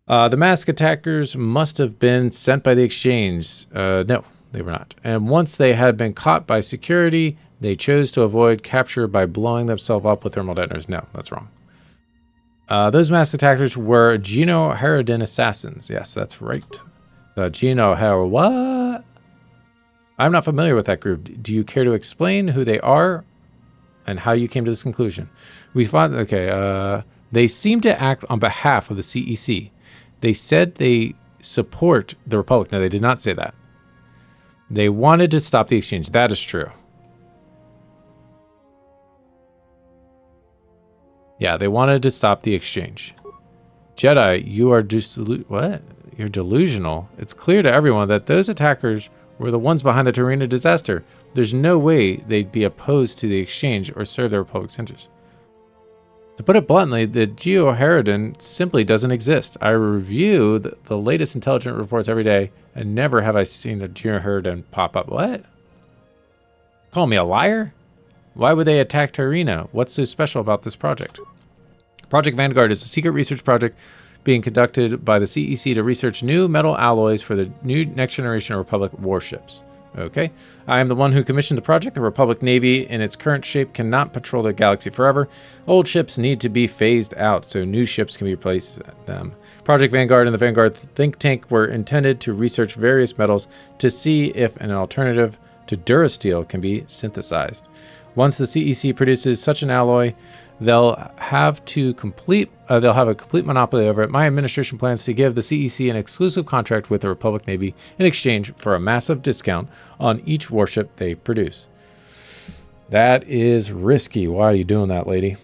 The masked attackers must have been sent by the Exchange. No, they were not. And once they had been caught by security, they chose to avoid capture by blowing themselves up with thermal detonators. No, that's wrong. Those masked attackers were Geno Harridan assassins. Yes, that's right. Geno Harridan. What? I'm not familiar with that group. Do you care to explain who they are and how you came to this conclusion? We found, they seem to act on behalf of the CEC. They said they support the Republic. No, they did not say that. They wanted to stop the Exchange. That is true. Yeah, they wanted to stop the Exchange. Jedi, you are what? You're delusional. It's clear to everyone that those attackers were the ones behind the Tyrina disaster. There's no way they'd be opposed to the Exchange or serve the Republic's interests. To put it bluntly, the Geo Harridan simply doesn't exist. I review the latest intelligence reports every day, and never have I seen a Geo Harridan pop up. What? Call me a liar? Why would they attack Tyrina? What's so special about this project? Project Vanguard is a secret research project being conducted by the CEC to research new metal alloys for the new next generation Republic warships. Okay. I am the one who commissioned the project. The Republic Navy in its current shape cannot patrol the galaxy forever. Old ships need to be phased out so new ships can be replaced them. Project Vanguard and the Vanguard think tank were intended to research various metals to see if an alternative to Durasteel can be synthesized. Once the CEC produces such an alloy, they'll have a complete monopoly over it. My administration plans to give the CEC an exclusive contract with the Republic Navy in exchange for a massive discount on each warship they produce. That is risky. Why are you doing that, lady?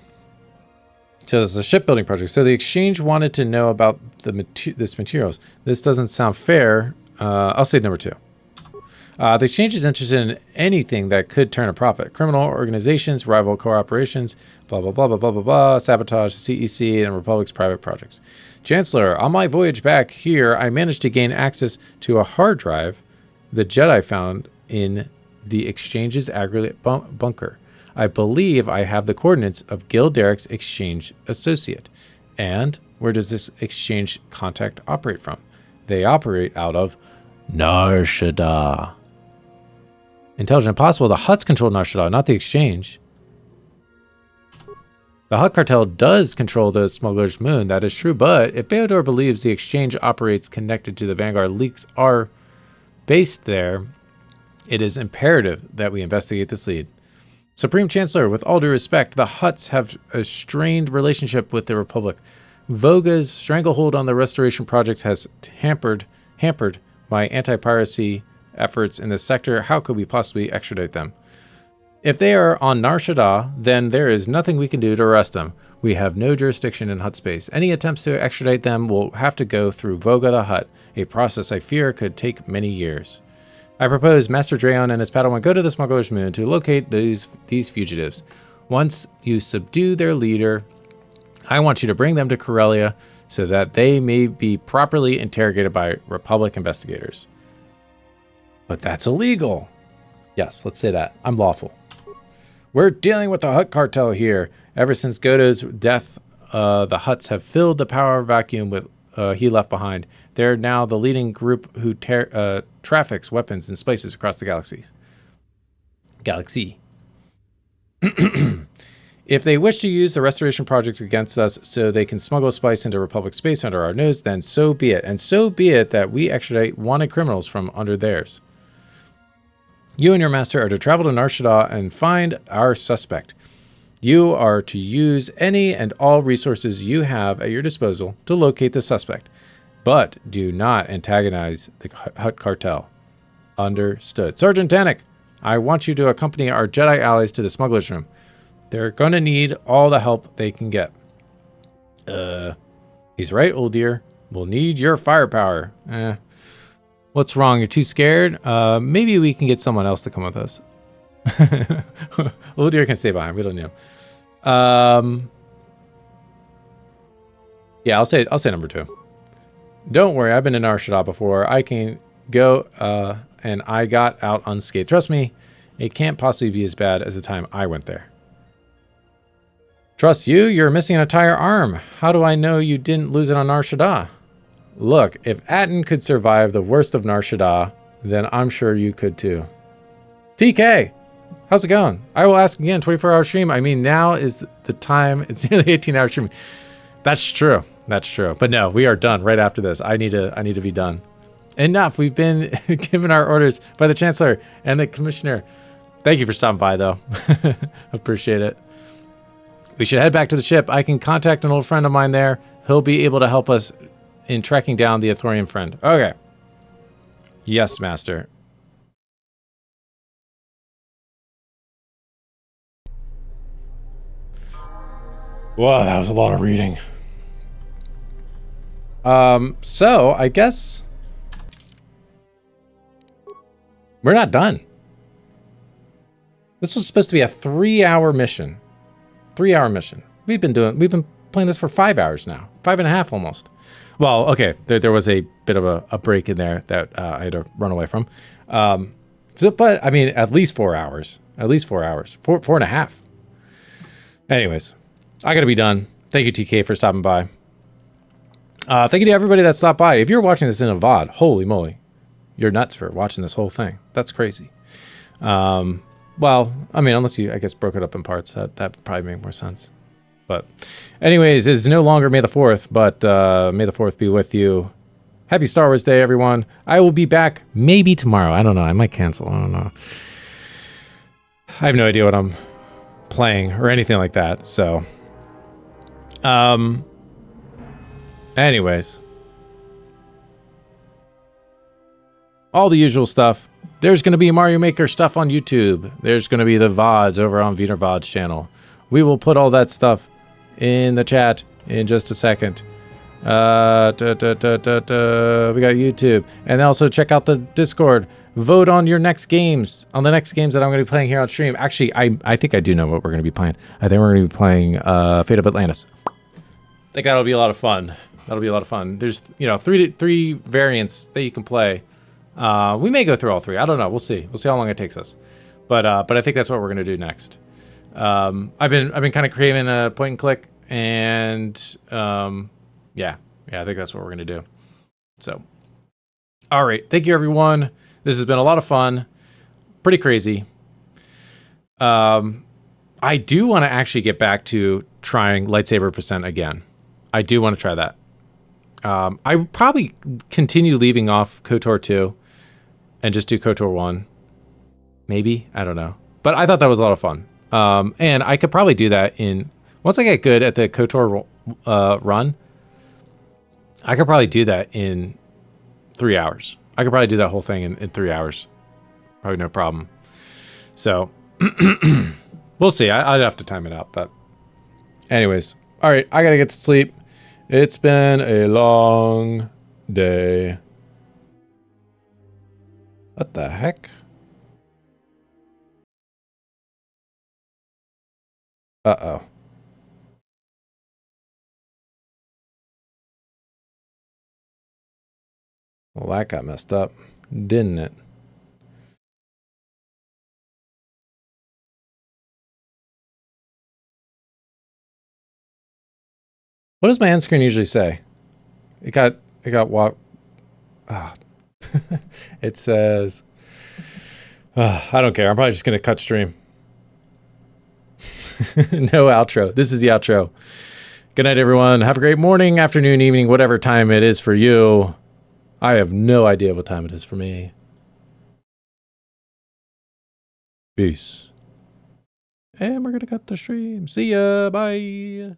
So this is a shipbuilding project. So the Exchange wanted to know about this materials. This doesn't sound fair. I'll say number 2. The Exchange is interested in anything that could turn a profit. Criminal organizations, rival corporations, blah, blah, blah, blah, blah, blah, blah, sabotage, CEC, and Republic's private projects. Chancellor, on my voyage back here, I managed to gain access to a hard drive the Jedi found in the Exchange's aggregate bunker. I believe I have the coordinates of Gil Derrick's Exchange associate. And where does this Exchange contact operate from? They operate out of Nar Shaddaa. Intelligent Impossible. The Hutts control Nar Shaddaa, not the Exchange. The Hutt cartel does control the smuggler's moon, that is true, but if Beodor believes the Exchange operates connected to the Vanguard, leaks are based there, it is imperative that we investigate this lead. Supreme Chancellor, with all due respect, the Hutts have a strained relationship with the Republic. Voga's stranglehold on the restoration projects has hampered my anti-piracy efforts in this sector. How could we possibly extradite them? If they are on Nar Shaddaa, then there is nothing we can do to arrest them. We have no jurisdiction in Hutt space. Any attempts to extradite them will have to go through Voga the Hutt, a process I fear could take many years. I propose Master Drayon and his Padawan go to the Smuggler's Moon to locate these fugitives. Once you subdue their leader, I want you to bring them to Corellia so that they may be properly interrogated by Republic investigators. But that's illegal. Yes, let's say that. I'm lawful. We're dealing with the Hutt cartel here. Ever since Goto's death, the Hutts have filled the power vacuum with he left behind. They're now the leading group who traffics weapons and spices across the galaxy. If they wish to use the restoration projects against us so they can smuggle spice into Republic space under our nose, then so be it. And so be it that we extradite wanted criminals from under theirs. You and your master are to travel to Nar Shaddaa and find our suspect. You are to use any and all resources you have at your disposal to locate the suspect. But do not antagonize the Hutt cartel. Understood. Sergeant Danik, I want you to accompany our Jedi allies to the smuggler's room. They're going to need all the help they can get. He's right, old dear. We'll need your firepower. What's wrong? You're too scared? Maybe we can get someone else to come with us. Old dear can stay behind. We don't need him. Yeah, I'll say number 2. Don't worry, I've been in Nar Shaddaa before. I can go, and I got out unscathed. Trust me, it can't possibly be as bad as the time I went there. Trust you? You're missing an entire arm. How do I know you didn't lose it on Nar Shaddaa? Look, if Atten could survive the worst of Nar Shaddaa, then I'm sure you could too. TK! How's it going? I will ask again, 24-hour stream. I mean, now is the time. It's nearly 18-hour stream. That's true. That's true. But no, we are done right after this. I need to be done. Enough. We've been given our orders by the Chancellor and the Commissioner. Thank you for stopping by, though. Appreciate it. We should head back to the ship. I can contact an old friend of mine there. He'll be able to help us in tracking down the Ithorian friend. Okay. Yes, Master. Whoa, that was a lot of reading. So I guess we're not done. This was supposed to be a 3-hour mission. 3-hour mission. We've been playing this for 5 hours now. 5.5 almost. Well, okay, there was a bit of a break in there that I had to run away from. But I mean, at least 4 hours. At least 4 hours. 4.5. Anyways, I gotta be done. Thank you, TK, for stopping by. Thank you to everybody that stopped by. If you're watching this in a VOD, holy moly, you're nuts for watching this whole thing. That's crazy. Well, I mean, unless you, I guess, broke it up in parts, that would probably make more sense. But anyways, it's no longer May the 4th, but May the 4th be with you. Happy Star Wars Day, everyone. I will be back maybe tomorrow. I don't know. I might cancel. I don't know. I have no idea what I'm playing or anything like that. So, anyways, all the usual stuff. There's going to be Mario Maker stuff on YouTube. There's going to be the VODs over on Viener VOD's channel. We will put all that stuff in the chat in just a second. We got YouTube. And also check out the Discord. Vote on your next games. On the next games that I'm going to be playing here on stream. Actually, I think I do know what we're going to be playing. I think we're going to be playing Fate of Atlantis. I think that'll be a lot of fun. That'll be a lot of fun. There's, you know, three variants that you can play. We may go through all 3. I don't know. We'll see. We'll see how long it takes us. But I think that's what we're going to do next. I've been kind of craving a point and click, and yeah, I think that's what we're going to do. So, all right. Thank you, everyone. This has been a lot of fun. Pretty crazy. I do want to actually get back to trying lightsaber percent again. I do want to try that. I would probably continue leaving off KotOR 2 and just do KotOR 1. Maybe. I don't know. But I thought that was a lot of fun. And I could probably do that once I get good at the KotOR run, I could probably do that in 3 hours. I could probably do that whole thing in 3 hours. Probably no problem. So, we'll see. I'd have to time it out. But anyways. All right. I got to get to sleep. It's been a long day. What the heck? Uh-oh. Well, that got messed up, didn't it? What does my end screen usually say? It got walk. Ah. It says, I don't care. I'm probably just going to cut stream. No outro. This is the outro. Good night, everyone. Have a great morning, afternoon, evening, whatever time it is for you. I have no idea what time it is for me. Peace. And we're going to cut the stream. See ya. Bye.